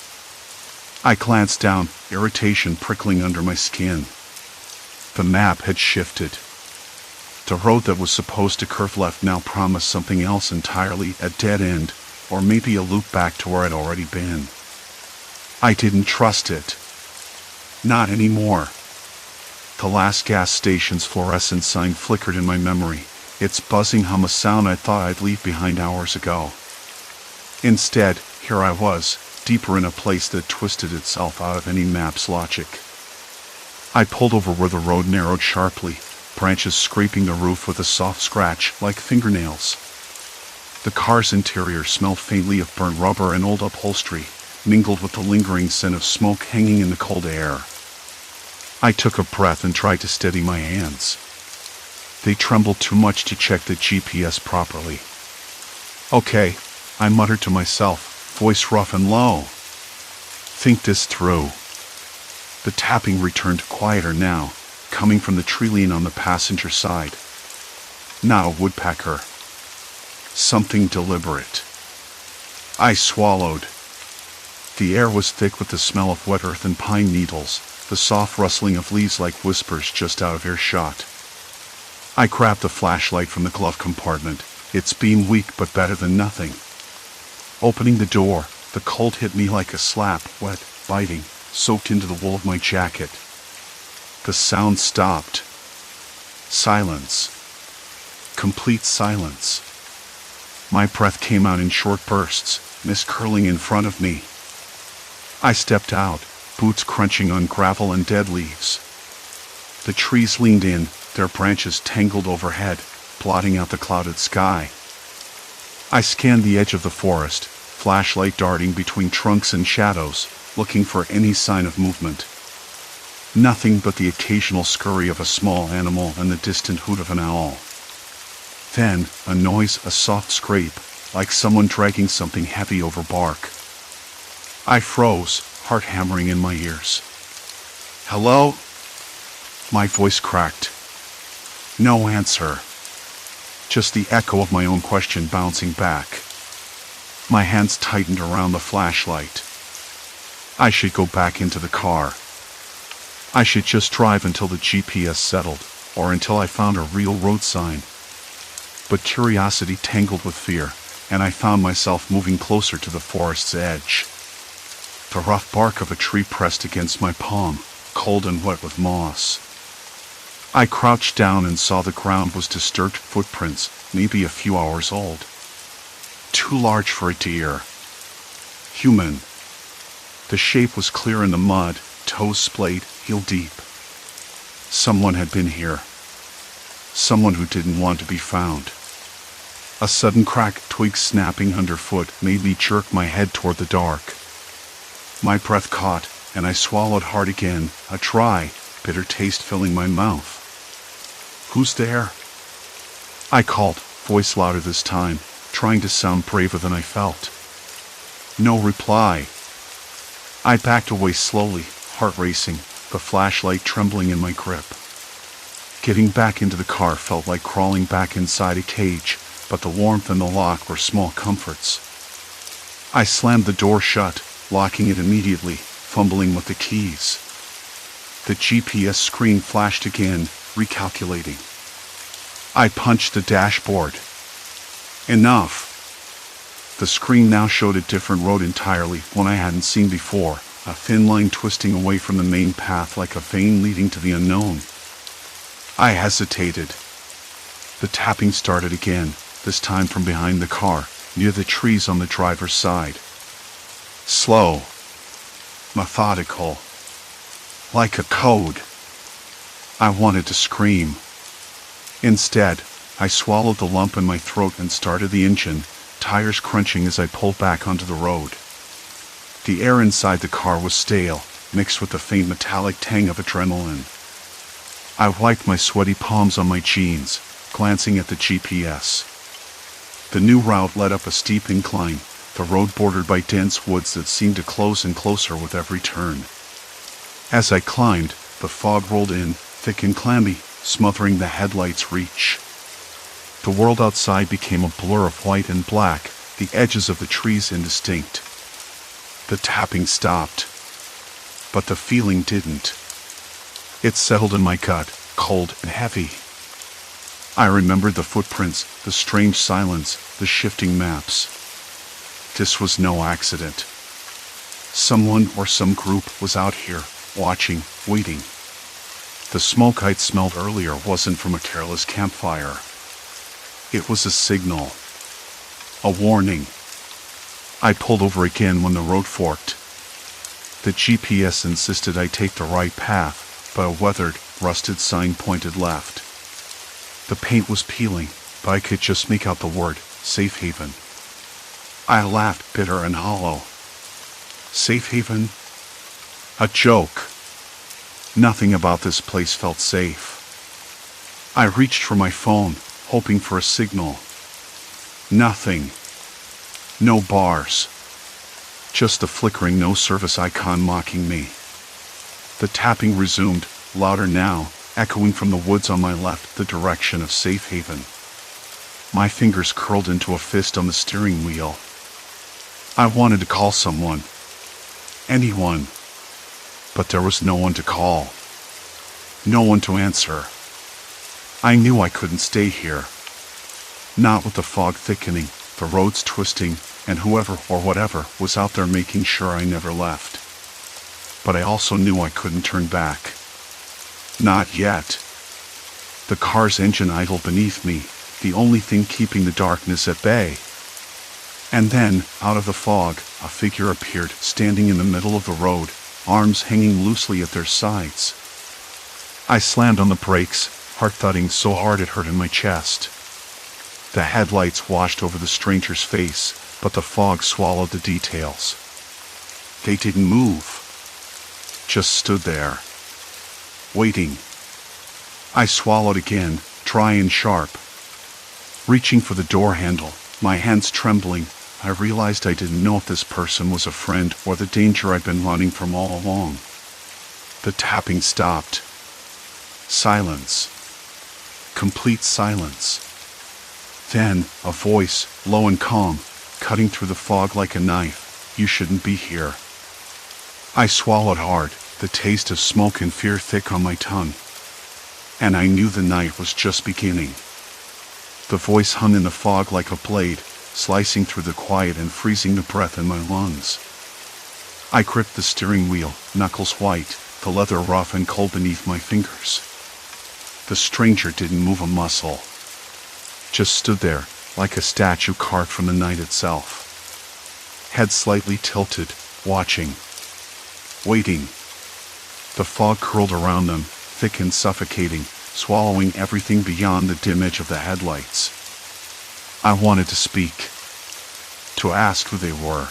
I glanced down, irritation prickling under my skin. The map had shifted. The road that was supposed to curve left now promised something else entirely, a dead end, or maybe a loop back to where I'd already been. I didn't trust it. Not anymore. The last gas station's fluorescent sign flickered in my memory, its buzzing hum a sound I thought I'd leave behind hours ago. Instead, here I was, deeper in a place that twisted itself out of any map's logic. I pulled over where the road narrowed sharply, branches scraping the roof with a soft scratch like fingernails. The car's interior smelled faintly of burnt rubber and old upholstery, mingled with the lingering scent of smoke hanging in the cold air. I took a breath and tried to steady my hands. They trembled too much to check the GPS properly. Okay, I muttered to myself, voice rough and low. Think this through. The tapping returned quieter now, coming from the treeline on the passenger side. Not a woodpecker. Something deliberate. I swallowed. The air was thick with the smell of wet earth and pine needles, the soft rustling of leaves like whispers just out of earshot. I grabbed the flashlight from the glove compartment, its beam weak but better than nothing. Opening the door, the cold hit me like a slap, wet, biting, soaked into the wool of my jacket. The sound stopped. Silence. Complete silence. My breath came out in short bursts, mist curling in front of me. I stepped out, boots crunching on gravel and dead leaves. The trees leaned in, their branches tangled overhead, blotting out the clouded sky. I scanned the edge of the forest, flashlight darting between trunks and shadows, looking for any sign of movement. Nothing but the occasional scurry of a small animal and the distant hoot of an owl. Then, a noise, a soft scrape, like someone dragging something heavy over bark. I froze, heart hammering in my ears. Hello? My voice cracked. No answer. Just the echo of my own question bouncing back. My hands tightened around the flashlight. I should go back into the car. I should just drive until the GPS settled, or until I found a real road sign. But curiosity tangled with fear, and I found myself moving closer to the forest's edge. The rough bark of a tree pressed against my palm, cold and wet with moss. I crouched down and saw the ground was disturbed footprints, maybe a few hours old. Too large for a deer. Human. The shape was clear in the mud, toes splayed, heel deep. Someone had been here. Someone who didn't want to be found. A sudden crack, twig snapping underfoot, made me jerk my head toward the dark. My breath caught, and I swallowed hard again, a dry, bitter taste filling my mouth. "Who's there?" I called, voice louder this time, trying to sound braver than I felt. No reply. I backed away slowly, heart racing, the flashlight trembling in my grip. Getting back into the car felt like crawling back inside a cage, but the warmth and the lock were small comforts. I slammed the door shut, locking it immediately, fumbling with the keys. The GPS screen flashed again, recalculating. I punched the dashboard. Enough. The screen now showed a different road entirely, one I hadn't seen before, a thin line twisting away from the main path like a vein leading to the unknown. I hesitated. The tapping started again, this time from behind the car, near the trees on the driver's side. Slow. Methodical. Like a code. I wanted to scream. Instead, I swallowed the lump in my throat and started the engine, tires crunching as I pulled back onto the road. The air inside the car was stale, mixed with the faint metallic tang of adrenaline. I wiped my sweaty palms on my jeans, glancing at the GPS. The new route led up a steep incline, the road bordered by dense woods that seemed to close in closer with every turn. As I climbed, the fog rolled in, thick and clammy, smothering the headlights' reach. The world outside became a blur of white and black, the edges of the trees indistinct. The tapping stopped. But the feeling didn't. It settled in my gut, cold and heavy. I remembered the footprints, the strange silence, the shifting maps. This was no accident. Someone or some group was out here, watching, waiting. The smoke I'd smelled earlier wasn't from a careless campfire. It was a signal. A warning. I pulled over again when the road forked. The GPS insisted I take the right path, but a weathered, rusted sign pointed left. The paint was peeling, but I could just make out the word, Safe Haven. I laughed, bitter and hollow. Safe Haven? A joke. Nothing about this place felt safe. I reached for my phone, hoping for a signal. Nothing. No bars. Just the flickering no-service icon mocking me. The tapping resumed, louder now, echoing from the woods on my left, the direction of Safe Haven. My fingers curled into a fist on the steering wheel. I wanted to call someone. Anyone. But there was no one to call. No one to answer. I knew I couldn't stay here. Not with the fog thickening, the roads twisting, and whoever or whatever was out there making sure I never left. But I also knew I couldn't turn back. Not yet. The car's engine idled beneath me, the only thing keeping the darkness at bay. And then, out of the fog, a figure appeared, standing in the middle of the road, arms hanging loosely at their sides. I slammed on the brakes, heart thudding so hard it hurt in my chest. The headlights washed over the stranger's face, but the fog swallowed the details. They didn't move. Just stood there. Waiting. I swallowed again, dry and sharp. Reaching for the door handle, my hands trembling, I realized I didn't know if this person was a friend or the danger I'd been running from all along. The tapping stopped. Silence. Complete silence. Then, a voice, low and calm, cutting through the fog like a knife. You shouldn't be here. I swallowed hard, the taste of smoke and fear thick on my tongue. And I knew the night was just beginning. The voice hung in the fog like a blade, slicing through the quiet and freezing the breath in my lungs. I gripped the steering wheel, knuckles white, the leather rough and cold beneath my fingers. The stranger didn't move a muscle. Just stood there, like a statue carved from the night itself. Head slightly tilted, watching. Waiting. The fog curled around them, thick and suffocating, swallowing everything beyond the dim edge of the headlights. I wanted to speak. To ask who they were.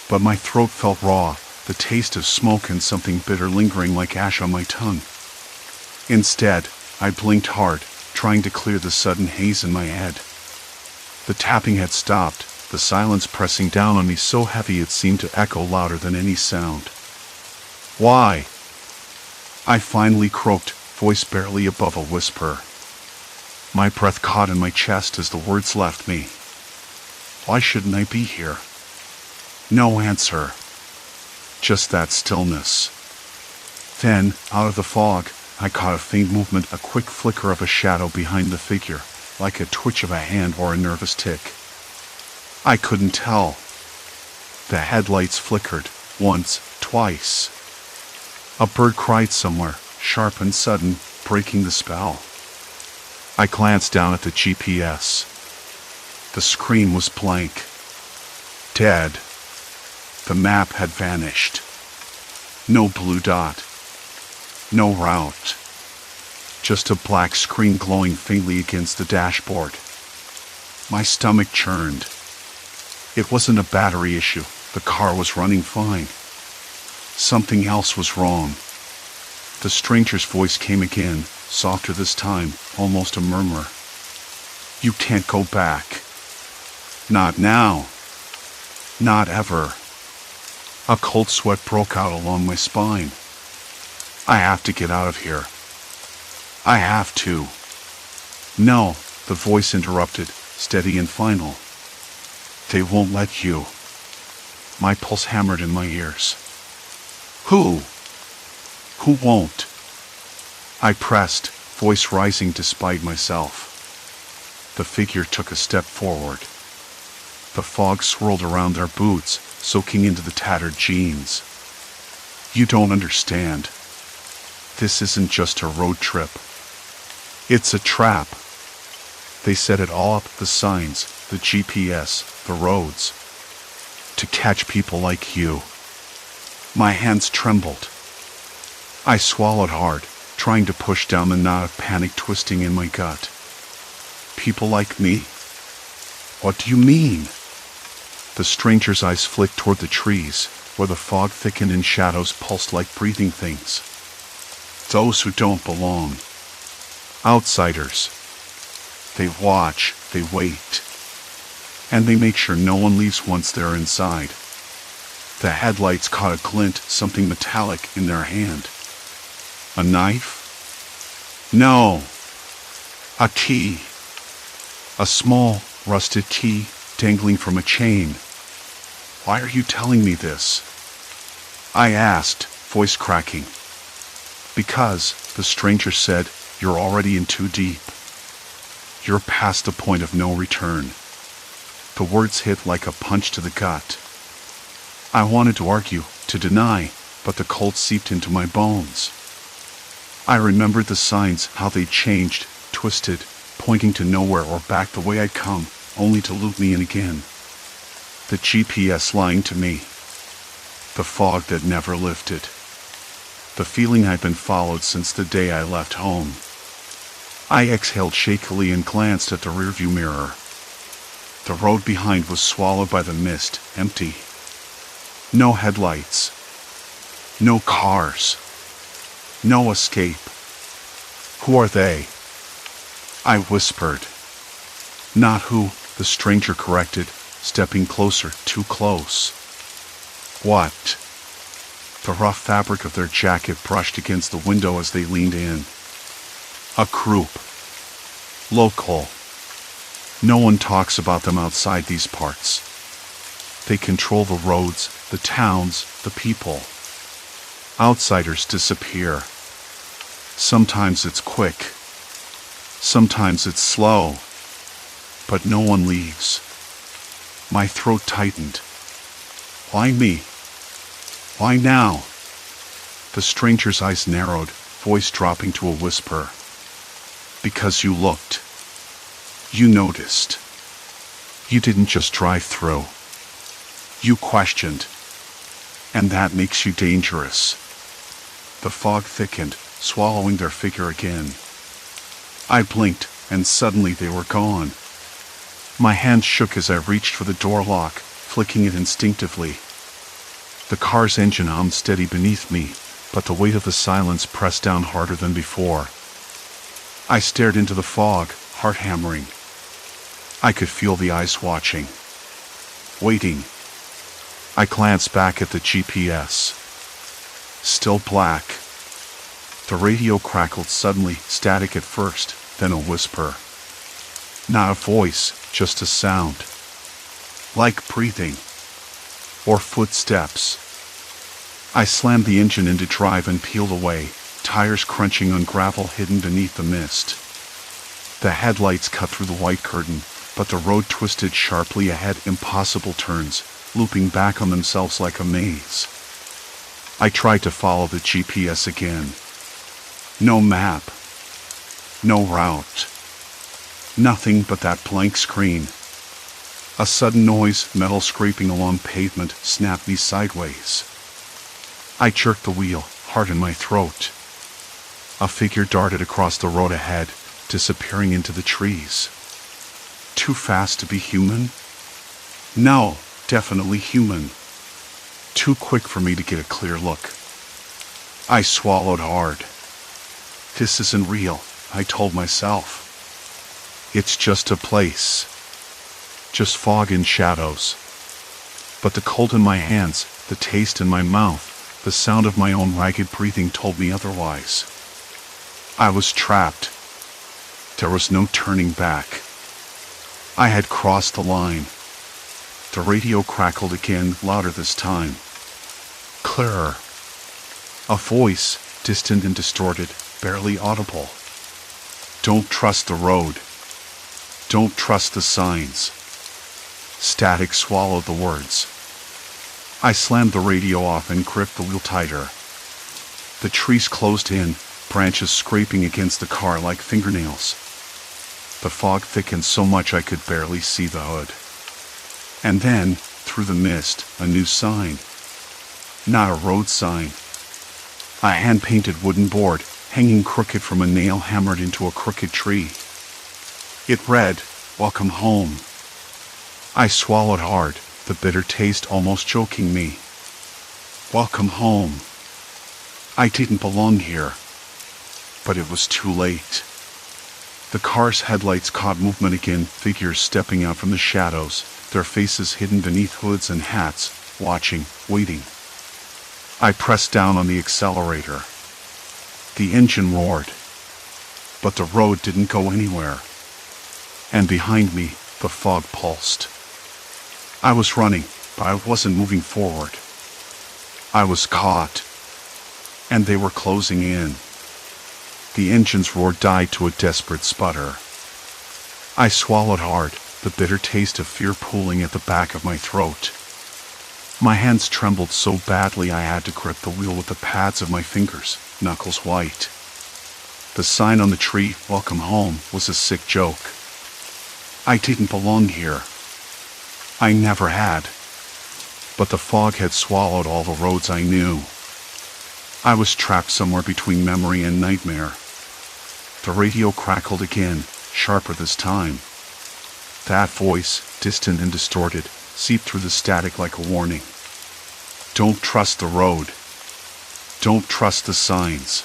But my throat felt raw, the taste of smoke and something bitter lingering like ash on my tongue. Instead, I blinked hard, trying to clear the sudden haze in my head. The tapping had stopped, the silence pressing down on me so heavy it seemed to echo louder than any sound. Why? I finally croaked, voice barely above a whisper. My breath caught in my chest as the words left me. Why shouldn't I be here? No answer. Just that stillness. Then, out of the fog, I caught a faint movement, a quick flicker of a shadow behind the figure, like a twitch of a hand or a nervous tick. I couldn't tell. The headlights flickered, once, twice. A bird cried somewhere, sharp and sudden, breaking the spell. I glanced down at the GPS. The screen was blank. Dead. The map had vanished. No blue dot. No route. Just a black screen glowing faintly against the dashboard. My stomach churned. It wasn't a battery issue. The car was running fine. Something else was wrong. The stranger's voice came again, softer this time, almost a murmur. You can't go back. Not now. Not ever. A cold sweat broke out along my spine. I have to get out of here. I have to. No, the voice interrupted, steady and final. They won't let you. My pulse hammered in my ears. Who? Who won't? I pressed, voice rising despite myself. The figure took a step forward. The fog swirled around their boots, soaking into the tattered jeans. You don't understand. This isn't just a road trip. It's a trap. They set it all up, the signs, the GPS, the roads. To catch people like you. My hands trembled. I swallowed hard, trying to push down the knot of panic twisting in my gut. People like me? What do you mean? The stranger's eyes flicked toward the trees, where the fog thickened and shadows pulsed like breathing things. Those who don't belong. Outsiders. They watch, they wait. And they make sure no one leaves once they're inside. The headlights caught a glint, something metallic, in their hand. A knife? No. A key. A small, rusted key dangling from a chain. Why are you telling me this? I asked, voice cracking. Because, the stranger said, you're already in too deep. You're past the point of no return. The words hit like a punch to the gut. I wanted to argue, to deny, but the cold seeped into my bones. I remembered the signs, how they changed, twisted, pointing to nowhere or back the way I'd come, only to loop me in again. The GPS lying to me. The fog that never lifted. The feeling I'd been followed since the day I left home. I exhaled shakily and glanced at the rearview mirror. The road behind was swallowed by the mist, empty. No headlights. No cars. No escape. Who are they? I whispered. Not who, the stranger corrected, stepping closer, too close. What? The rough fabric of their jacket brushed against the window as they leaned in. A group. Local. No one talks about them outside these parts. They control the roads, the towns, the people. Outsiders disappear. Sometimes it's quick. Sometimes it's slow. But no one leaves. My throat tightened. Why me? Why now? The stranger's eyes narrowed, voice dropping to a whisper. Because you looked. You noticed. You didn't just drive through. You questioned. And that makes you dangerous. The fog thickened, swallowing their figure again. I blinked, and suddenly they were gone. My hand shook as I reached for the door lock, flicking it instinctively. The car's engine hummed steady beneath me, but the weight of the silence pressed down harder than before. I stared into the fog, heart hammering. I could feel the eyes watching. Waiting. I glanced back at the GPS. Still black. The radio crackled suddenly, static at first, then a whisper. Not a voice, just a sound. Like breathing. Or footsteps. I slammed the engine into drive and peeled away, tires crunching on gravel hidden beneath the mist. The headlights cut through the white curtain, but the road twisted sharply ahead, impossible turns, looping back on themselves like a maze. I tried to follow the GPS again. No map. No route. Nothing but that blank screen. A sudden noise, metal scraping along pavement, snapped me sideways. I jerked the wheel, heart in my throat. A figure darted across the road ahead, disappearing into the trees. Too fast to be human? No, definitely human. Too quick for me to get a clear look. I swallowed hard. This isn't real, I told myself. It's just a place. Just fog and shadows. But the cold in my hands, the taste in my mouth, the sound of my own ragged breathing told me otherwise. I was trapped. There was no turning back. I had crossed the line. The radio crackled again, louder this time. Clearer. A voice, distant and distorted, barely audible. Don't trust the road. Don't trust the signs. Static swallowed the words. I slammed the radio off and gripped the wheel tighter. The trees closed in, branches scraping against the car like fingernails. The fog thickened so much I could barely see the hood. And then, through the mist, a new sign. Not a road sign. A hand-painted wooden board, hanging crooked from a nail hammered into a crooked tree. It read, "Welcome home." I swallowed hard, the bitter taste almost choking me. Welcome home. I didn't belong here. But it was too late. The car's headlights caught movement again, figures stepping out from the shadows, their faces hidden beneath hoods and hats, watching, waiting. I pressed down on the accelerator. The engine roared. But the road didn't go anywhere. And behind me, the fog pulsed. I was running, but I wasn't moving forward. I was caught. And they were closing in. The engine's roar died to a desperate sputter. I swallowed hard, the bitter taste of fear pooling at the back of my throat. My hands trembled so badly I had to grip the wheel with the pads of my fingers, knuckles white. The sign on the tree, "Welcome home," was a sick joke. I didn't belong here. I never had. But the fog had swallowed all the roads I knew. I was trapped somewhere between memory and nightmare. The radio crackled again, sharper this time. That voice, distant and distorted, seeped through the static like a warning. Don't trust the road. Don't trust the signs.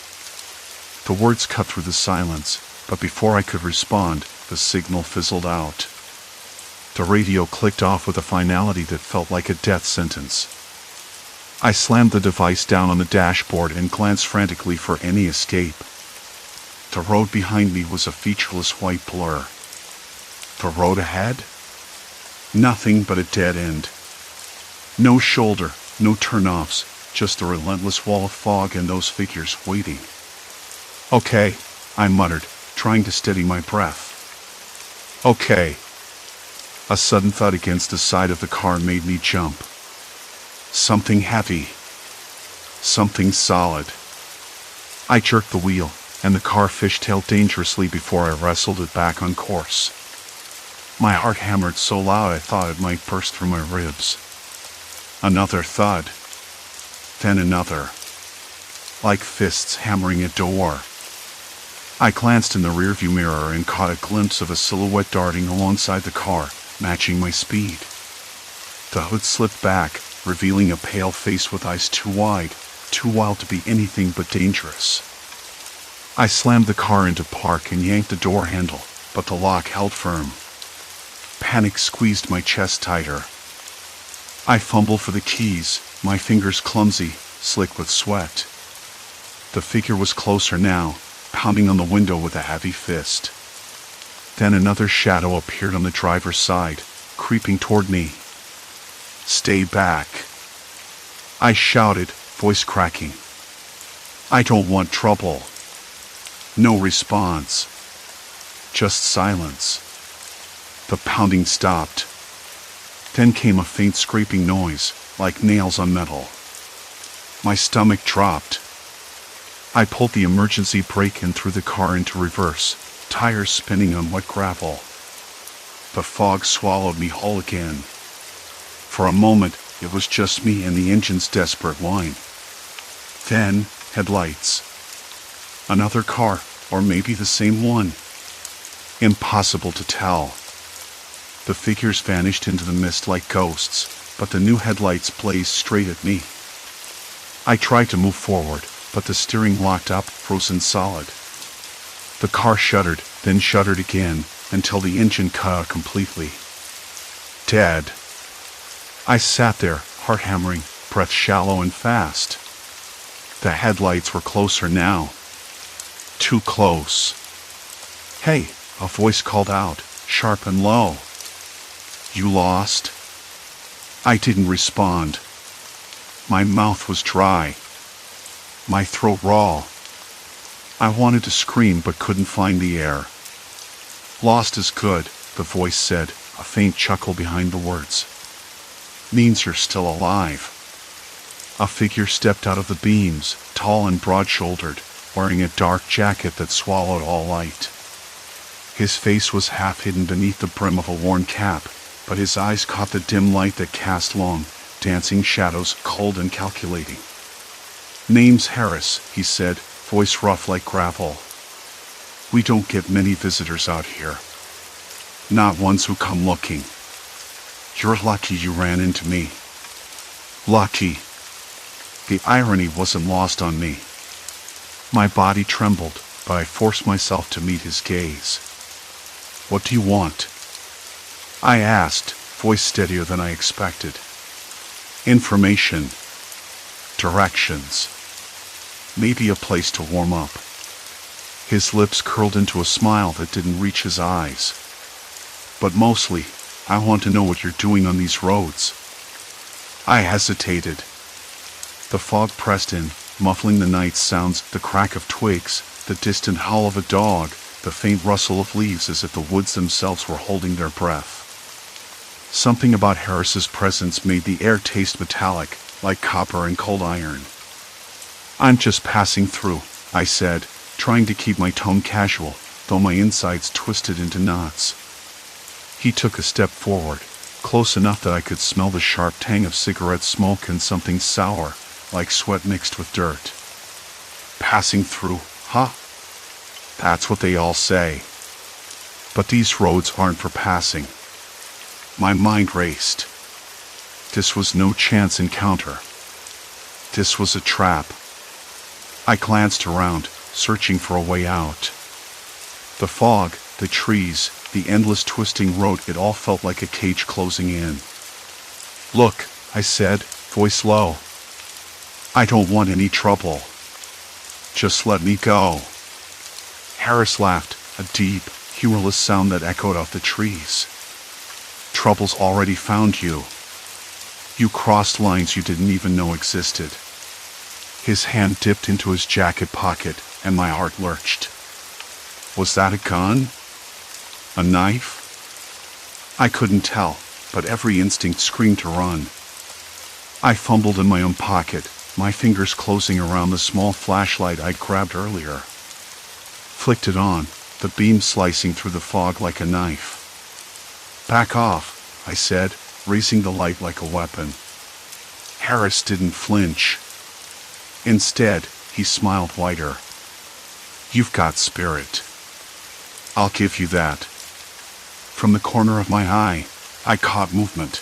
The words cut through the silence, but before I could respond, the signal fizzled out. The radio clicked off with a finality that felt like a death sentence. I slammed the device down on the dashboard and glanced frantically for any escape. The road behind me was a featureless white blur. The road ahead? Nothing but a dead end. No shoulder, no turn-offs, just a relentless wall of fog and those figures waiting. Okay, I muttered, trying to steady my breath. Okay. A sudden thud against the side of the car made me jump. Something heavy. Something solid. I jerked the wheel, and the car fishtailed dangerously before I wrestled it back on course. My heart hammered so loud I thought it might burst through my ribs. Another thud. Then another. Like fists hammering a door. I glanced in the rearview mirror and caught a glimpse of a silhouette darting alongside the car, matching my speed. The hood slipped back, revealing a pale face with eyes too wide, too wild to be anything but dangerous. I slammed the car into park and yanked the door handle, but the lock held firm. Panic squeezed my chest tighter. I fumbled for the keys, my fingers clumsy, slick with sweat. The figure was closer now, pounding on the window with a heavy fist. Then another shadow appeared on the driver's side, creeping toward me. "Stay back," I shouted, voice cracking. "I don't want trouble." No response. Just silence. The pounding stopped. Then came a faint scraping noise, like nails on metal. My stomach dropped. I pulled the emergency brake and threw the car into reverse, tires spinning on wet gravel. The fog swallowed me whole again. For a moment, it was just me and the engine's desperate whine. Then, headlights. Another car, or maybe the same one. Impossible to tell. The figures vanished into the mist like ghosts, but the new headlights blazed straight at me. I tried to move forward, but the steering locked up, frozen solid. The car shuddered, then shuddered again, until the engine cut out completely. Dead. I sat there, heart hammering, breath shallow and fast. The headlights were closer now. Too close. "Hey," a voice called out, sharp and low. "You lost?" I didn't respond. My mouth was dry. My throat raw. I wanted to scream but couldn't find the air. "Lost is good," the voice said, a faint chuckle behind the words. "Means you're still alive." A figure stepped out of the beams, tall and broad-shouldered, wearing a dark jacket that swallowed all light. His face was half hidden beneath the brim of a worn cap, but his eyes caught the dim light that cast long, dancing shadows, cold and calculating. "Name's Harris," he said, voice rough like gravel. "We don't get many visitors out here. Not ones who come looking. You're lucky you ran into me." Lucky. The irony wasn't lost on me. My body trembled, but I forced myself to meet his gaze. "What do you want?" I asked, voice steadier than I expected. "Information. Directions. Maybe a place to warm up." His lips curled into a smile that didn't reach his eyes. "But mostly, I want to know what you're doing on these roads." I hesitated. The fog pressed in, muffling the night's sounds, the crack of twigs, the distant howl of a dog, the faint rustle of leaves as if the woods themselves were holding their breath. Something about Harris's presence made the air taste metallic, like copper and cold iron. "I'm just passing through," I said, trying to keep my tone casual, though my insides twisted into knots. He took a step forward, close enough that I could smell the sharp tang of cigarette smoke and something sour, like sweat mixed with dirt. "Passing through, huh? That's what they all say. But these roads aren't for passing." My mind raced. This was no chance encounter. This was a trap. I glanced around, searching for a way out. The fog, the trees, the endless twisting road, it all felt like a cage closing in. "Look," I said, voice low. "I don't want any trouble. Just let me go." Harris laughed, a deep, humorless sound that echoed off the trees. "Trouble's already found you. You crossed lines you didn't even know existed." His hand dipped into his jacket pocket, and my heart lurched. Was that a gun? A knife? I couldn't tell, but every instinct screamed to run. I fumbled in my own pocket, my fingers closing around the small flashlight I'd grabbed earlier. flicked it on, the beam slicing through the fog like a knife. "Back off," I said, raising the light like a weapon. Harris didn't flinch. Instead, he smiled wider. "You've got spirit. I'll give you that." From the corner of my eye, I caught movement.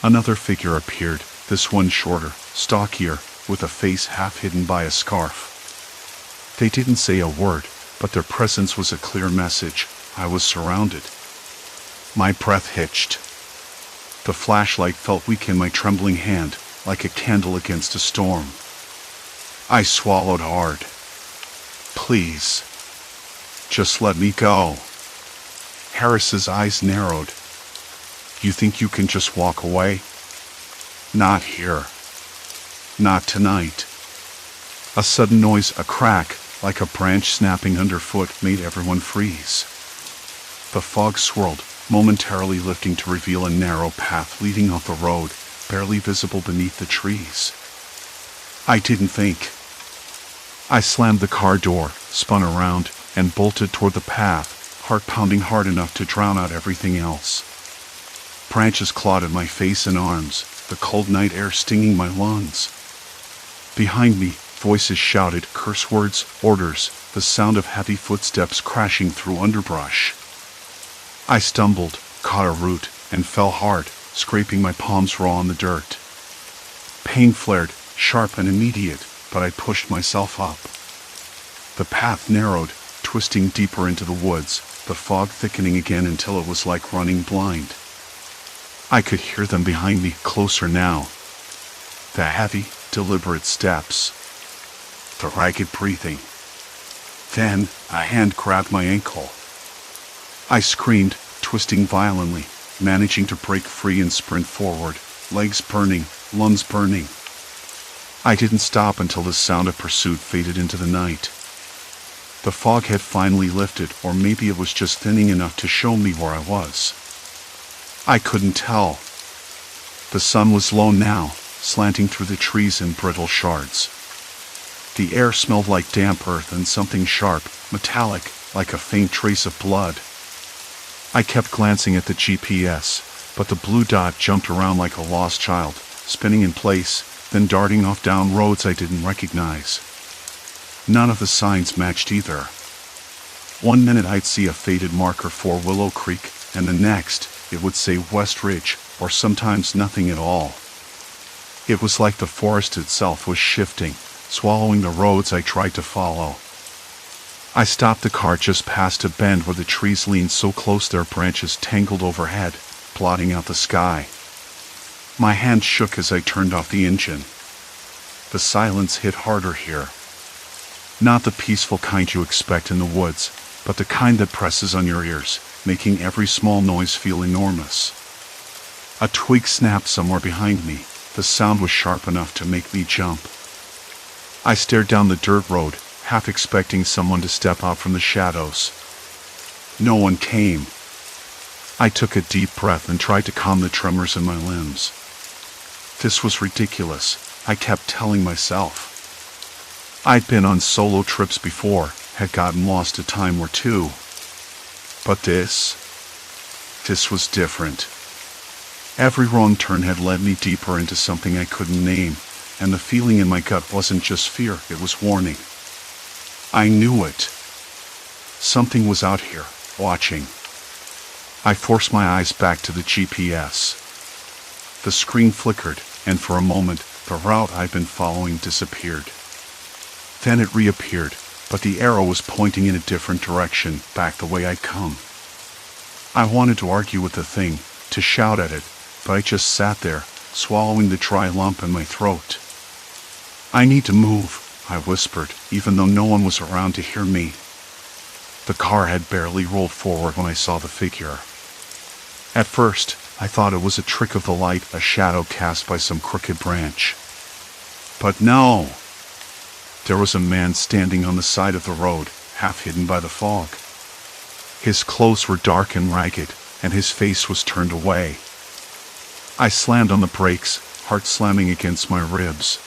Another figure appeared, this one shorter, stockier, with a face half hidden by a scarf. They didn't say a word, but their presence was a clear message. I was surrounded. My breath hitched. The flashlight felt weak in my trembling hand, like a candle against a storm. I swallowed hard. "Please. Just let me go." Harris's eyes narrowed. "You think you can just walk away?" "Not here. Not tonight." A sudden noise, a crack, like a branch snapping underfoot, made everyone freeze. The fog swirled, momentarily lifting to reveal a narrow path leading off the road, barely visible beneath the trees. I didn't think. I slammed the car door, spun around, and bolted toward the path, heart pounding hard enough to drown out everything else. Branches clawed at my face and arms, the cold night air stinging my lungs. Behind me, voices shouted, curse words, orders, the sound of heavy footsteps crashing through underbrush. I stumbled, caught a root, and fell hard, scraping my palms raw on the dirt. Pain flared, sharp and immediate, but I pushed myself up. The path narrowed, twisting deeper into the woods, the fog thickening again until it was like running blind. I could hear them behind me, closer now. The heavy, deliberate steps. The ragged breathing. Then, a hand grabbed my ankle. I screamed, twisting violently, managing to break free and sprint forward, legs burning, lungs burning. I didn't stop until the sound of pursuit faded into the night. The fog had finally lifted, or maybe it was just thinning enough to show me where I was. I couldn't tell. The sun was low now, slanting through the trees in brittle shards. The air smelled like damp earth and something sharp, metallic, like a faint trace of blood. I kept glancing at the GPS, but the blue dot jumped around like a lost child, spinning in place, then darting off down roads I didn't recognize. None of the signs matched either. One minute I'd see a faded marker for Willow Creek, and the next, it would say West Ridge, or sometimes nothing at all. It was like the forest itself was shifting, swallowing the roads I tried to follow. I stopped the car just past a bend where the trees leaned so close their branches tangled overhead, blotting out the sky. My hand shook as I turned off the engine. The silence hit harder here. Not the peaceful kind you expect in the woods, but the kind that presses on your ears, making every small noise feel enormous. A twig snapped somewhere behind me. The sound was sharp enough to make me jump. I stared down the dirt road, half expecting someone to step out from the shadows. No one came. I took a deep breath and tried to calm the tremors in my limbs. This was ridiculous, I kept telling myself. I'd been on solo trips before, had gotten lost a time or two. But this was different. Every wrong turn had led me deeper into something I couldn't name, and the feeling in my gut wasn't just fear, it was warning. I knew it. Something was out here, watching. I forced my eyes back to the GPS. The screen flickered, and for a moment, the route I'd been following disappeared. Then it reappeared, but the arrow was pointing in a different direction, back the way I'd come. I wanted to argue with the thing, to shout at it, but I just sat there, swallowing the dry lump in my throat. "I need to move," I whispered, even though no one was around to hear me. The car had barely rolled forward when I saw the figure. At first, I thought it was a trick of the light, a shadow cast by some crooked branch. But no! There was a man standing on the side of the road, half hidden by the fog. His clothes were dark and ragged, and his face was turned away. I slammed on the brakes, heart slamming against my ribs.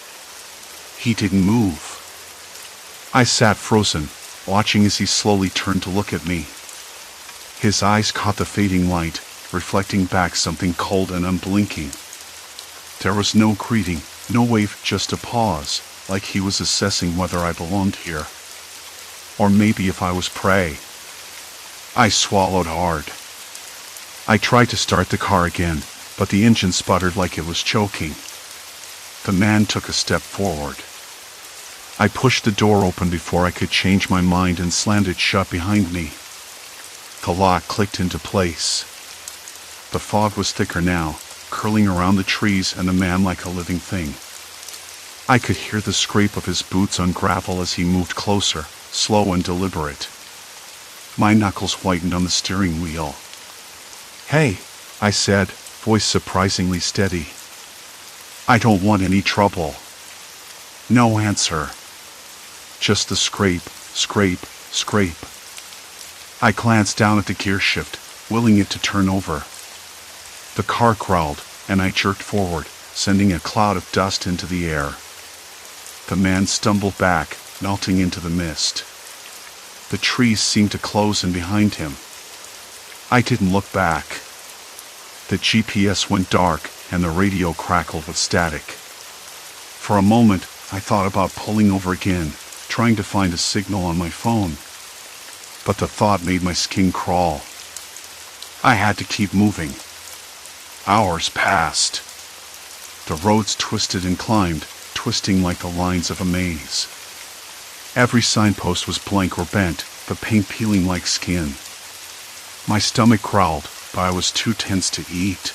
He didn't move. I sat frozen, watching as he slowly turned to look at me. His eyes caught the fading light, reflecting back something cold and unblinking. There was no greeting, no wave, just a pause, like he was assessing whether I belonged here. Or maybe if I was prey. I swallowed hard. I tried to start the car again, but the engine sputtered like it was choking. The man took a step forward. I pushed the door open before I could change my mind and slammed it shut behind me. The lock clicked into place. The fog was thicker now, curling around the trees and the man like a living thing. I could hear the scrape of his boots on gravel as he moved closer, slow and deliberate. My knuckles whitened on the steering wheel. "Hey," I said, voice surprisingly steady. "I don't want any trouble." No answer. Just the scrape, scrape, scrape. I glanced down at the gear shift, willing it to turn over. The car growled, and I jerked forward, sending a cloud of dust into the air. The man stumbled back, melting into the mist. The trees seemed to close in behind him. I didn't look back. The GPS went dark, and the radio crackled with static. For a moment, I thought about pulling over again, trying to find a signal on my phone. But the thought made my skin crawl. I had to keep moving. Hours passed. The roads twisted and climbed, twisting like the lines of a maze. Every signpost was blank or bent, the paint peeling like skin. My stomach growled, but I was too tense to eat.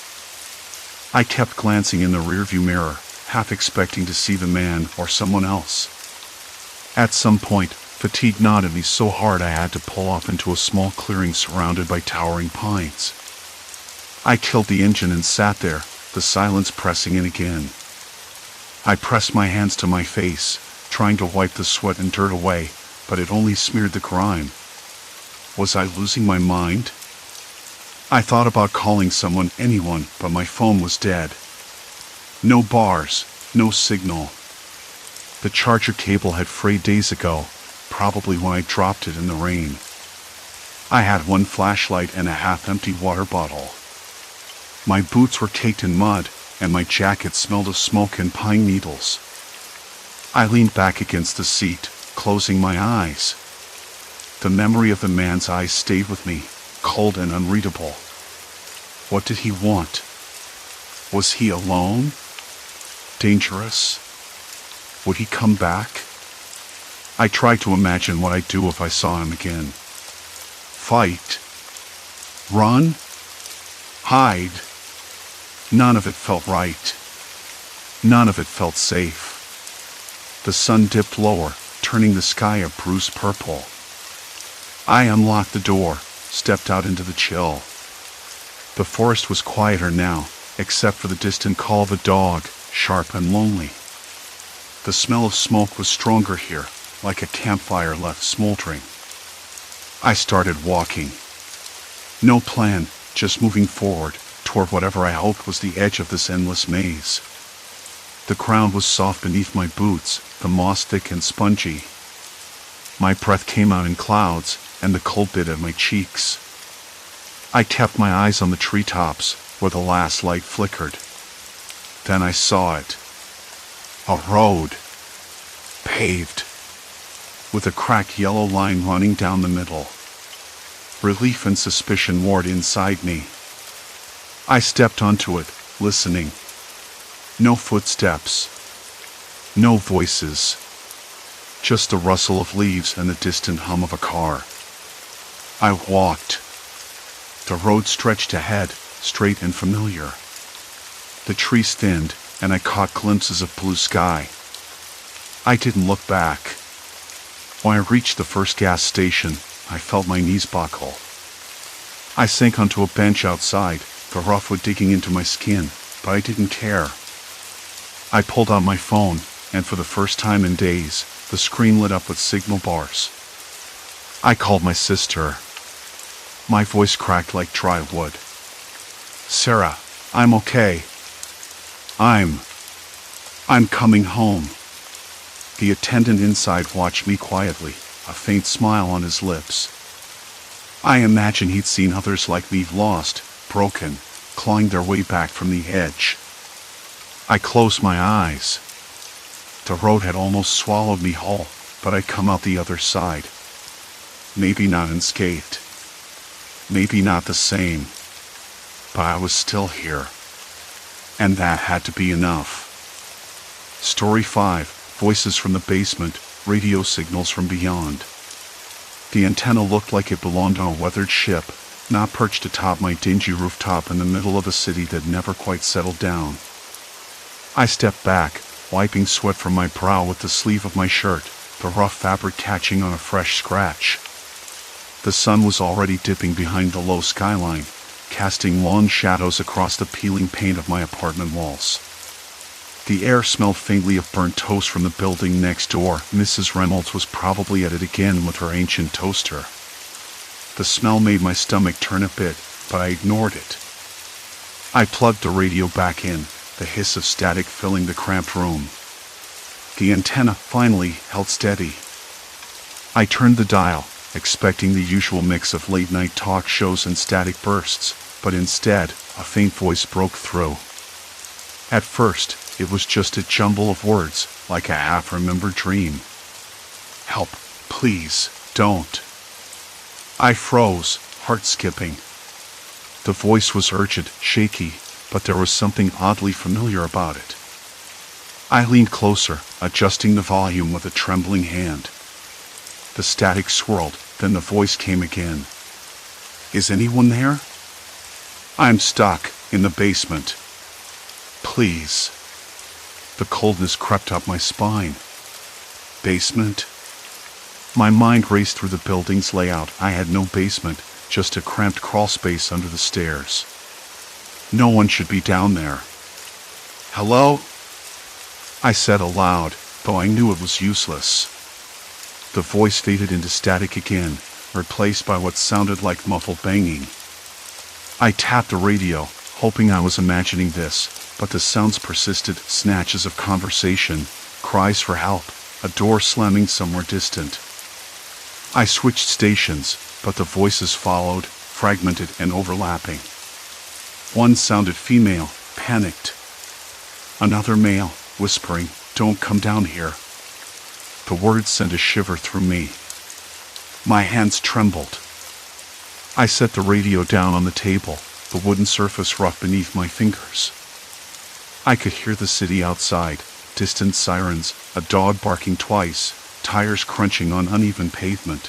I kept glancing in the rearview mirror, half expecting to see the man or someone else. At some point, fatigue gnawed at me so hard I had to pull off into a small clearing surrounded by towering pines. I killed the engine and sat there, the silence pressing in again. I pressed my hands to my face, trying to wipe the sweat and dirt away, but it only smeared the grime. Was I losing my mind? I thought about calling someone, anyone, but my phone was dead. No bars, no signal. The charger cable had frayed days ago, probably when I dropped it in the rain. I had one flashlight and a half-empty water bottle. My boots were caked in mud, and my jacket smelled of smoke and pine needles. I leaned back against the seat, closing my eyes. The memory of the man's eyes stayed with me, cold and unreadable. What did he want? Was he alone? Dangerous? Would he come back? I tried to imagine what I'd do if I saw him again. Fight? Run? Hide? None of it felt right. None of it felt safe. The sun dipped lower, turning the sky a bruised purple. I unlocked the door, stepped out into the chill. The forest was quieter now, except for the distant call of a dog, sharp and lonely. The smell of smoke was stronger here, like a campfire left smoldering. I started walking. No plan, just moving forward, toward whatever I hoped was the edge of this endless maze. The ground was soft beneath my boots, the moss thick and spongy. My breath came out in clouds, and the cold bit at my cheeks. I kept my eyes on the treetops, where the last light flickered. Then I saw it. A road. Paved. With a cracked yellow line running down the middle. Relief and suspicion warred inside me. I stepped onto it, listening. No footsteps. No voices. Just the rustle of leaves and the distant hum of a car. I walked. The road stretched ahead, straight and familiar. The trees thinned, and I caught glimpses of blue sky. I didn't look back. When I reached the first gas station, I felt my knees buckle. I sank onto a bench outside, the rough wood digging into my skin, but I didn't care. I pulled out my phone, and for the first time in days, the screen lit up with signal bars. I called my sister. My voice cracked like dry wood. "Sarah, I'm okay. I'm coming home." The attendant inside watched me quietly, a faint smile on his lips. I imagine he'd seen others like me lost, broken, clawing their way back from the edge. I closed my eyes. The road had almost swallowed me whole, but I'd come out the other side. Maybe not unscathed. Maybe not the same. But I was still here. And that had to be enough. Story 5, Voices from the Basement, Radio Signals from Beyond. The antenna looked like it belonged on a weathered ship, not perched atop my dingy rooftop in the middle of a city that never quite settled down. I stepped back, wiping sweat from my brow with the sleeve of my shirt, the rough fabric catching on a fresh scratch. The sun was already dipping behind the low skyline, casting long shadows across the peeling paint of my apartment walls. The air smelled faintly of burnt toast from the building next door. Mrs. Reynolds was probably at it again with her ancient toaster. The smell made my stomach turn a bit, but I ignored it. I plugged the radio back in, the hiss of static filling the cramped room. The antenna finally held steady. I turned the dial, expecting the usual mix of late-night talk shows and static bursts, but instead, a faint voice broke through. At first, it was just a jumble of words, like a half-remembered dream. "Help, please, don't." I froze, heart skipping. The voice was urgent, shaky, but there was something oddly familiar about it. I leaned closer, adjusting the volume with a trembling hand. The static swirled, then the voice came again. "Is anyone there? I'm stuck in the basement. Please." The coldness crept up my spine. Basement? My mind raced through the building's layout. I had no basement, just a cramped crawl space under the stairs. No one should be down there. "Hello?" I said aloud, though I knew it was useless. The voice faded into static again, replaced by what sounded like muffled banging. I tapped the radio, hoping I was imagining this, but the sounds persisted, snatches of conversation, cries for help, a door slamming somewhere distant. I switched stations, but the voices followed, fragmented and overlapping. One sounded female, panicked. Another male, whispering, "Don't come down here." The words sent a shiver through me. My hands trembled. I set the radio down on the table, the wooden surface rough beneath my fingers. I could hear the city outside, distant sirens, a dog barking twice, tires crunching on uneven pavement.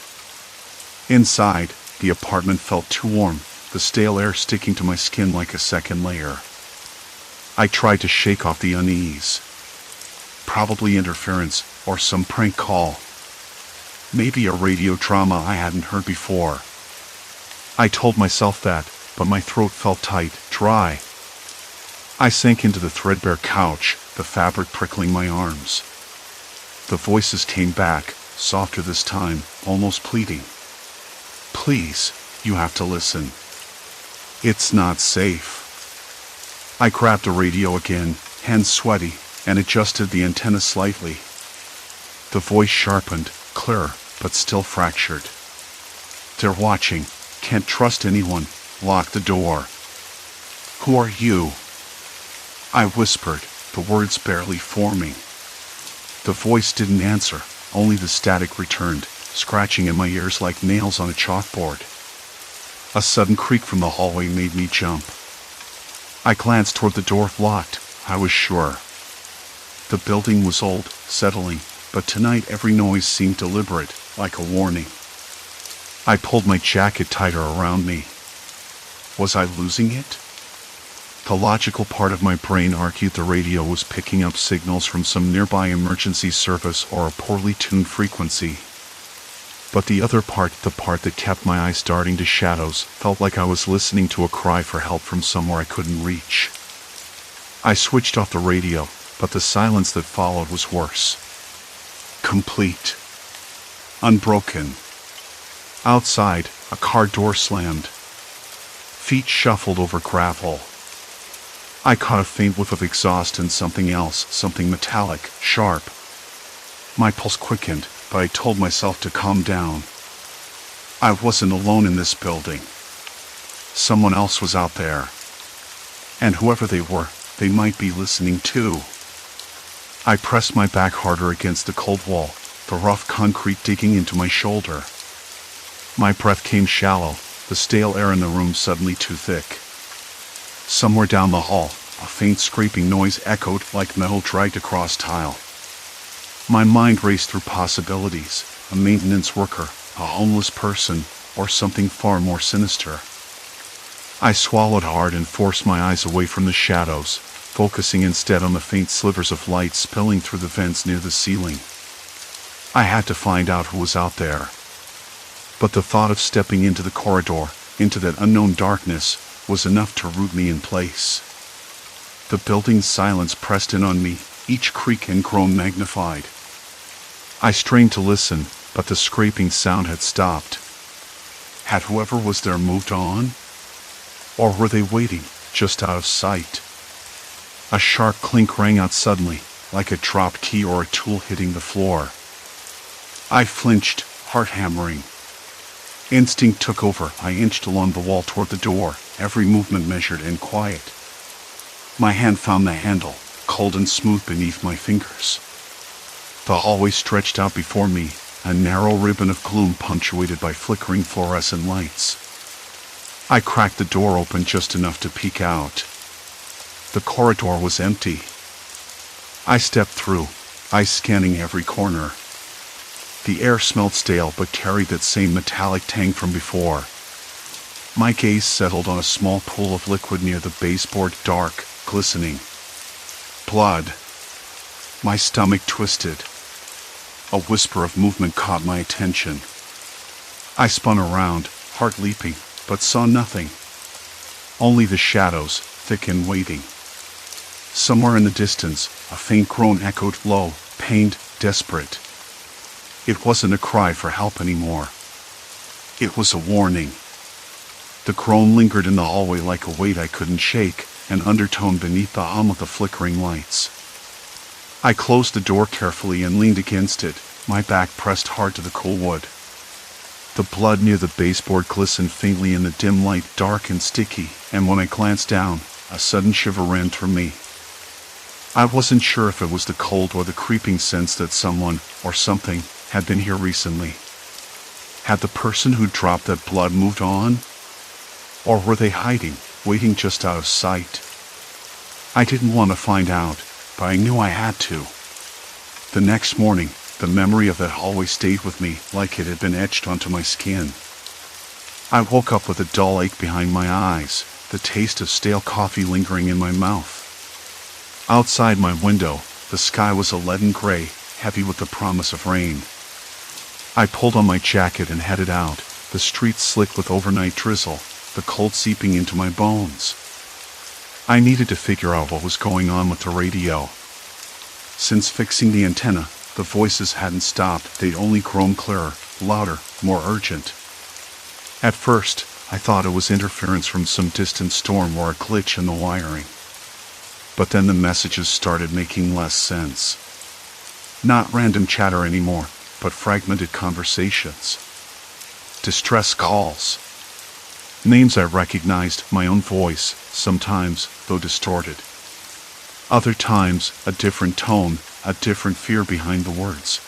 Inside, the apartment felt too warm, the stale air sticking to my skin like a second layer. I tried to shake off the unease. Probably interference, or some prank call. Maybe a radio drama I hadn't heard before. I told myself that, but my throat felt tight, dry. I sank into the threadbare couch, the fabric prickling my arms. The voices came back, softer this time, almost pleading. "Please, you have to listen. It's not safe." I grabbed the radio again, hands sweaty, and adjusted the antenna slightly. The voice sharpened, clearer, but still fractured. "They're watching. Can't trust anyone. Lock the door." "Who are you?" I whispered, the words barely forming. The voice didn't answer, only the static returned, scratching at my ears like nails on a chalkboard. A sudden creak from the hallway made me jump. I glanced toward the door, locked, I was sure. The building was old, settling, but tonight every noise seemed deliberate, like a warning. I pulled my jacket tighter around me. Was I losing it? The logical part of my brain argued the radio was picking up signals from some nearby emergency service or a poorly tuned frequency. But the other part, the part that kept my eyes darting to shadows, felt like I was listening to a cry for help from somewhere I couldn't reach. I switched off the radio, but the silence that followed was worse. Complete. Unbroken. Outside, a car door slammed. Feet shuffled over gravel. I caught a faint whiff of exhaust and something else, something metallic, sharp. My pulse quickened, but I told myself to calm down. I wasn't alone in this building. Someone else was out there. And whoever they were, they might be listening too. I pressed my back harder against the cold wall, the rough concrete digging into my shoulder. My breath came shallow, the stale air in the room suddenly too thick. Somewhere down the hall, a faint scraping noise echoed like metal dragged across tile. My mind raced through possibilities: a maintenance worker, a homeless person, or something far more sinister. I swallowed hard and forced my eyes away from the shadows, focusing instead on the faint slivers of light spilling through the vents near the ceiling. I had to find out who was out there. But the thought of stepping into the corridor, into that unknown darkness, was enough to root me in place. The building's silence pressed in on me, each creak and groan magnified. I strained to listen, but the scraping sound had stopped. Had whoever was there moved on? Or were they waiting, just out of sight? A sharp clink rang out suddenly, like a dropped key or a tool hitting the floor. I flinched, heart hammering. Instinct took over. I inched along the wall toward the door, every movement measured and quiet. My hand found the handle, cold and smooth beneath my fingers. The hallway stretched out before me, a narrow ribbon of gloom punctuated by flickering fluorescent lights. I cracked the door open just enough to peek out. The corridor was empty. I stepped through, eyes scanning every corner. The air smelled stale but carried that same metallic tang from before. My gaze settled on a small pool of liquid near the baseboard, dark, glistening. Blood. My stomach twisted. A whisper of movement caught my attention. I spun around, heart leaping, but saw nothing. Only the shadows, thick and waiting. Somewhere in the distance, a faint groan echoed low, pained, desperate. It wasn't a cry for help anymore. It was a warning. The groan lingered in the hallway like a weight I couldn't shake, an undertone beneath the hum of the flickering lights. I closed the door carefully and leaned against it, my back pressed hard to the cool wood. The blood near the baseboard glistened faintly in the dim light, dark and sticky, and when I glanced down, a sudden shiver ran through me. I wasn't sure if it was the cold or the creeping sense that someone, or something, had been here recently. Had the person who dropped that blood moved on? Or were they hiding, waiting just out of sight? I didn't want to find out, but I knew I had to. The next morning, the memory of that hallway stayed with me like it had been etched onto my skin. I woke up with a dull ache behind my eyes, the taste of stale coffee lingering in my mouth. Outside my window, the sky was a leaden gray, heavy with the promise of rain. I pulled on my jacket and headed out, the streets slick with overnight drizzle, the cold seeping into my bones. I needed to figure out what was going on with the radio. Since fixing the antenna, the voices hadn't stopped, they'd only grown clearer, louder, more urgent. At first, I thought it was interference from some distant storm or a glitch in the wiring. But then the messages started making less sense. Not random chatter anymore, but fragmented conversations. Distress calls. Names I recognized, my own voice, sometimes, though distorted. Other times, a different tone, a different fear behind the words.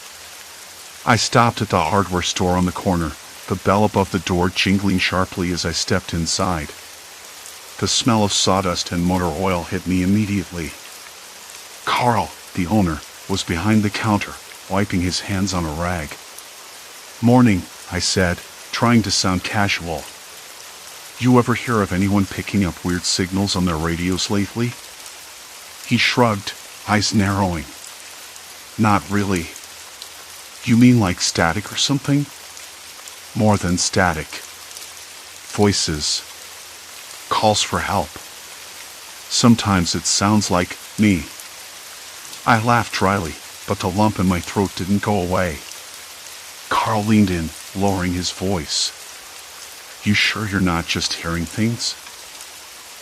I stopped at the hardware store on the corner, the bell above the door jingling sharply as I stepped inside. The smell of sawdust and motor oil hit me immediately. Carl, the owner, was behind the counter, wiping his hands on a rag. "Morning," I said, trying to sound casual. "You ever hear of anyone picking up weird signals on their radios lately?" He shrugged, eyes narrowing. "Not really." "You mean like static or something?" "More than static. Voices. Calls for help. Sometimes it sounds like me." I laughed dryly, but the lump in my throat didn't go away. Carl leaned in, lowering his voice. "You sure you're not just hearing things?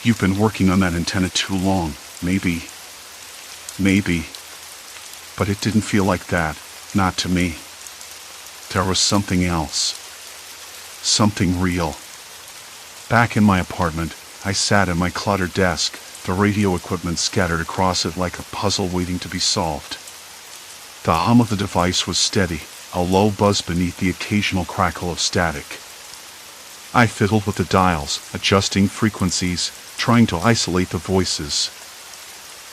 You've been working on that antenna too long, maybe. But it didn't feel like that, not to me." There was something else. Something real. Back in my apartment, I sat at my cluttered desk, the radio equipment scattered across it like a puzzle waiting to be solved. The hum of the device was steady, a low buzz beneath the occasional crackle of static. I fiddled with the dials, adjusting frequencies, trying to isolate the voices.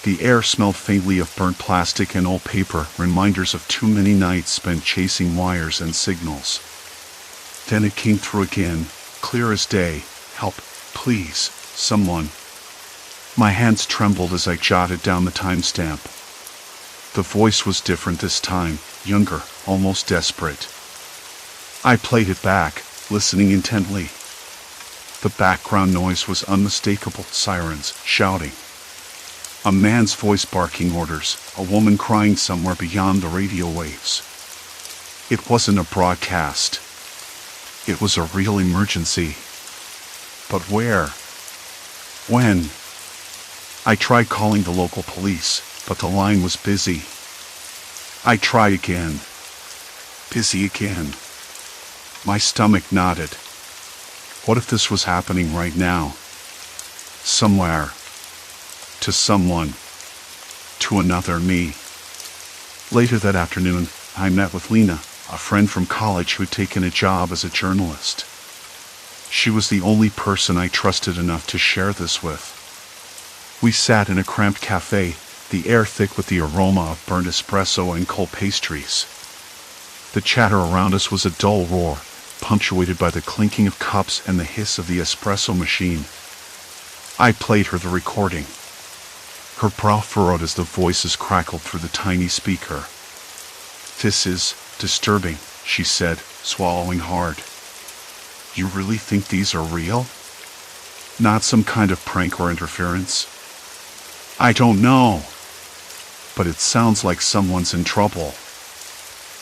The air smelled faintly of burnt plastic and old paper, reminders of too many nights spent chasing wires and signals. Then it came through again, clear as day. Help, please, someone. My hands trembled as I jotted down the timestamp. The voice was different this time, younger, almost desperate. I played it back, listening intently. The background noise was unmistakable, sirens, shouting. A man's voice barking orders, a woman crying somewhere beyond the radio waves. It wasn't a broadcast. It was a real emergency. But where? When? I tried calling the local police, but the line was busy. I tried again. Busy again. My stomach nodded. What if this was happening right now? Somewhere. To someone. To another me. Later that afternoon, I met with Lena, a friend from college who'd taken a job as a journalist. She was the only person I trusted enough to share this with. We sat in a cramped cafe, the air thick with the aroma of burnt espresso and cold pastries. The chatter around us was a dull roar, punctuated by the clinking of cups and the hiss of the espresso machine. I played her the recording. Her brow furrowed as the voices crackled through the tiny speaker. "This is disturbing," she said, swallowing hard. "You really think these are real? Not some kind of prank or interference?" "I don't know. But it sounds like someone's in trouble."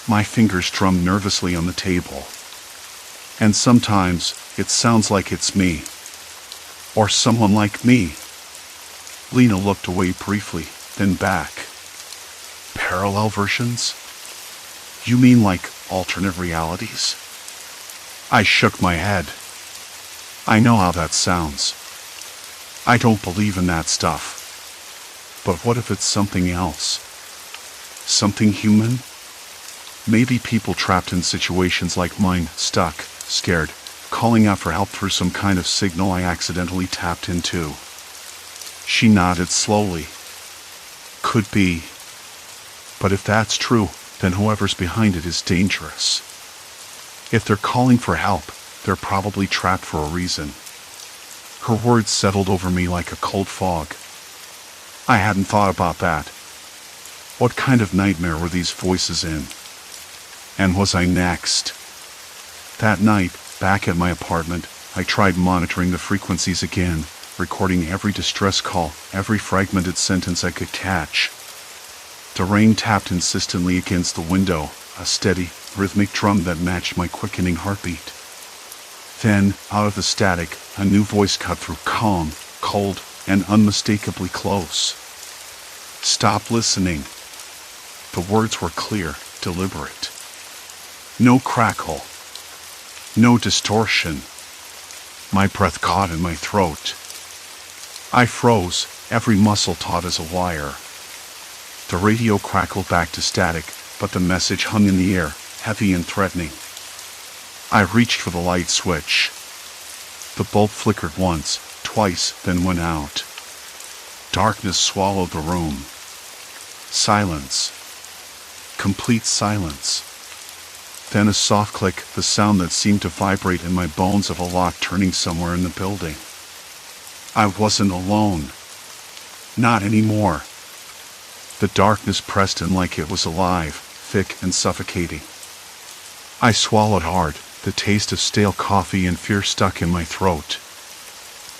My fingers drummed nervously on the table. "And sometimes, it sounds like it's me. Or someone like me." Lena looked away briefly, then back. "Parallel versions? You mean like alternate realities?" I shook my head. "I know how that sounds. I don't believe in that stuff. But what if it's something else? Something human? Maybe people trapped in situations like mine, stuck, scared, calling out for help through some kind of signal I accidentally tapped into." She nodded slowly. "Could be. But if that's true, then whoever's behind it is dangerous. If they're calling for help, they're probably trapped for a reason." Her words settled over me like a cold fog. I hadn't thought about that. What kind of nightmare were these voices in? And was I next? That night, back at my apartment, I tried monitoring the frequencies again, recording every distress call, every fragmented sentence I could catch. The rain tapped insistently against the window, a steady, rhythmic drum that matched my quickening heartbeat. Then, out of the static, a new voice cut through, calm, cold, and unmistakably close. "Stop listening." The words were clear, deliberate. No crackle. No distortion. My breath caught in my throat. I froze, every muscle taut as a wire. The radio crackled back to static, but the message hung in the air, heavy and threatening. I reached for the light switch. The bulb flickered once, twice, then went out. Darkness swallowed the room. Silence. Complete silence. Then a soft click, the sound that seemed to vibrate in my bones of a lock turning somewhere in the building. I wasn't alone. Not anymore. The darkness pressed in like it was alive, thick and suffocating. I swallowed hard, the taste of stale coffee and fear stuck in my throat.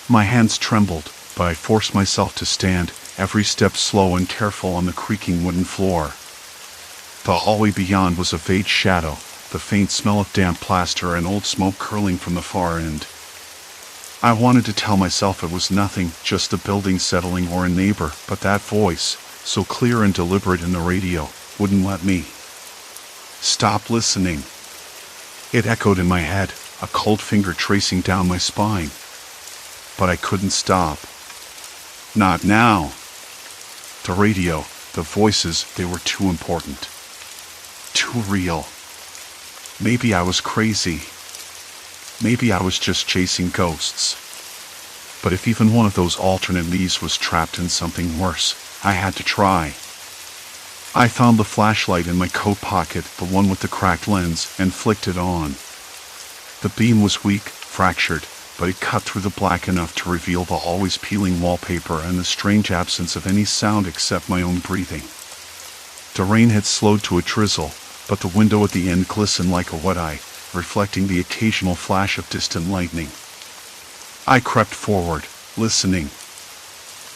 My hands trembled, but I forced myself to stand, every step slow and careful on the creaking wooden floor. The hallway beyond was a vague shadow, the faint smell of damp plaster and old smoke curling from the far end. I wanted to tell myself it was nothing, just the building settling or a neighbor, but that voice, so clear and deliberate in the radio, wouldn't let me. "Stop listening." It echoed in my head, a cold finger tracing down my spine. But I couldn't stop. Not now. The radio, the voices, they were too important. Too real. Maybe I was crazy. Maybe I was just chasing ghosts. But if even one of those alternate me's was trapped in something worse, I had to try. I found the flashlight in my coat pocket, the one with the cracked lens, and flicked it on. The beam was weak, fractured, but it cut through the black enough to reveal the always peeling wallpaper and the strange absence of any sound except my own breathing. The rain had slowed to a drizzle, but the window at the end glistened like a wet eye, reflecting the occasional flash of distant lightning. I crept forward, listening.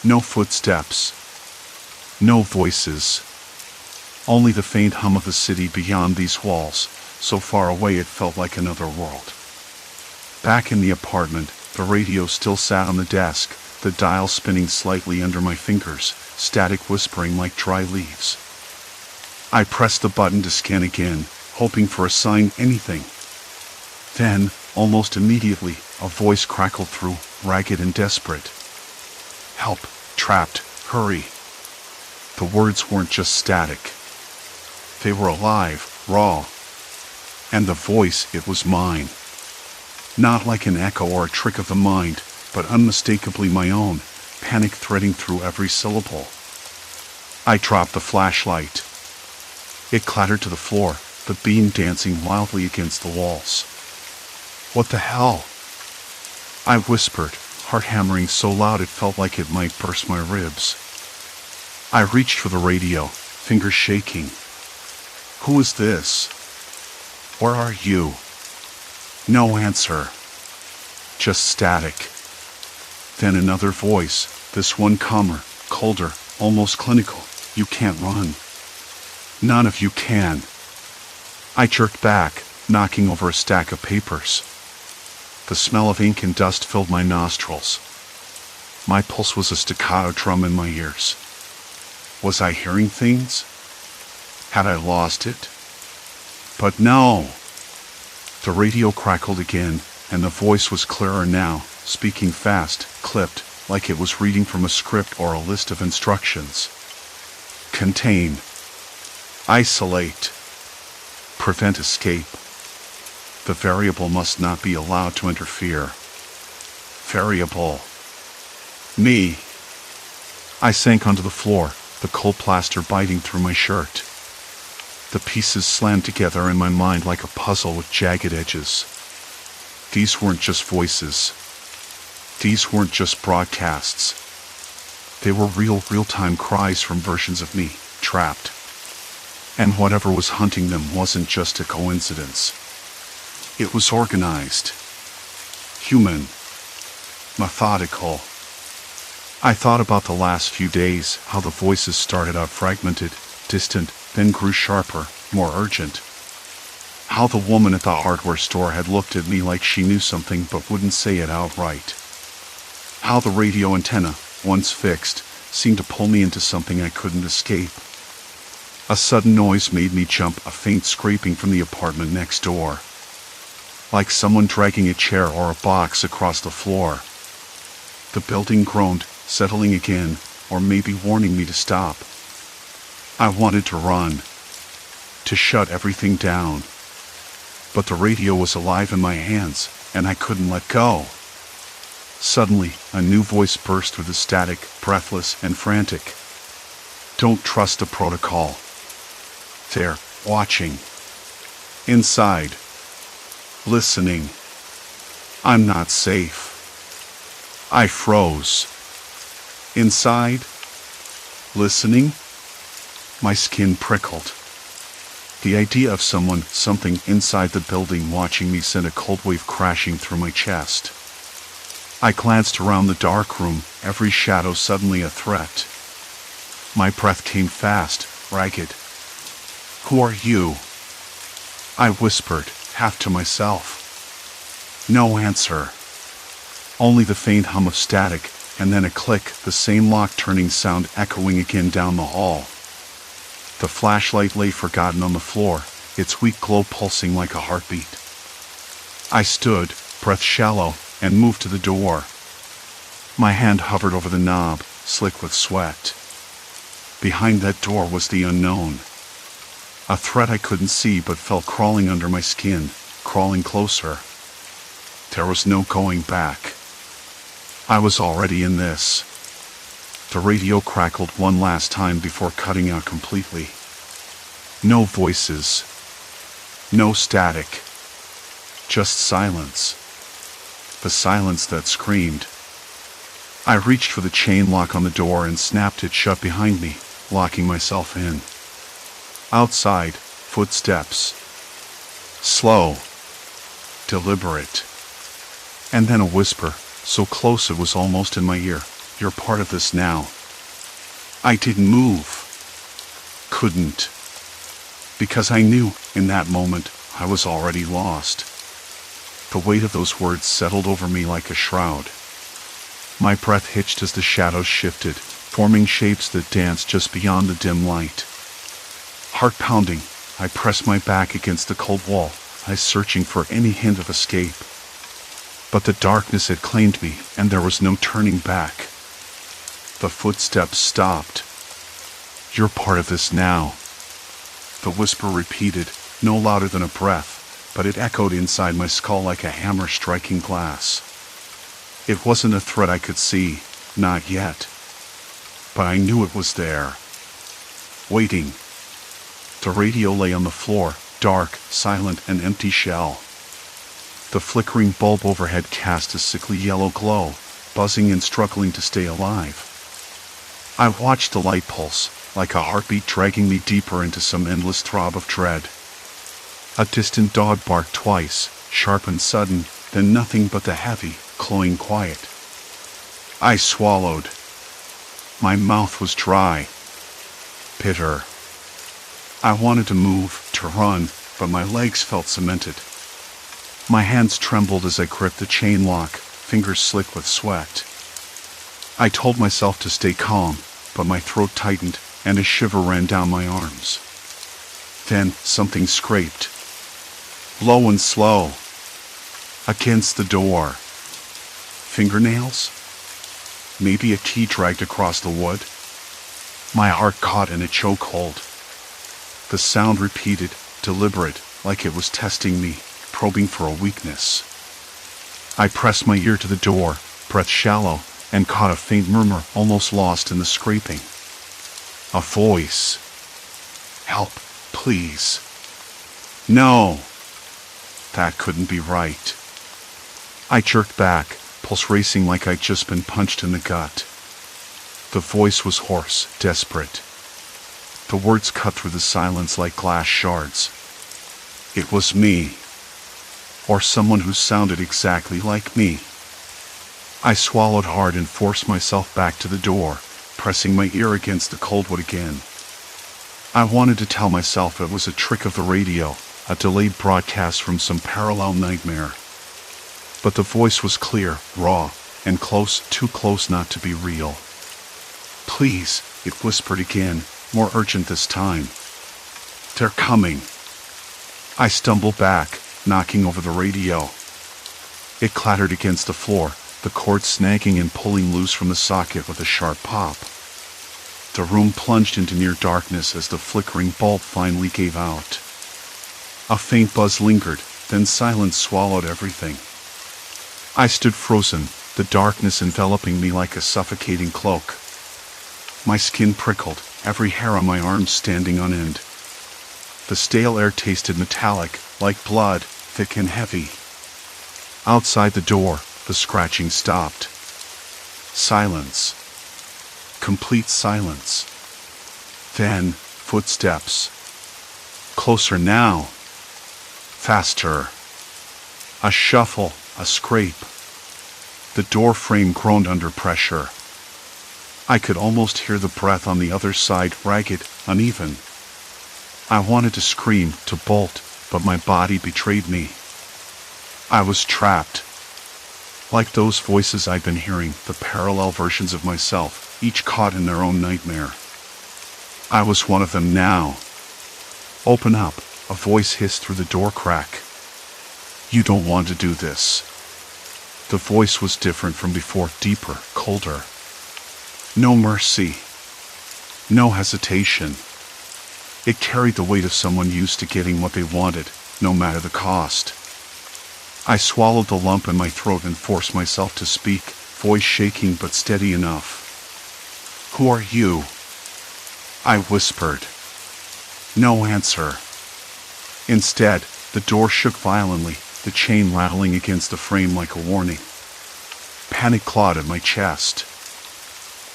No footsteps. No voices. Only the faint hum of the city beyond these walls, so far away it felt like another world. Back in the apartment, the radio still sat on the desk, the dial spinning slightly under my fingers, static whispering like dry leaves. I pressed the button to scan again, hoping for a sign, anything. Then, almost immediately, a voice crackled through, ragged and desperate. "Help, trapped, hurry." The words weren't just static. They were alive, raw. And the voice, it was mine. Not like an echo or a trick of the mind, but unmistakably my own, panic threading through every syllable. I dropped the flashlight. It clattered to the floor, the beam dancing wildly against the walls. "What the hell?" I whispered, heart hammering so loud it felt like it might burst my ribs. I reached for the radio, fingers shaking. "Who is this? Where are you?" No answer. Just static. Then another voice, this one calmer, colder, almost clinical. "You can't run. None of you can." I jerked back, knocking over a stack of papers. The smell of ink and dust filled my nostrils. My pulse was a staccato drum in my ears. Was I hearing things? Had I lost it? But no! The radio crackled again, and the voice was clearer now, speaking fast, clipped, like it was reading from a script or a list of instructions. Contain. Isolate. Prevent escape. The variable must not be allowed to interfere. Variable. Me. I sank onto the floor, the cold plaster biting through my shirt. The pieces slammed together in my mind like a puzzle with jagged edges. These weren't just voices. These weren't just broadcasts. They were real-time cries from versions of me, trapped. And whatever was hunting them wasn't just a coincidence. It was organized. Human. Methodical. I thought about the last few days, how the voices started out fragmented, distant, then grew sharper, more urgent. How the woman at the hardware store had looked at me like she knew something but wouldn't say it outright. How the radio antenna, once fixed, seemed to pull me into something I couldn't escape. A sudden noise made me jump, a faint scraping from the apartment next door. Like someone dragging a chair or a box across the floor. The building groaned, settling again, or maybe warning me to stop. I wanted to run. To shut everything down. But the radio was alive in my hands, and I couldn't let go. Suddenly, a new voice burst through the static, breathless and frantic. Don't trust the protocol. They're watching. Inside. Listening. I'm not safe. I froze. Inside. Listening. My skin prickled. The idea of something inside the building watching me sent a cold wave crashing through my chest. I glanced around the dark room, every shadow suddenly a threat. My breath came fast, ragged. Who are you? I whispered, half to myself. No answer. Only the faint hum of static, and then a click, the same lock-turning sound echoing again down the hall. The flashlight lay forgotten on the floor, its weak glow pulsing like a heartbeat. I stood, breath shallow, and moved to the door. My hand hovered over the knob, slick with sweat. Behind that door was the unknown. A threat I couldn't see but felt crawling under my skin, crawling closer. There was no going back. I was already in this. The radio crackled one last time before cutting out completely. No voices. No static. Just silence. The silence that screamed. I reached for the chain lock on the door and snapped it shut behind me, locking myself in. Outside, footsteps. Slow. Deliberate. And then a whisper, so close it was almost in my ear. You're part of this now. I didn't move. Couldn't. Because I knew, in that moment, I was already lost. The weight of those words settled over me like a shroud. My breath hitched as the shadows shifted, forming shapes that danced just beyond the dim light. Heart pounding, I pressed my back against the cold wall, eyes searching for any hint of escape. But the darkness had claimed me, and there was no turning back. The footsteps stopped. You're part of this now. The whisper repeated, no louder than a breath, but it echoed inside my skull like a hammer striking glass. It wasn't a threat I could see, not yet. But I knew it was there. Waiting. The radio lay on the floor, dark, silent, an empty shell. The flickering bulb overhead cast a sickly yellow glow, buzzing and struggling to stay alive. I watched the light pulse, like a heartbeat dragging me deeper into some endless throb of dread. A distant dog barked twice, sharp and sudden, then nothing but the heavy, cloying quiet. I swallowed. My mouth was dry. Bitter. I wanted to move, to run, but my legs felt cemented. My hands trembled as I gripped the chain lock, fingers slick with sweat. I told myself to stay calm, but my throat tightened, and a shiver ran down my arms. Then something scraped. Low and slow. Against the door. Fingernails? Maybe a key dragged across the wood? My heart caught in a chokehold. The sound repeated, deliberate, like it was testing me, probing for a weakness. I pressed my ear to the door, breath shallow, and caught a faint murmur almost lost in the scraping. A voice. Help, please. No. That couldn't be right. I jerked back, pulse racing like I'd just been punched in the gut. The voice was hoarse, desperate. The words cut through the silence like glass shards. It was me. Or someone who sounded exactly like me. I swallowed hard and forced myself back to the door, pressing my ear against the cold wood again. I wanted to tell myself it was a trick of the radio, a delayed broadcast from some parallel nightmare. But the voice was clear, raw, and close, too close not to be real. Please, it whispered again, more urgent this time. They're coming. I stumbled back, knocking over the radio. It clattered against the floor, the cord snagging and pulling loose from the socket with a sharp pop. The room plunged into near darkness as the flickering bulb finally gave out. A faint buzz lingered, then silence swallowed everything. I stood frozen, the darkness enveloping me like a suffocating cloak. My skin prickled, every hair on my arm standing on end. The stale air tasted metallic, like blood, thick and heavy. Outside the door, the scratching stopped. Silence. Complete silence. Then, footsteps. Closer now. Faster. A shuffle, a scrape. The door frame groaned under pressure. I could almost hear the breath on the other side, ragged, uneven. I wanted to scream, to bolt, but my body betrayed me. I was trapped. Like those voices I'd been hearing, the parallel versions of myself, each caught in their own nightmare. I was one of them now. Open up, a voice hissed through the door crack. You don't want to do this. The voice was different from before, deeper, colder. No mercy. No hesitation. It carried the weight of someone used to getting what they wanted, no matter the cost. I swallowed the lump in my throat and forced myself to speak, voice shaking but steady enough. Who are you? I whispered. No answer. Instead, the door shook violently, the chain rattling against the frame like a warning. Panic clawed at my chest.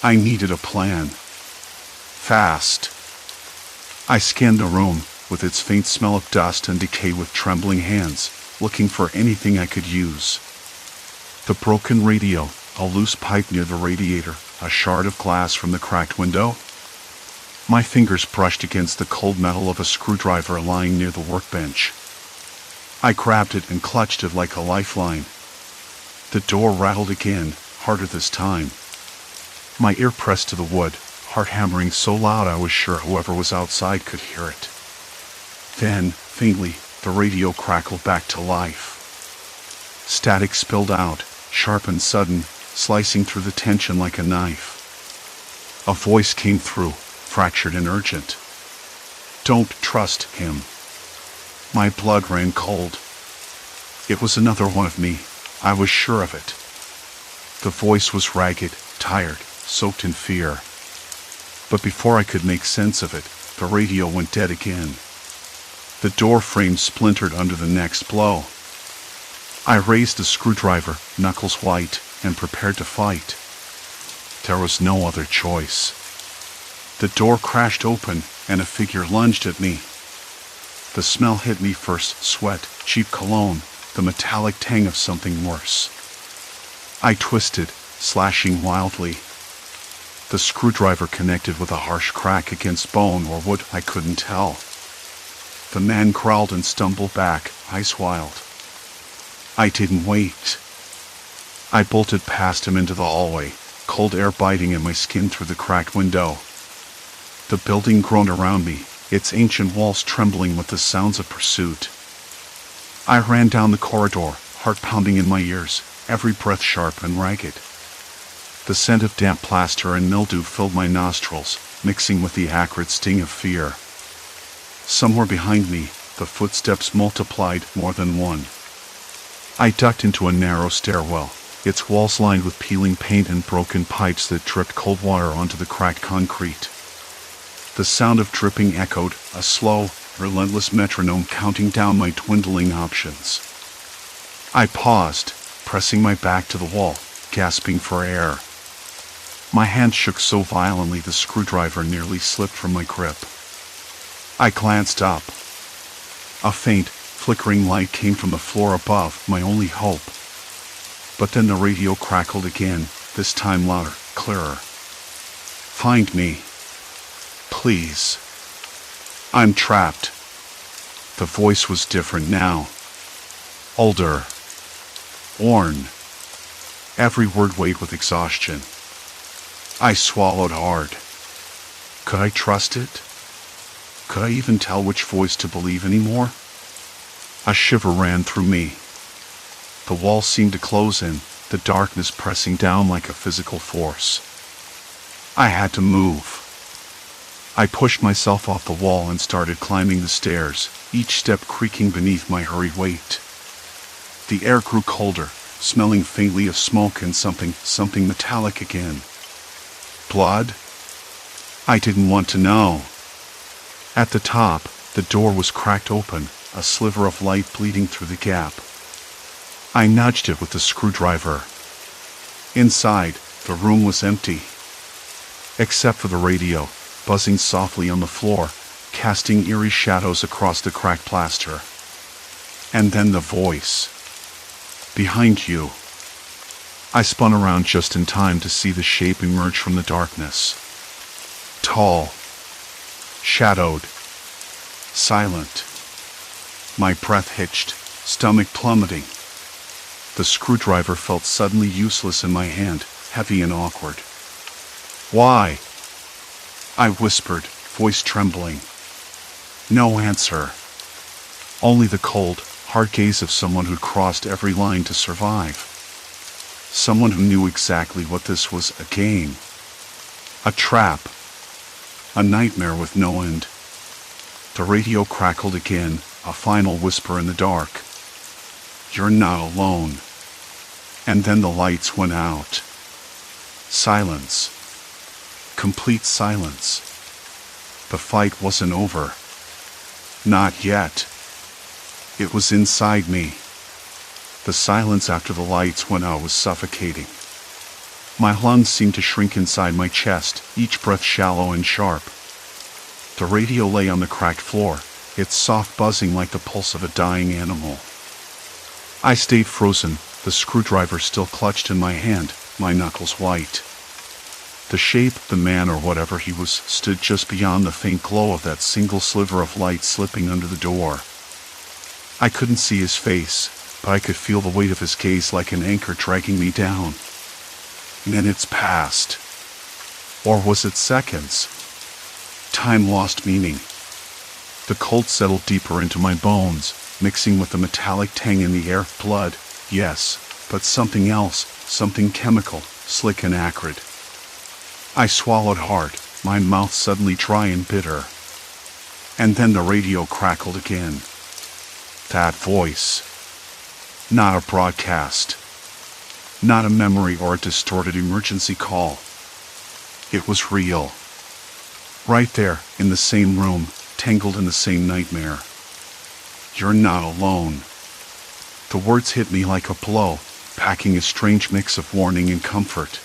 I needed a plan. Fast. I scanned the room, with its faint smell of dust and decay, with trembling hands, looking for anything I could use. The broken radio, a loose pipe near the radiator, a shard of glass from the cracked window. My fingers brushed against the cold metal of a screwdriver lying near the workbench. I grabbed it and clutched it like a lifeline. The door rattled again, harder this time. My ear pressed to the wood, heart hammering so loud I was sure whoever was outside could hear it. Then, faintly, the radio crackled back to life. Static spilled out, sharp and sudden, slicing through the tension like a knife. A voice came through, fractured and urgent. Don't trust him. My blood ran cold. It was another one of me. I was sure of it. The voice was ragged, tired, soaked in fear. But before I could make sense of it, the radio went dead again. The door frame splintered under the next blow. I raised the screwdriver, knuckles white, and prepared to fight. There was no other choice. The door crashed open, and a figure lunged at me. The smell hit me first, sweat, cheap cologne, the metallic tang of something worse. I twisted, slashing wildly. The screwdriver connected with a harsh crack against bone or wood, I couldn't tell. The man growled and stumbled back, eyes wild. I didn't wait. I bolted past him into the hallway, cold air biting at my skin through the cracked window. The building groaned around me, its ancient walls trembling with the sounds of pursuit. I ran down the corridor, heart pounding in my ears, every breath sharp and ragged. The scent of damp plaster and mildew filled my nostrils, mixing with the acrid sting of fear. Somewhere behind me, the footsteps multiplied more than one. I ducked into a narrow stairwell, its walls lined with peeling paint and broken pipes that dripped cold water onto the cracked concrete. The sound of dripping echoed, a slow, relentless metronome counting down my dwindling options. I paused, pressing my back to the wall, gasping for air. My hand shook so violently the screwdriver nearly slipped from my grip. I glanced up. A faint, flickering light came from the floor above, my only hope. But then the radio crackled again, this time louder, clearer. Find me. Please. I'm trapped. The voice was different now. Older. Worn. Every word weighed with exhaustion. I swallowed hard. Could I trust it? Could I even tell which voice to believe anymore? A shiver ran through me. The walls seemed to close in, the darkness pressing down like a physical force. I had to move. I pushed myself off the wall and started climbing the stairs, each step creaking beneath my hurried weight. The air grew colder, smelling faintly of smoke and something metallic again. Blood? I didn't want to know. At the top, the door was cracked open, a sliver of light bleeding through the gap. I nudged it with the screwdriver. Inside, the room was empty. Except for the radio, buzzing softly on the floor, casting eerie shadows across the cracked plaster. And then the voice. Behind you. I spun around just in time to see the shape emerge from the darkness. Tall. Shadowed. Silent. My breath hitched, stomach plummeting. The screwdriver felt suddenly useless in my hand, heavy and awkward. Why? I whispered, voice trembling. No answer. Only the cold, hard gaze of someone who'd crossed every line to survive. Someone who knew exactly what this was: a game, a trap, a nightmare with no end. The radio crackled again, a final whisper in the dark. "You're not alone." And then the lights went out. Silence. Complete silence. The fight wasn't over. Not yet. It was inside me. The silence after the lights went out was suffocating. My lungs seemed to shrink inside my chest, each breath shallow and sharp. The radio lay on the cracked floor, its soft buzzing like the pulse of a dying animal. I stayed frozen, the screwdriver still clutched in my hand, my knuckles white. The shape, the man or whatever he was, stood just beyond the faint glow of that single sliver of light slipping under the door. I couldn't see his face, but I could feel the weight of his gaze like an anchor dragging me down. Minutes passed. Or was it seconds? Time lost meaning. The cold settled deeper into my bones, mixing with the metallic tang in the air. Blood, yes, but something else, something chemical, slick and acrid. I swallowed hard, my mouth suddenly dry and bitter. And then the radio crackled again. That voice. Not a broadcast. Not a memory or a distorted emergency call. It was real. Right there, in the same room, tangled in the same nightmare. "You're not alone." The words hit me like a blow, packing a strange mix of warning and comfort.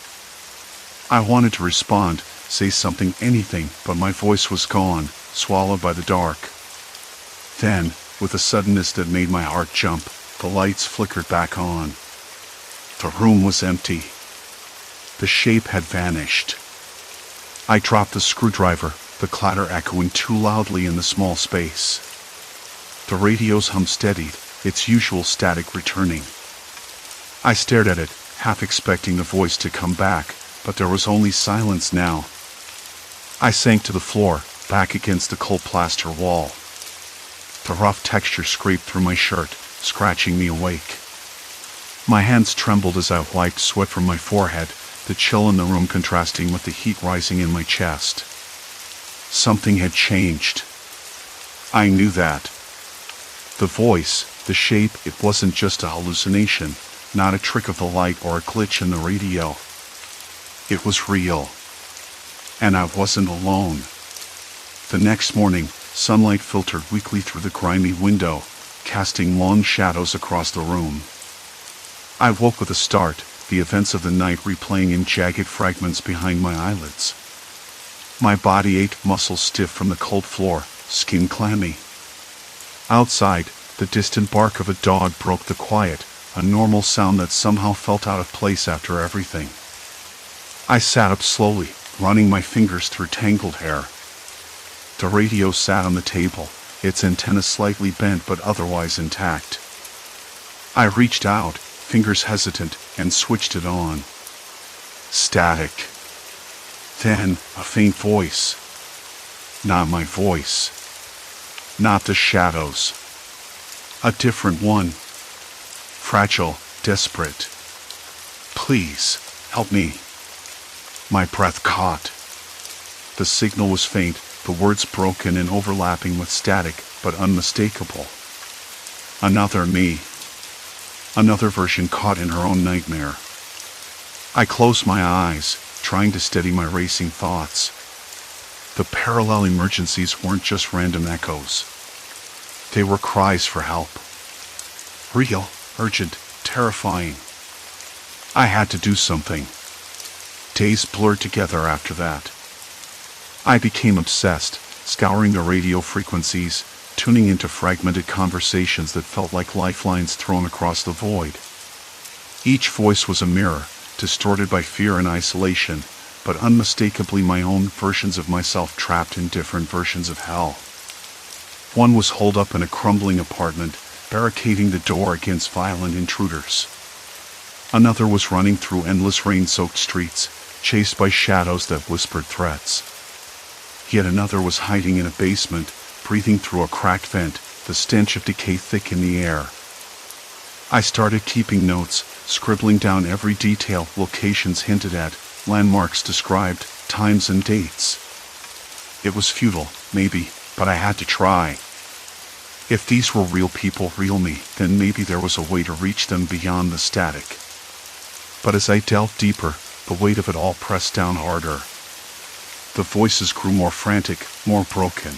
I wanted to respond, say something, anything, but my voice was gone, swallowed by the dark. Then, with a suddenness that made my heart jump, the lights flickered back on. The room was empty. The shape had vanished. I dropped the screwdriver, the clatter echoing too loudly in the small space. The radio's hum steadied, its usual static returning. I stared at it, half expecting the voice to come back, but there was only silence now. I sank to the floor, back against the cold plaster wall. The rough texture scraped through my shirt, scratching me awake. My hands trembled as I wiped sweat from my forehead, the chill in the room contrasting with the heat rising in my chest. Something had changed. I knew that. The voice, the shape, it wasn't just a hallucination, not a trick of the light or a glitch in the radio. It was real. And I wasn't alone. The next morning, sunlight filtered weakly through the grimy window, casting long shadows across the room. I woke with a start, the events of the night replaying in jagged fragments behind my eyelids. My body ached, muscles stiff from the cold floor, skin clammy. Outside, the distant bark of a dog broke the quiet, a normal sound that somehow felt out of place after everything. I sat up slowly, running my fingers through tangled hair. The radio sat on the table, its antenna slightly bent but otherwise intact. I reached out, fingers hesitant, and switched it on. Static. Then, a faint voice. Not my voice. Not the shadows. A different one. Fragile, desperate. "Please, help me." My breath caught. The signal was faint, the words broken and overlapping with static, but unmistakable. Another me. Another version caught in her own nightmare. I closed my eyes, trying to steady my racing thoughts. The parallel emergencies weren't just random echoes. They were cries for help. Real, urgent, terrifying. I had to do something. Days blurred together after that. I became obsessed, scouring the radio frequencies, tuning into fragmented conversations that felt like lifelines thrown across the void. Each voice was a mirror, distorted by fear and isolation, but unmistakably my own versions of myself trapped in different versions of hell. One was holed up in a crumbling apartment, barricading the door against violent intruders. Another was running through endless rain-soaked streets, chased by shadows that whispered threats. Yet another was hiding in a basement, breathing through a cracked vent, the stench of decay thick in the air. I started keeping notes, scribbling down every detail, locations hinted at, landmarks described, times and dates. It was futile, maybe, but I had to try. If these were real people, real me, then maybe there was a way to reach them beyond the static. But as I delved deeper, the weight of it all pressed down harder. The voices grew more frantic, more broken.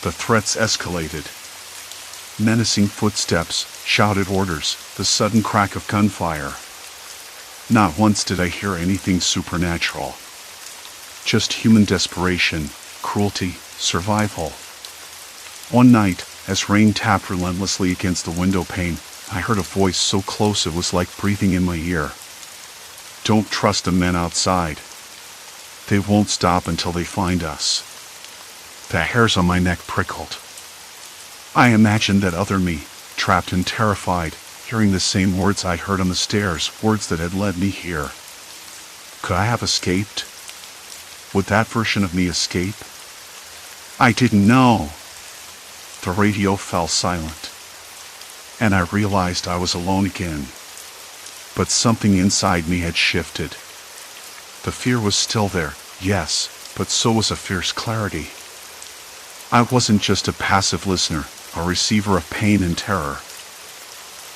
The threats escalated. Menacing footsteps, shouted orders, the sudden crack of gunfire. Not once did I hear anything supernatural. Just human desperation, cruelty, survival. One night, as rain tapped relentlessly against the window pane, I heard a voice so close it was like breathing in my ear. Don't trust the men outside. They won't stop until they find us. The hairs on my neck prickled. I imagined that other me, trapped and terrified, hearing the same words I heard on the stairs, words that had led me here. Could I have escaped? Would that version of me escape? I didn't know. The radio fell silent, and I realized I was alone again. But something inside me had shifted. The fear was still there, yes, but so was a fierce clarity. I wasn't just a passive listener, a receiver of pain and terror.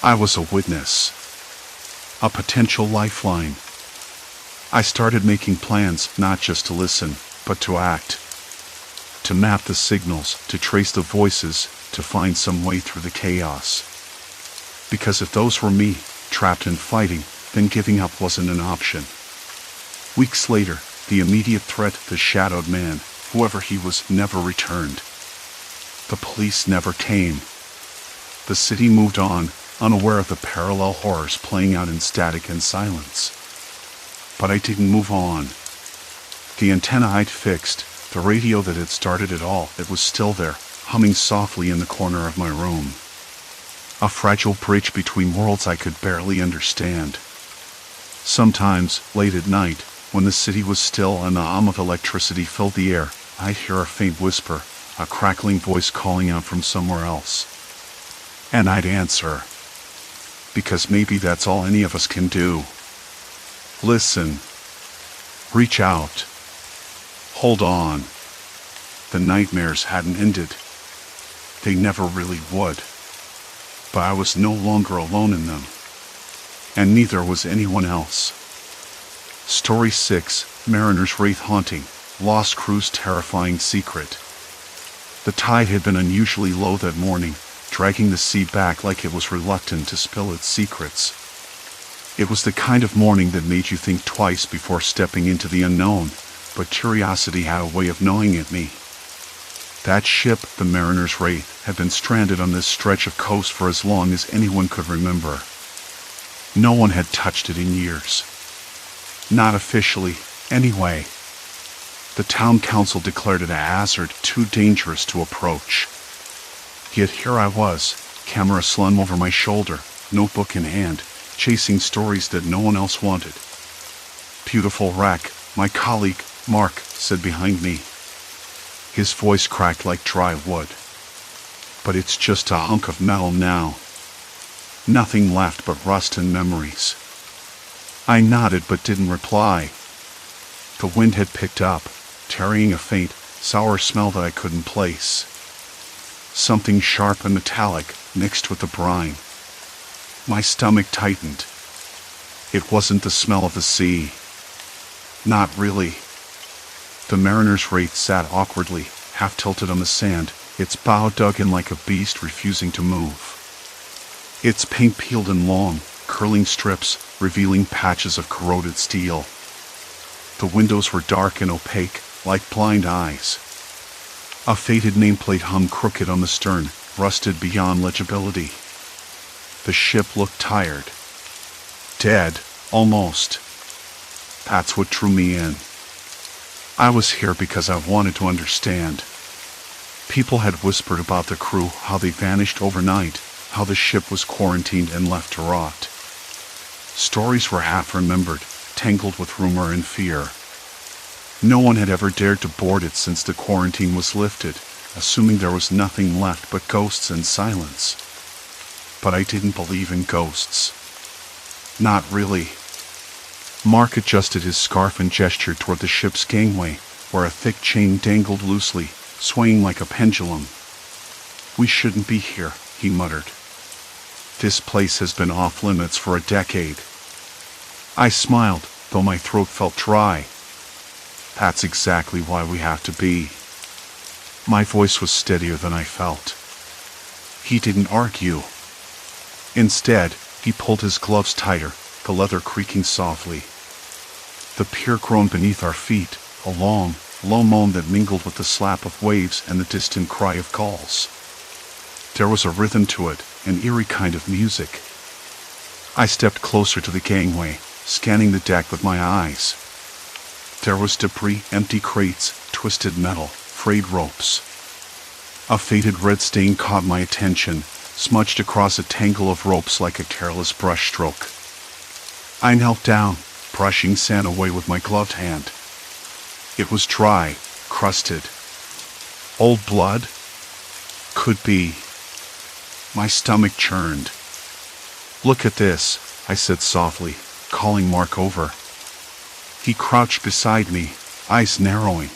I was a witness, a potential lifeline. I started making plans, not just to listen, but to act. To map the signals, to trace the voices, to find some way through the chaos. Because if those were me, trapped and fighting, then giving up wasn't an option. Weeks later, the immediate threat, the shadowed man, whoever he was, never returned. The police never came. The city moved on, unaware of the parallel horrors playing out in static and silence. But I didn't move on. The antenna I'd fixed, the radio that had started it all, it was still there, humming softly in the corner of my room. A fragile bridge between worlds I could barely understand. Sometimes, late at night, when the city was still and the hum of electricity filled the air, I'd hear a faint whisper, a crackling voice calling out from somewhere else. And I'd answer. Because maybe that's all any of us can do. Listen. Reach out. Hold on. The nightmares hadn't ended. They never really would. But I was no longer alone in them. And neither was anyone else. Story 6, Mariner's Wraith Haunting, Lost Crew's Terrifying Secret. The tide had been unusually low that morning, dragging the sea back like it was reluctant to spill its secrets. It was the kind of morning that made you think twice before stepping into the unknown, but curiosity had a way of gnawing at me. That ship, the Mariner's Wraith, had been stranded on this stretch of coast for as long as anyone could remember. No one had touched it in years. Not officially, anyway. The town council declared it a hazard too dangerous to approach. Yet here I was, camera slung over my shoulder, notebook in hand, chasing stories that no one else wanted. Beautiful wreck, my colleague, Mark, said behind me. His voice cracked like dry wood. But it's just a hunk of metal now. Nothing left but rust and memories. I nodded but didn't reply. The wind had picked up, carrying a faint, sour smell that I couldn't place. Something sharp and metallic mixed with the brine. My stomach tightened. It wasn't the smell of the sea. Not really. The Mariner's Wraith sat awkwardly, half tilted on the sand, its bow dug in like a beast refusing to move. Its paint peeled and long, curling strips, revealing patches of corroded steel. The windows were dark and opaque, like blind eyes. A faded nameplate hung crooked on the stern, rusted beyond legibility. The ship looked tired. Dead, almost. That's what drew me in. I was here because I wanted to understand. People had whispered about the crew, how they vanished overnight, how the ship was quarantined and left to rot. Stories were half-remembered, tangled with rumor and fear. No one had ever dared to board it since the quarantine was lifted, assuming there was nothing left but ghosts and silence. But I didn't believe in ghosts. Not really. Mark adjusted his scarf and gestured toward the ship's gangway, where a thick chain dangled loosely, swaying like a pendulum. "We shouldn't be here," he muttered. "This place has been off limits for a decade." I smiled, though my throat felt dry. "That's exactly why we have to be." My voice was steadier than I felt. He didn't argue. Instead, he pulled his gloves tighter, the leather creaking softly. The pier groaned beneath our feet, a long, low moan that mingled with the slap of waves and the distant cry of gulls. There was a rhythm to it, an eerie kind of music. I stepped closer to the gangway, scanning the deck with my eyes. There was debris, empty crates, twisted metal, frayed ropes. A faded red stain caught my attention, smudged across a tangle of ropes like a careless brushstroke. I knelt down, brushing sand away with my gloved hand. It was dry, crusted. Old blood? Could be. My stomach churned. "Look at this," I said softly, calling Mark over. He crouched beside me, eyes narrowing.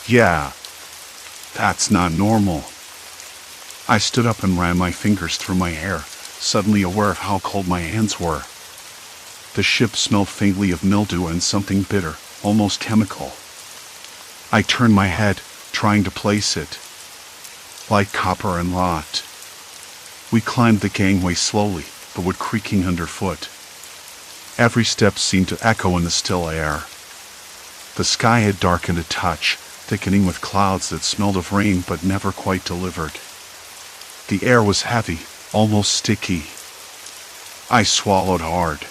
"Yeah, that's not normal." I stood up and ran my fingers through my hair, suddenly aware of how cold my hands were. The ship smelled faintly of mildew and something bitter, almost chemical. I turned my head, trying to place it. Like copper and rot. We climbed the gangway slowly, the wood creaking underfoot. Every step seemed to echo in the still air. The sky had darkened a touch, thickening with clouds that smelled of rain but never quite delivered. The air was heavy, almost sticky. I swallowed hard.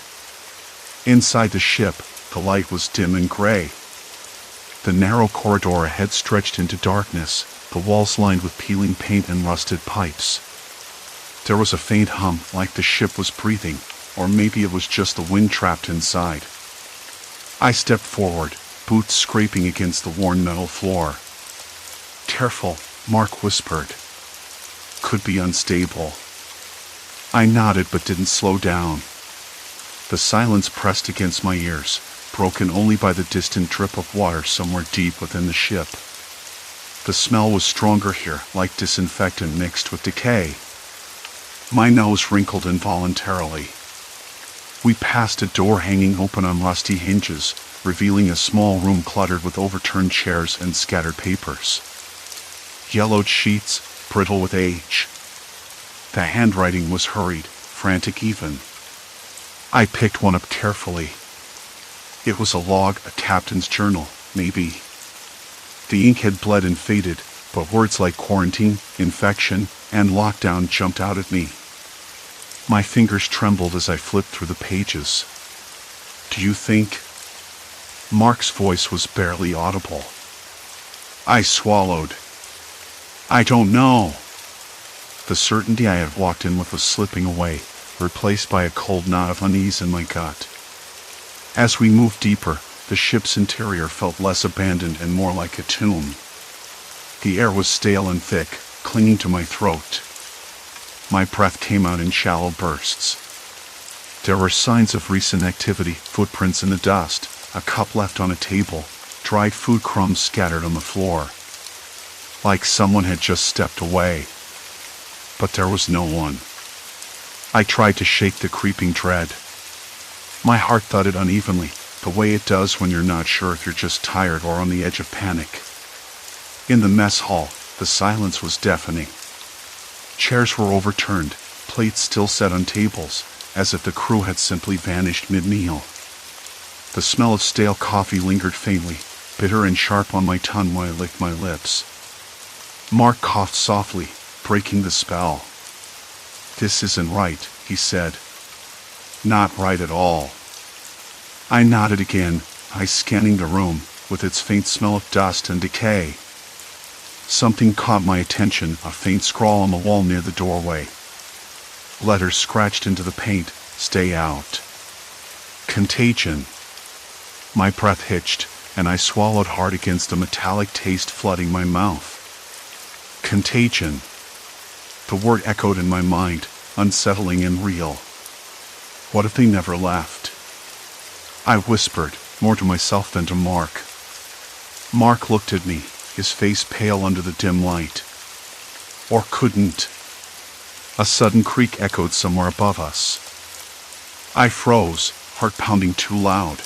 Inside the ship, the light was dim and gray. The narrow corridor ahead stretched into darkness, the walls lined with peeling paint and rusted pipes. There was a faint hum, like the ship was breathing, or maybe it was just the wind trapped inside. I stepped forward, boots scraping against the worn metal floor. "Careful," Mark whispered. "Could be unstable." I nodded but didn't slow down. The silence pressed against my ears, broken only by the distant drip of water somewhere deep within the ship. The smell was stronger here, like disinfectant mixed with decay. My nose wrinkled involuntarily. We passed a door hanging open on rusty hinges, revealing a small room cluttered with overturned chairs and scattered papers. Yellowed sheets, brittle with age. The handwriting was hurried, frantic even. I picked one up carefully. It was a log, a captain's journal, maybe. The ink had bled and faded, but words like quarantine, infection, and lockdown jumped out at me. My fingers trembled as I flipped through the pages. "Do you think?" Mark's voice was barely audible. I swallowed. "I don't know." The certainty I had walked in with was slipping away, replaced by a cold knot of unease in my gut. As we moved deeper, the ship's interior felt less abandoned and more like a tomb. The air was stale and thick, clinging to my throat. My breath came out in shallow bursts. There were signs of recent activity, footprints in the dust, a cup left on a table, dried food crumbs scattered on the floor. Like someone had just stepped away. But there was no one. I tried to shake the creeping dread. My heart thudded unevenly, the way it does when you're not sure if you're just tired or on the edge of panic. In the mess hall, the silence was deafening. Chairs were overturned, plates still set on tables, as if the crew had simply vanished mid-meal. The smell of stale coffee lingered faintly, bitter and sharp on my tongue while I licked my lips. Mark coughed softly, breaking the spell. "This isn't right," he said. "Not right at all." I nodded again, eyes scanning the room, with its faint smell of dust and decay. Something caught my attention, a faint scrawl on the wall near the doorway. Letters scratched into the paint, "Stay out." Contagion. My breath hitched, and I swallowed hard against the metallic taste flooding my mouth. Contagion. The word echoed in my mind, unsettling and real. What if they never left? I whispered, more to myself than to Mark. Mark looked at me, his face pale under the dim light. Or couldn't. A sudden creak echoed somewhere above us. I froze, heart pounding too loud.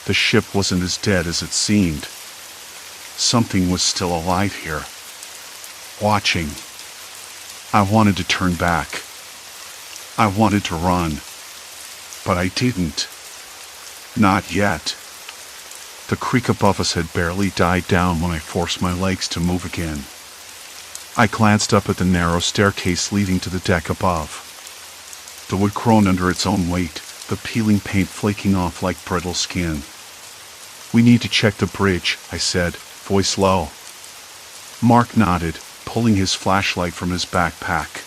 The ship wasn't as dead as it seemed. Something was still alive here. Watching. I wanted to turn back. I wanted to run. But I didn't. Not yet. The creak above us had barely died down when I forced my legs to move again. I glanced up at the narrow staircase leading to the deck above. The wood groaned under its own weight, the peeling paint flaking off like brittle skin. We need to check the bridge, I said, voice low. Mark nodded, pulling his flashlight from his backpack.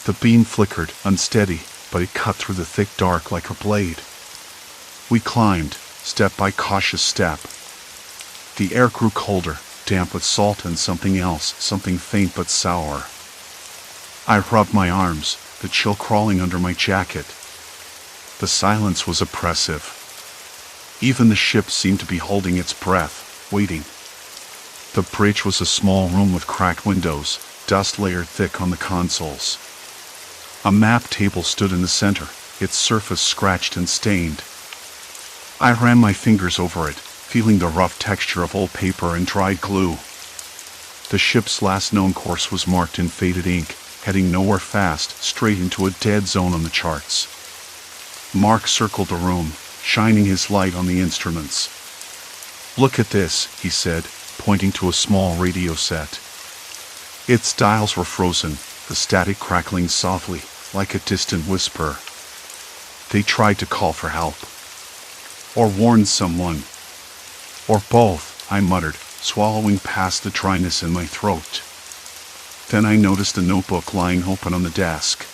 The beam flickered, unsteady, but it cut through the thick dark like a blade. We climbed, step by cautious step. The air grew colder, damp with salt and something else, something faint but sour. I rubbed my arms, the chill crawling under my jacket. The silence was oppressive. Even the ship seemed to be holding its breath, waiting. The bridge was a small room with cracked windows, dust layered thick on the consoles. A map table stood in the center, its surface scratched and stained. I ran my fingers over it, feeling the rough texture of old paper and dried glue. The ship's last known course was marked in faded ink, heading nowhere fast, straight into a dead zone on the charts. Mark circled the room, shining his light on the instruments. "Look at this," he said, pointing to a small radio set. Its dials were frozen, the static crackling softly, like a distant whisper. They tried to call for help. Or warn someone. Or both, I muttered, swallowing past the dryness in my throat. Then I noticed a notebook lying open on the desk.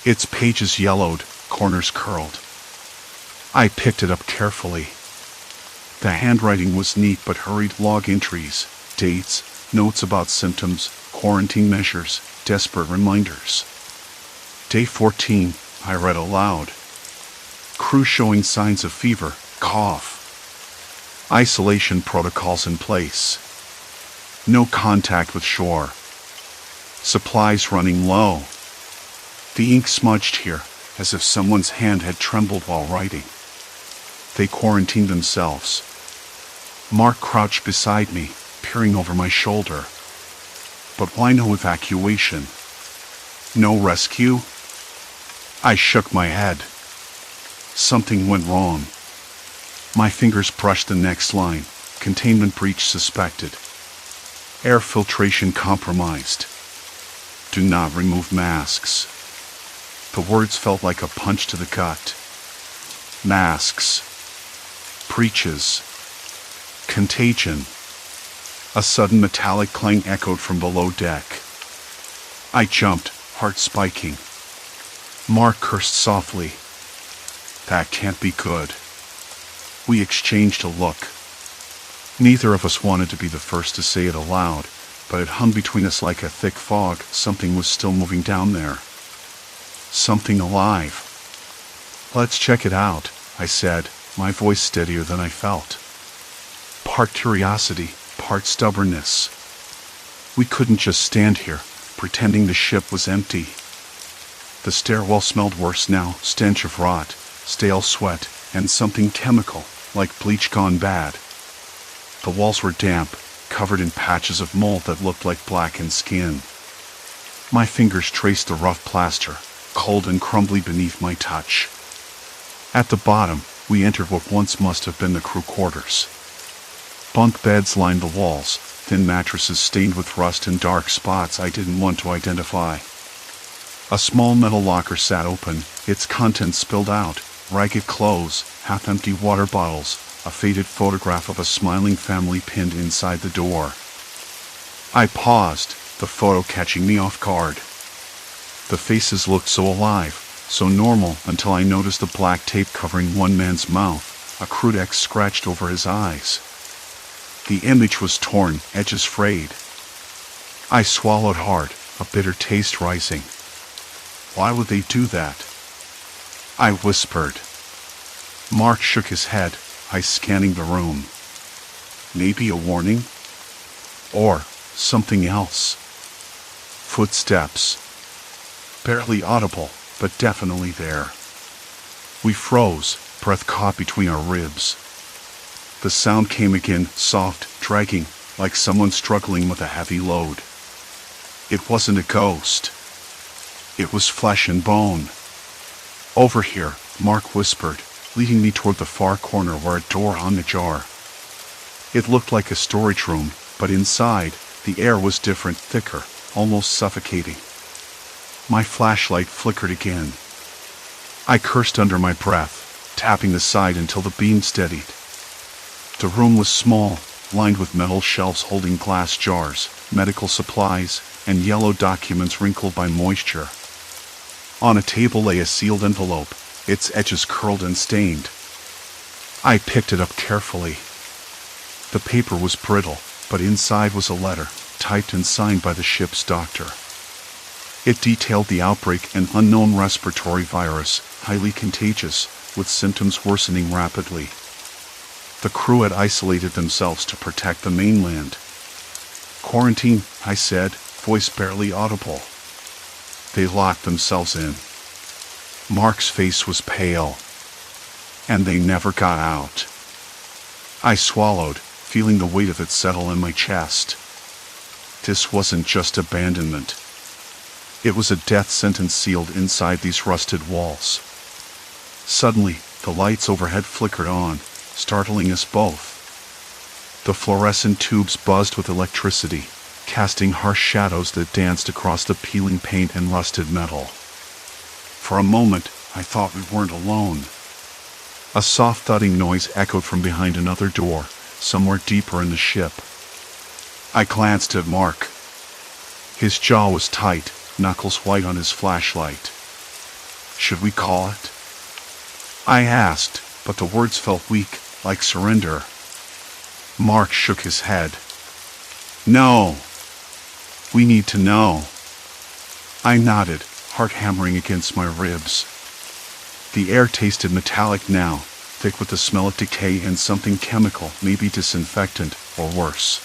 Its pages yellowed, corners curled. I picked it up carefully. The handwriting was neat but hurried log entries, dates, notes about symptoms, quarantine measures, desperate reminders. Day 14, I read aloud. Crew showing signs of fever, cough. Isolation protocols in place. No contact with shore. Supplies running low. The ink smudged here, as if someone's hand had trembled while writing. They quarantined themselves. Mark crouched beside me, peering over my shoulder. But why no evacuation? No rescue? I shook my head. Something went wrong. My fingers brushed the next line. Containment breach suspected. Air filtration compromised. Do not remove masks. The words felt like a punch to the gut. Masks. Breaches. Contagion. A sudden metallic clang echoed from below deck. I jumped, heart spiking. Mark cursed softly. That can't be good. We exchanged a look. Neither of us wanted to be the first to say it aloud, but it hung between us like a thick fog. Something was still moving down there. Something alive. Let's check it out, I said, my voice steadier than I felt. Part curiosity, part stubbornness. We couldn't just stand here, pretending the ship was empty. The stairwell smelled worse now, stench of rot, stale sweat, and something chemical, like bleach gone bad. The walls were damp, covered in patches of mold that looked like blackened skin. My fingers traced the rough plaster, cold and crumbly beneath my touch. At the bottom, we entered what once must have been the crew quarters. Bunk beds lined the walls, thin mattresses stained with rust and dark spots I didn't want to identify. A small metal locker sat open, its contents spilled out, ragged clothes, half-empty water bottles, a faded photograph of a smiling family pinned inside the door. I paused, the photo catching me off guard. The faces looked so alive, so normal, until I noticed the black tape covering one man's mouth, a crude X scratched over his eyes. The image was torn, edges frayed. I swallowed hard, a bitter taste rising. Why would they do that? I whispered. Mark shook his head, eyes scanning the room. Maybe a warning? Or something else? Footsteps. Barely audible, but definitely there. We froze, breath caught between our ribs. The sound came again, soft, dragging, like someone struggling with a heavy load. It wasn't a ghost. It was flesh and bone. Over here, Mark whispered, leading me toward the far corner where a door hung ajar. It looked like a storage room, but inside, the air was different, thicker, almost suffocating. My flashlight flickered again. I cursed under my breath, tapping the side until the beam steadied. The room was small, lined with metal shelves holding glass jars, medical supplies, and yellow documents wrinkled by moisture. On a table lay a sealed envelope, its edges curled and stained. I picked it up carefully. The paper was brittle, but inside was a letter, typed and signed by the ship's doctor. It detailed the outbreak, an unknown respiratory virus, highly contagious, with symptoms worsening rapidly. The crew had isolated themselves to protect the mainland. Quarantine, I said, voice barely audible. They locked themselves in. Mark's face was pale. And they never got out. I swallowed, feeling the weight of it settle in my chest. This wasn't just abandonment. It was a death sentence sealed inside these rusted walls. Suddenly, the lights overhead flickered on, startling us both. The fluorescent tubes buzzed with electricity, casting harsh shadows that danced across the peeling paint and rusted metal. For a moment, I thought we weren't alone. A soft thudding noise echoed from behind another door, somewhere deeper in the ship. I glanced at Mark. His jaw was tight, knuckles white on his flashlight. Should we call it? I asked, but the words felt weak, like surrender. Mark shook his head. No. We need to know. I nodded, heart hammering against my ribs. The air tasted metallic now, thick with the smell of decay and something chemical, maybe disinfectant, or worse.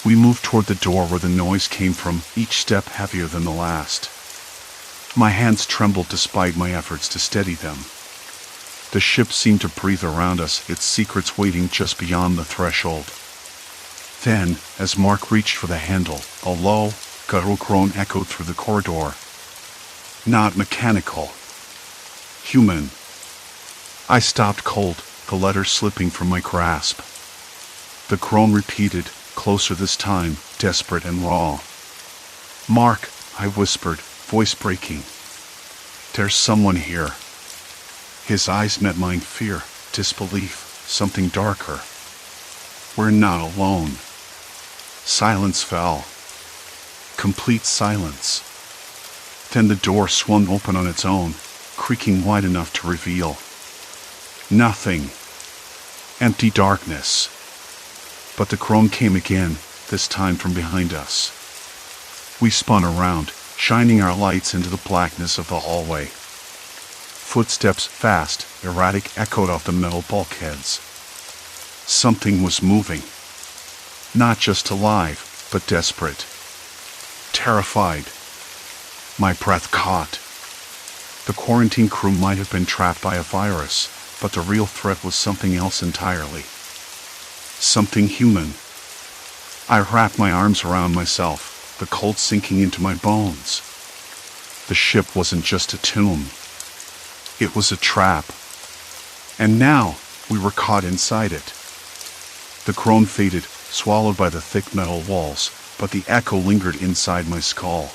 We moved toward the door where the noise came from, each step heavier than the last. My hands trembled despite my efforts to steady them. The ship seemed to breathe around us, its secrets waiting just beyond the threshold. Then, as Mark reached for the handle, a low, guttural groan echoed through the corridor. Not mechanical. Human. I stopped cold, the letter slipping from my grasp. The groan repeated, closer this time, desperate and raw. Mark, I whispered, voice breaking. There's someone here. His eyes met mine, fear, disbelief, something darker. We're not alone. Silence fell. Complete silence. Then the door swung open on its own, creaking wide enough to reveal nothing. Empty darkness. But the groan came again, this time from behind us. We spun around, shining our lights into the blackness of the hallway. Footsteps, fast, erratic, echoed off the metal bulkheads. Something was moving. Not just alive, but desperate. Terrified. My breath caught. The quarantine crew might have been trapped by a virus, but the real threat was something else entirely. Something human. I wrapped my arms around myself, the cold sinking into my bones. The ship wasn't just a tomb. It was a trap. And now, we were caught inside it. The groan faded, swallowed by the thick metal walls, but the echo lingered inside my skull.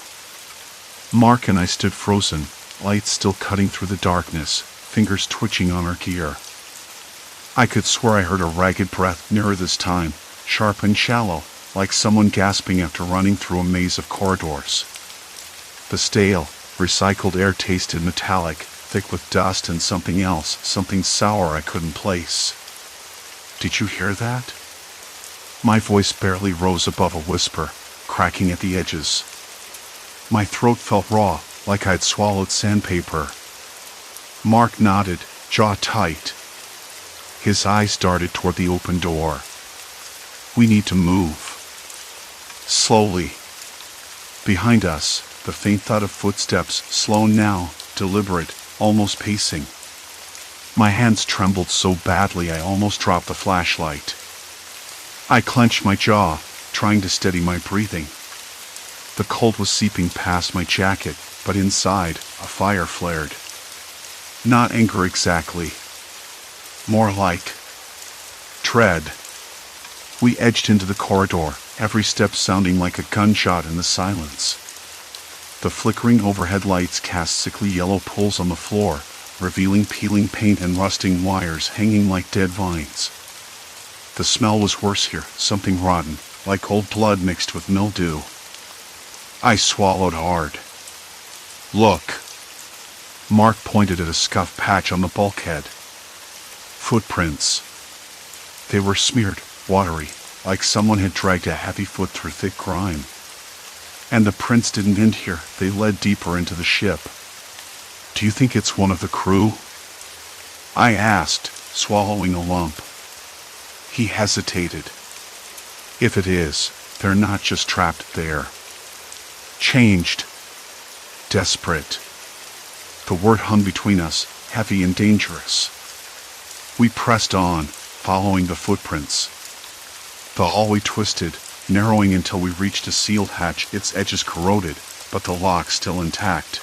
Mark and I stood frozen, lights still cutting through the darkness, fingers twitching on our gear. I could swear I heard a ragged breath nearer this time, sharp and shallow, like someone gasping after running through a maze of corridors. The stale, recycled air tasted metallic, thick with dust and something else, something sour I couldn't place. Did you hear that? My voice barely rose above a whisper, cracking at the edges. My throat felt raw, like I'd swallowed sandpaper. Mark nodded, jaw tight. His eyes darted toward the open door. We need to move. Slowly. Behind us, the faint thud of footsteps, slow now, deliberate, almost pacing. My hands trembled so badly I almost dropped the flashlight. I clenched my jaw, trying to steady my breathing. The cold was seeping past my jacket, but inside, a fire flared. Not anger exactly. More like dread. We edged into the corridor, every step sounding like a gunshot in the silence. The flickering overhead lights cast sickly yellow pools on the floor, revealing peeling paint and rusting wires hanging like dead vines. The smell was worse here, something rotten, like old blood mixed with mildew. I swallowed hard. Look. Mark pointed at a scuffed patch on the bulkhead. Footprints. They were smeared, watery, like someone had dragged a heavy foot through thick grime. And the prints didn't end here, they led deeper into the ship. Do you think it's one of the crew? I asked, swallowing a lump. He hesitated. If it is, they're not just trapped there. Changed. Desperate. The word hung between us, heavy and dangerous. We pressed on, following the footprints. The hallway twisted, narrowing until we reached a sealed hatch, its edges corroded, but the lock still intact.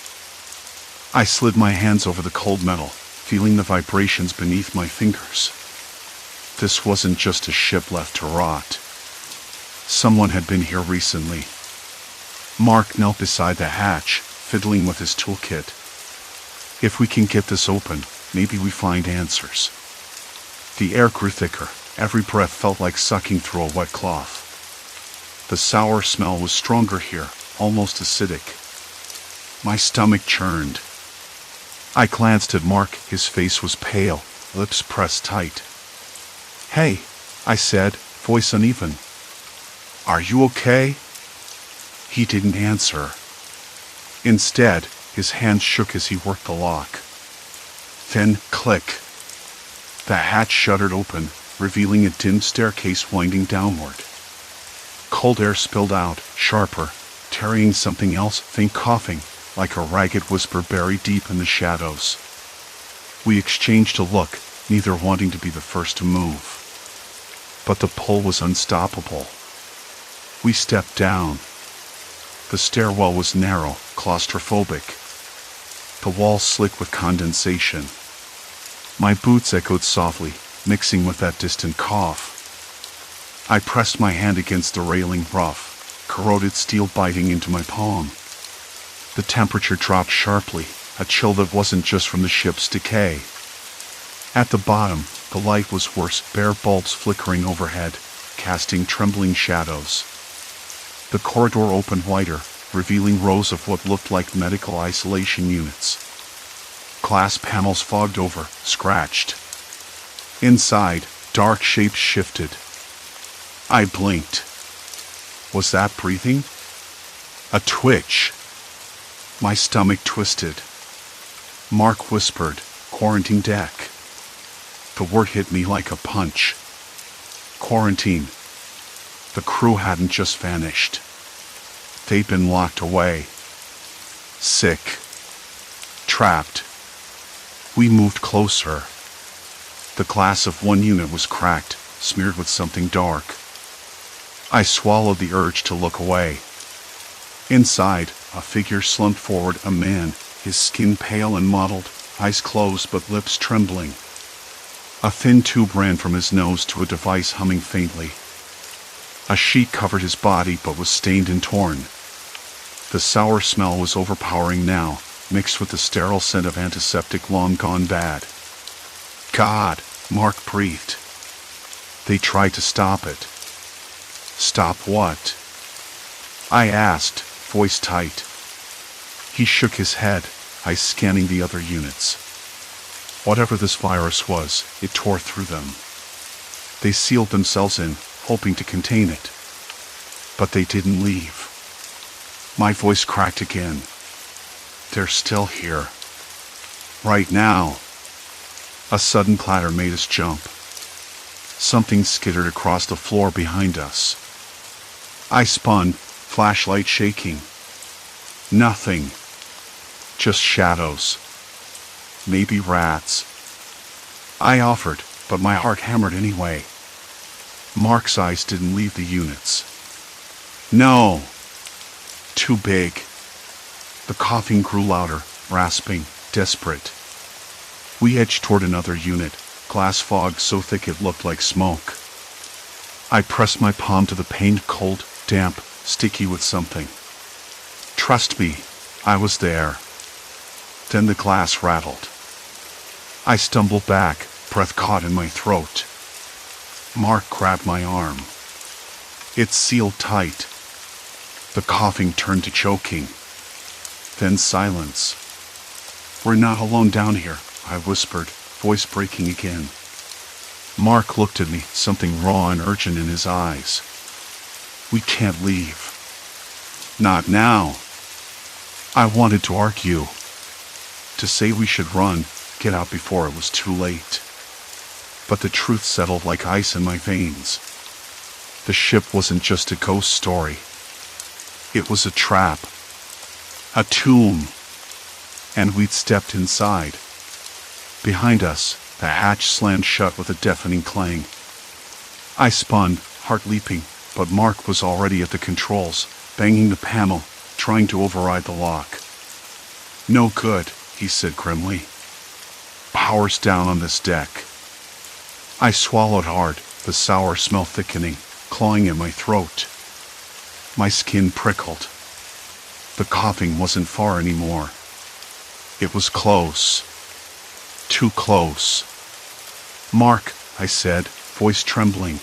I slid my hands over the cold metal, feeling the vibrations beneath my fingers. This wasn't just a ship left to rot. Someone had been here recently. Mark knelt beside the hatch, fiddling with his toolkit. If we can get this open, maybe we find answers. The air grew thicker. Every breath felt like sucking through a wet cloth. The sour smell was stronger here, almost acidic. My stomach churned. I glanced at Mark. His face was pale, lips pressed tight. "Hey," I said, voice uneven. "Are you okay?" He didn't answer. Instead, his hand shook as he worked the lock. Then, click. The hatch shuddered open, revealing a dim staircase winding downward. Cold air spilled out, sharper, tarrying something else, faint coughing, like a ragged whisper buried deep in the shadows. We exchanged a look, neither wanting to be the first to move. But the pull was unstoppable. We stepped down. The stairwell was narrow, claustrophobic. The walls slick with condensation. My boots echoed softly, mixing with that distant cough. I pressed my hand against the railing rough, corroded steel biting into my palm. The temperature dropped sharply, a chill that wasn't just from the ship's decay. At the bottom, the light was worse, bare bulbs flickering overhead, casting trembling shadows. The corridor opened wider, revealing rows of what looked like medical isolation units. Glass panels fogged over, scratched. Inside, dark shapes shifted. I blinked. Was that breathing? A twitch. My stomach twisted. Mark whispered, "Quarantine deck." The word hit me like a punch. Quarantine. The crew hadn't just vanished. They'd been locked away. Sick. Trapped. We moved closer. The glass of one unit was cracked, smeared with something dark. I swallowed the urge to look away. Inside, a figure slumped forward, a man, his skin pale and mottled, eyes closed but lips trembling. A thin tube ran from his nose to a device humming faintly. A sheet covered his body but was stained and torn. The sour smell was overpowering now, mixed with the sterile scent of antiseptic long gone bad. "God," Mark breathed. They tried to stop it. Stop what? I asked, voice tight. He shook his head, eyes scanning the other units. Whatever this virus was, it tore through them. They sealed themselves in, hoping to contain it. But they didn't leave. My voice cracked again. They're still here. Right now. A sudden clatter made us jump. Something skittered across the floor behind us. I spun, flashlight shaking. Nothing. Just shadows. Maybe rats. I offered, but my heart hammered anyway. Mark's eyes didn't leave the units. No. Too big. The coughing grew louder, rasping, desperate. We edged toward another unit, glass fog so thick it looked like smoke. I pressed my palm to the pane, cold, damp, sticky with something. Trust me, I was there. Then the glass rattled. I stumbled back, breath caught in my throat. Mark grabbed my arm. It sealed tight. The coughing turned to choking. Then silence. We're not alone down here, I whispered, voice breaking again. Mark looked at me, something raw and urgent in his eyes. We can't leave. Not now. I wanted to argue. To say we should run, get out before it was too late. But the truth settled like ice in my veins. The ship wasn't just a ghost story. It was a trap. A tomb. And we'd stepped inside. Behind us, the hatch slammed shut with a deafening clang. I spun, heart leaping, but Mark was already at the controls, banging the panel, trying to override the lock. No good, he said grimly. Power's down on this deck. I swallowed hard, the sour smell thickening, clawing at my throat. My skin prickled. The coughing wasn't far anymore. It was close. Too close. Mark, I said, voice trembling.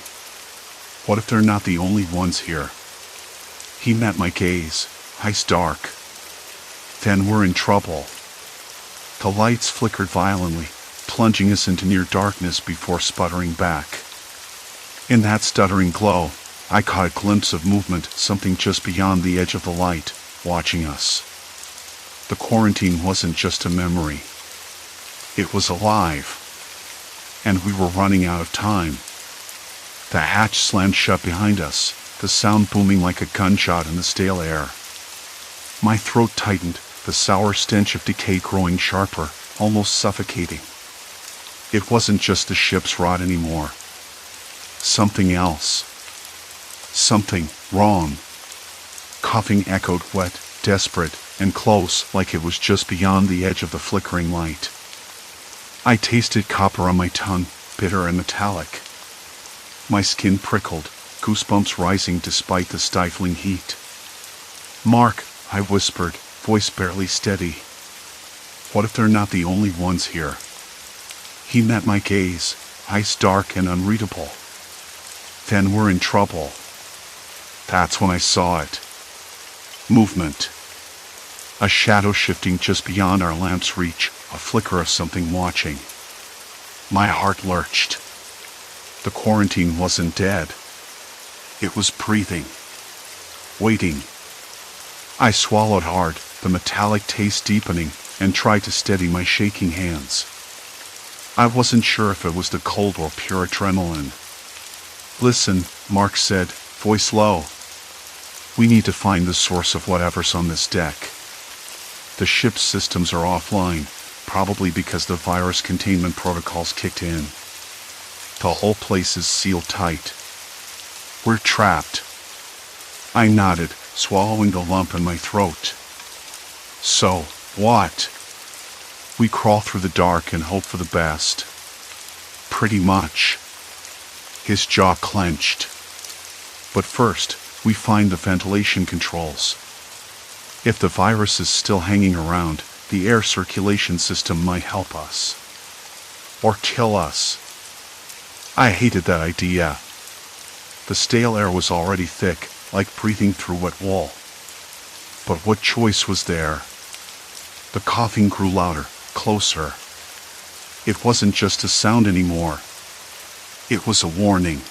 What if they're not the only ones here? He met my gaze, eyes dark. Then we're in trouble. The lights flickered violently, plunging us into near darkness before sputtering back. In that stuttering glow, I caught a glimpse of movement, something just beyond the edge of the light, watching us. The quarantine wasn't just a memory. It was alive. And we were running out of time. The hatch slammed shut behind us, the sound booming like a gunshot in the stale air. My throat tightened, the sour stench of decay growing sharper, almost suffocating. It wasn't just the ship's rot anymore. Something else. Something wrong. Coughing echoed wet, desperate, and close, like it was just beyond the edge of the flickering light. I tasted copper on my tongue, bitter and metallic. My skin prickled, goosebumps rising despite the stifling heat. Mark, I whispered, voice barely steady. What if they're not the only ones here? He met my gaze, eyes dark and unreadable. Then we're in trouble. That's when I saw it. Movement. A shadow shifting just beyond our lamp's reach, a flicker of something watching. My heart lurched. The quarantine wasn't dead. It was breathing. Waiting. I swallowed hard, the metallic taste deepening, and tried to steady my shaking hands. I wasn't sure if it was the cold or pure adrenaline. Listen, Mark said, voice low. We need to find the source of whatever's on this deck. The ship's systems are offline, probably because the virus containment protocols kicked in. The whole place is sealed tight. We're trapped. I nodded, swallowing the lump in my throat. So, what? We crawl through the dark and hope for the best. Pretty much. His jaw clenched. But first, we find the ventilation controls. If the virus is still hanging around, the air circulation system might help us. Or kill us. I hated that idea. The stale air was already thick, like breathing through wet wool. But what choice was there? The coughing grew louder, closer. It wasn't just a sound anymore. It was a warning.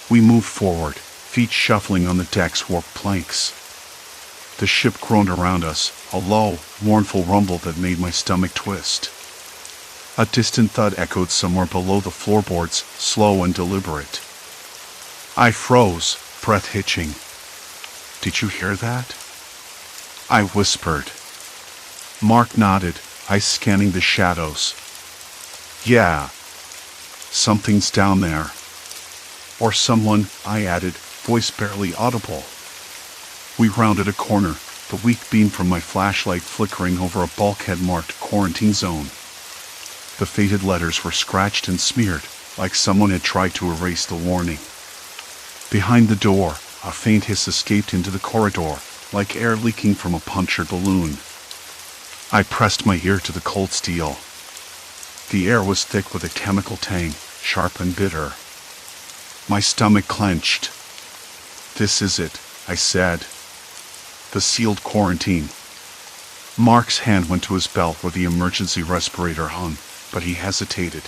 We moved forward, feet shuffling on the deck's warped planks. The ship groaned around us, a low, mournful rumble that made my stomach twist. A distant thud echoed somewhere below the floorboards, slow and deliberate. I froze, breath hitching. "Did you hear that?" I whispered. Mark nodded, eyes scanning the shadows. "Yeah. Something's down there." "Or someone," I added, voice barely audible. We rounded a corner, the weak beam from my flashlight flickering over a bulkhead marked quarantine zone. The faded letters were scratched and smeared, like someone had tried to erase the warning. Behind the door, a faint hiss escaped into the corridor, like air leaking from a punctured balloon. I pressed my ear to the cold steel. The air was thick with a chemical tang, sharp and bitter. My stomach clenched. "This is it," I said. "The sealed quarantine." Mark's hand went to his belt where the emergency respirator hung, but he hesitated.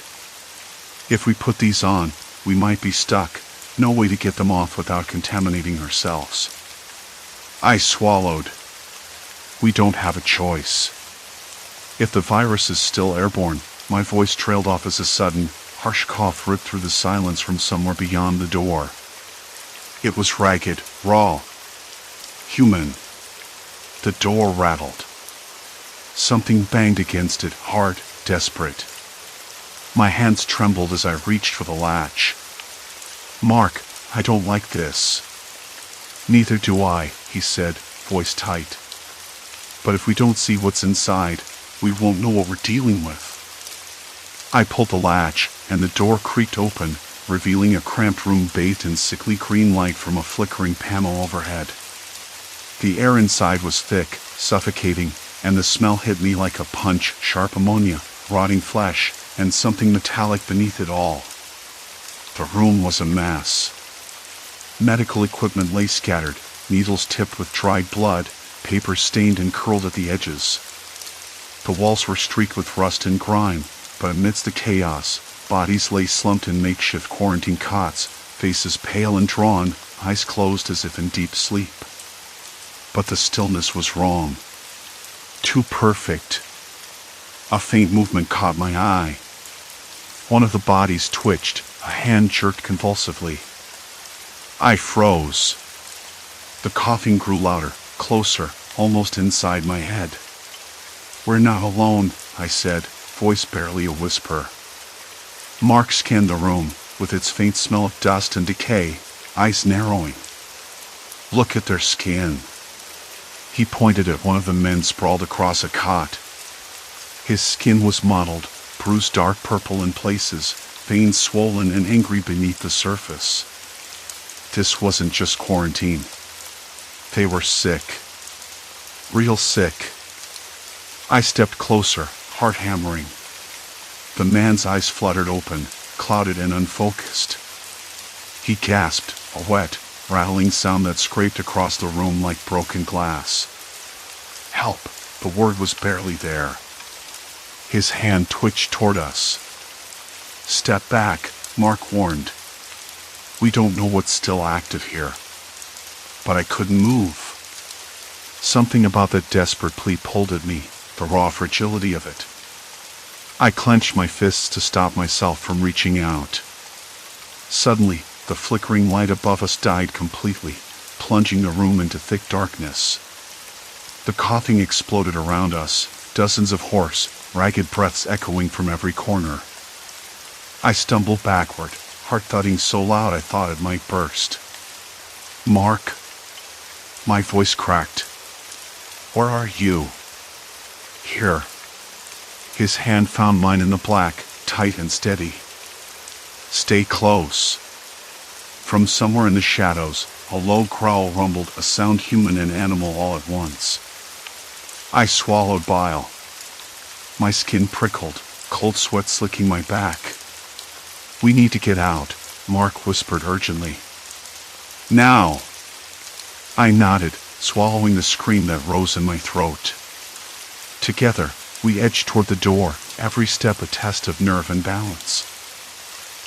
"If we put these on, we might be stuck. No way to get them off without contaminating ourselves." I swallowed. "We don't have a choice." "If the virus is still airborne," my voice trailed off as a sudden, harsh cough ripped through the silence from somewhere beyond the door. It was ragged, raw, human. The door rattled. Something banged against it, hard, desperate. My hands trembled as I reached for the latch. "Mark, I don't like this." "Neither do I," he said, voice tight. "But if we don't see what's inside, we won't know what we're dealing with." I pulled the latch, and the door creaked open, revealing a cramped room bathed in sickly green light from a flickering panel overhead. The air inside was thick, suffocating, and the smell hit me like a punch, sharp ammonia, rotting flesh, and something metallic beneath it all. The room was a mess. Medical equipment lay scattered, needles tipped with dried blood, paper stained and curled at the edges. The walls were streaked with rust and grime, but amidst the chaos, bodies lay slumped in makeshift quarantine cots, faces pale and drawn, eyes closed as if in deep sleep. But the stillness was wrong. Too perfect. A faint movement caught my eye. One of the bodies twitched, a hand jerked convulsively. I froze. The coughing grew louder, closer, almost inside my head. "We're not alone," I said, voice barely a whisper. Mark scanned the room, with its faint smell of dust and decay, eyes narrowing. "Look at their skin." He pointed at one of the men sprawled across a cot. His skin was mottled, bruised dark purple in places, veins swollen and angry beneath the surface. This wasn't just quarantine. They were sick. Real sick. I stepped closer, heart hammering. The man's eyes fluttered open, clouded and unfocused. He gasped, a wet, rattling sound that scraped across the room like broken glass. Help! The word was barely there. His hand twitched toward us. "Step back," Mark warned. "We don't know what's still active here." But I couldn't move. Something about that desperate plea pulled at me, the raw fragility of it. I clenched my fists to stop myself from reaching out. Suddenly, the flickering light above us died completely, plunging the room into thick darkness. The coughing exploded around us, dozens of hoarse, ragged breaths echoing from every corner. I stumbled backward, heart thudding so loud I thought it might burst. "Mark?" My voice cracked. "Where are you?" "Here." His hand found mine in the black, tight and steady. "Stay close." From somewhere in the shadows, a low growl rumbled, a sound human and animal all at once. I swallowed bile. My skin prickled, cold sweat slicking my back. "We need to get out," Mark whispered urgently. "Now!" I nodded, swallowing the scream that rose in my throat. Together, we edged toward the door, every step a test of nerve and balance.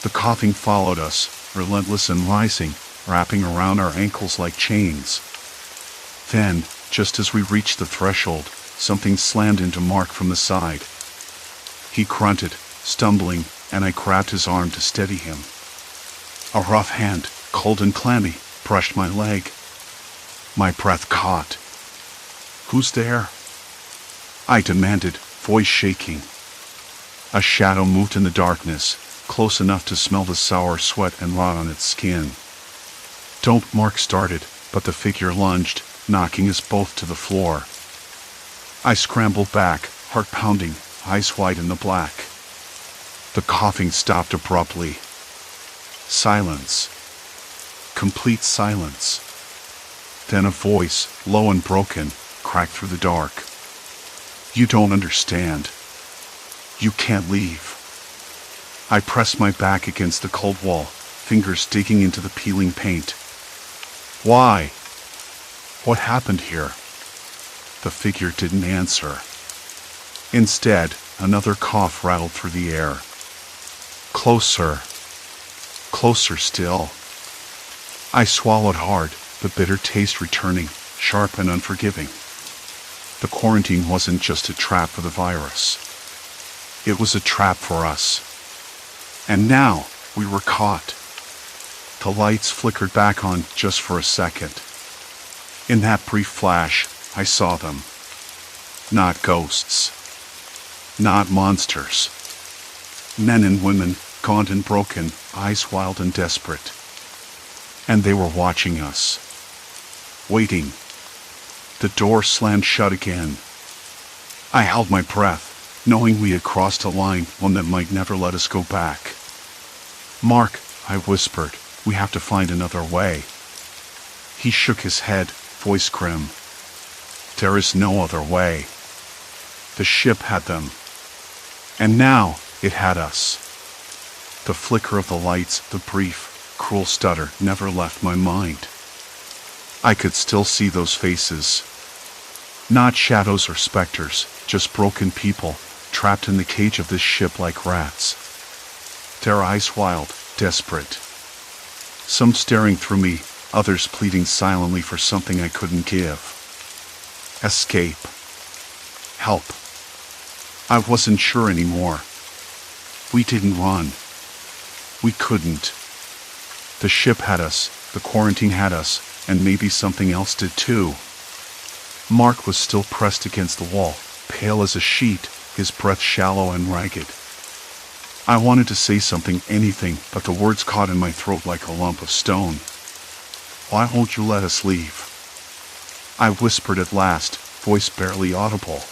The coughing followed us, relentless and rising, wrapping around our ankles like chains. Then, just as we reached the threshold, something slammed into Mark from the side. He grunted, stumbling, and I grabbed his arm to steady him. A rough hand, cold and clammy, brushed my leg. My breath caught. "Who's there?" I demanded, voice shaking. A shadow moved in the darkness, close enough to smell the sour sweat and rot on its skin. "Don't," Mark started, but the figure lunged, knocking us both to the floor. I scrambled back, heart pounding, eyes wide in the black. The coughing stopped abruptly. Silence. Complete silence. Then a voice, low and broken, cracked through the dark. "You don't understand. You can't leave." I pressed my back against the cold wall, fingers digging into the peeling paint. "Why? What happened here?" The figure didn't answer. Instead, another cough rattled through the air. Closer. Closer still. I swallowed hard, the bitter taste returning, sharp and unforgiving. The quarantine wasn't just a trap for the virus. It was a trap for us. And now, we were caught. The lights flickered back on just for a second. In that brief flash, I saw them. Not ghosts. Not monsters. Men and women, gaunt and broken, eyes wild and desperate. And they were watching us. Waiting. The door slammed shut again. I held my breath, knowing we had crossed a line, one that might never let us go back. "Mark," I whispered, "we have to find another way." He shook his head, voice grim. "There is no other way. The ship had them. And now it had us." The flicker of the lights, the brief, cruel stutter never left my mind. I could still see those faces. Not shadows or specters, just broken people, trapped in the cage of this ship like rats. Their eyes wild, desperate. Some staring through me, others pleading silently for something I couldn't give. Escape. Help. I wasn't sure anymore. We didn't run. We couldn't. The ship had us, the quarantine had us, and maybe something else did too. Mark was still pressed against the wall, pale as a sheet, his breath shallow and ragged. I wanted to say something, anything, but the words caught in my throat like a lump of stone. "Why won't you let us leave?" I whispered at last, voice barely audible.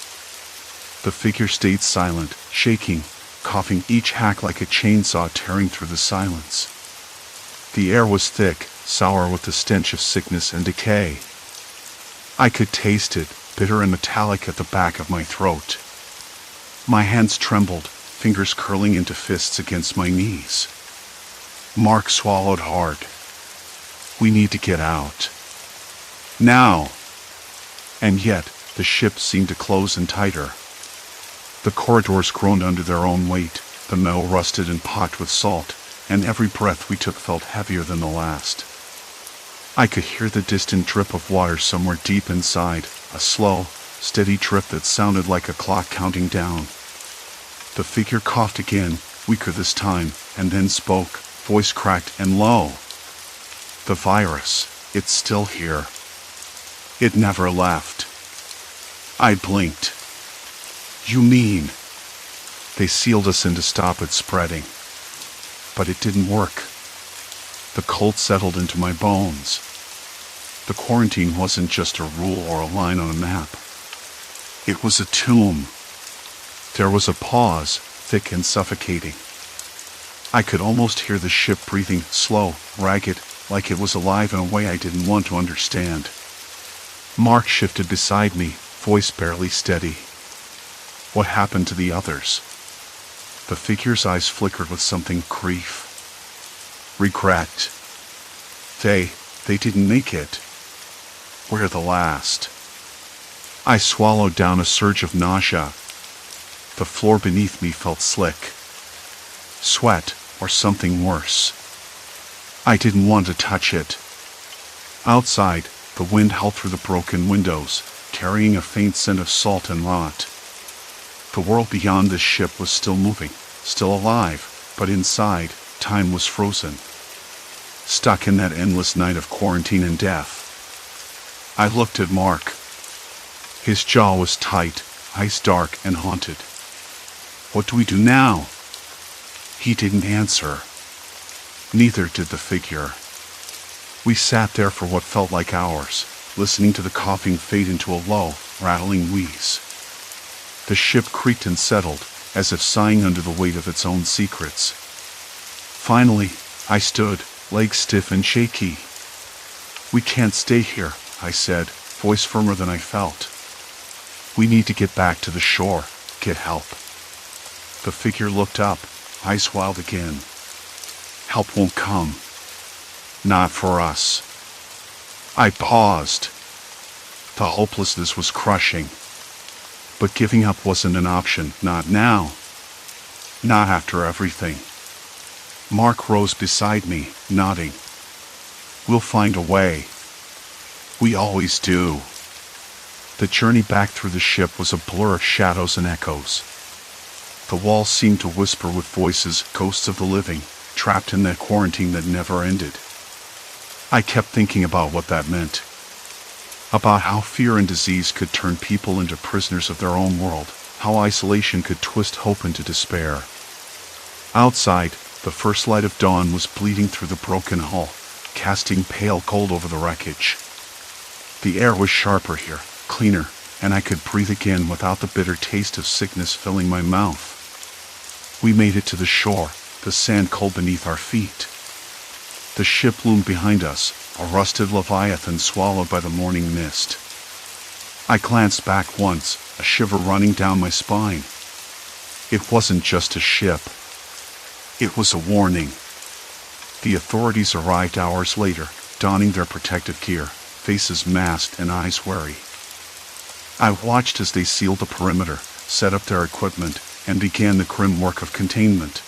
The figure stayed silent, shaking, coughing, each hack like a chainsaw tearing through the silence. The air was thick, sour with the stench of sickness and decay. I could taste it, bitter and metallic at the back of my throat. My hands trembled, fingers curling into fists against my knees. Mark swallowed hard. "We need to get out. Now!" And yet, the ship seemed to close in tighter. The corridors groaned under their own weight, the metal rusted and pocked with salt, and every breath we took felt heavier than the last. I could hear the distant drip of water somewhere deep inside, a slow, steady drip that sounded like a clock counting down. The figure coughed again, weaker this time, and then spoke, voice cracked and low. "The virus, it's still here. It never left." I blinked. "You mean?" "They sealed us in to stop it spreading." But it didn't work. The cold settled into my bones. The quarantine wasn't just a rule or a line on a map. It was a tomb. There was a pause, thick and suffocating. I could almost hear the ship breathing, slow, ragged, like it was alive in a way I didn't want to understand. Mark shifted beside me, voice barely steady. "What happened to the others?" The figure's eyes flickered with something grief. "Regret. They didn't make it. We're the last." I swallowed down a surge of nausea. The floor beneath me felt slick. Sweat, or something worse. I didn't want to touch it. Outside, the wind howled through the broken windows, carrying a faint scent of salt and rot. The world beyond this ship was still moving, still alive, but inside, time was frozen. Stuck in that endless night of quarantine and death. I looked at Mark. His jaw was tight, eyes dark and haunted. What do we do now? He didn't answer. Neither did the figure. We sat there for what felt like hours, listening to the coughing fade into a low, rattling wheeze. The ship creaked and settled, as if sighing under the weight of its own secrets. Finally, I stood, legs stiff and shaky. We can't stay here, I said, voice firmer than I felt. We need to get back to the shore, get help. The figure looked up, eyes wild again. Help won't come. Not for us. I paused. The hopelessness was crushing. But giving up wasn't an option, not now. Not after everything. Mark rose beside me, nodding. We'll find a way. We always do. The journey back through the ship was a blur of shadows and echoes. The walls seemed to whisper with voices, ghosts of the living, trapped in that quarantine that never ended. I kept thinking about what that meant. About how fear and disease could turn people into prisoners of their own world, how isolation could twist hope into despair. Outside, the first light of dawn was bleeding through the broken hull, casting pale gold over the wreckage. The air was sharper here, cleaner, and I could breathe again without the bitter taste of sickness filling my mouth. We made it to the shore, the sand cold beneath our feet. The ship loomed behind us, a rusted leviathan swallowed by the morning mist. I glanced back once, a shiver running down my spine. It wasn't just a ship. It was a warning. The authorities arrived hours later, donning their protective gear, faces masked and eyes wary. I watched as they sealed the perimeter, set up their equipment, and began the grim work of containment.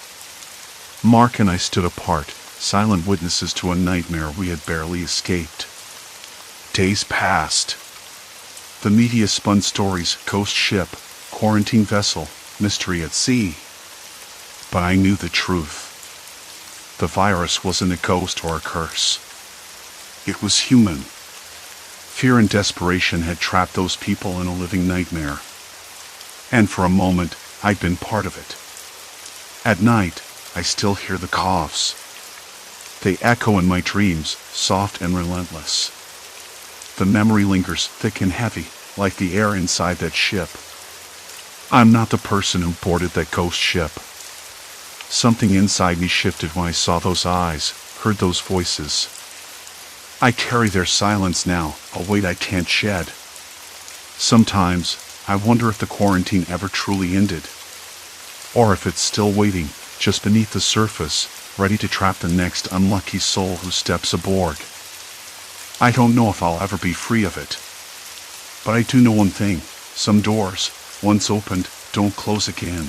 Mark and I stood apart, silent witnesses to a nightmare we had barely escaped. Days passed. The media spun stories, ghost ship, quarantine vessel, mystery at sea. But I knew the truth. The virus wasn't a ghost or a curse. It was human. Fear and desperation had trapped those people in a living nightmare. And for a moment, I'd been part of it. At night, I still hear the coughs. They echo in my dreams, soft and relentless. The memory lingers thick and heavy, like the air inside that ship. I'm not the person who boarded that ghost ship. Something inside me shifted when I saw those eyes, heard those voices. I carry their silence now, a weight I can't shed. Sometimes, I wonder if the quarantine ever truly ended. Or if it's still waiting, just beneath the surface, ready to trap the next unlucky soul who steps aboard. I don't know if I'll ever be free of it. But I do know one thing, some doors, once opened, don't close again.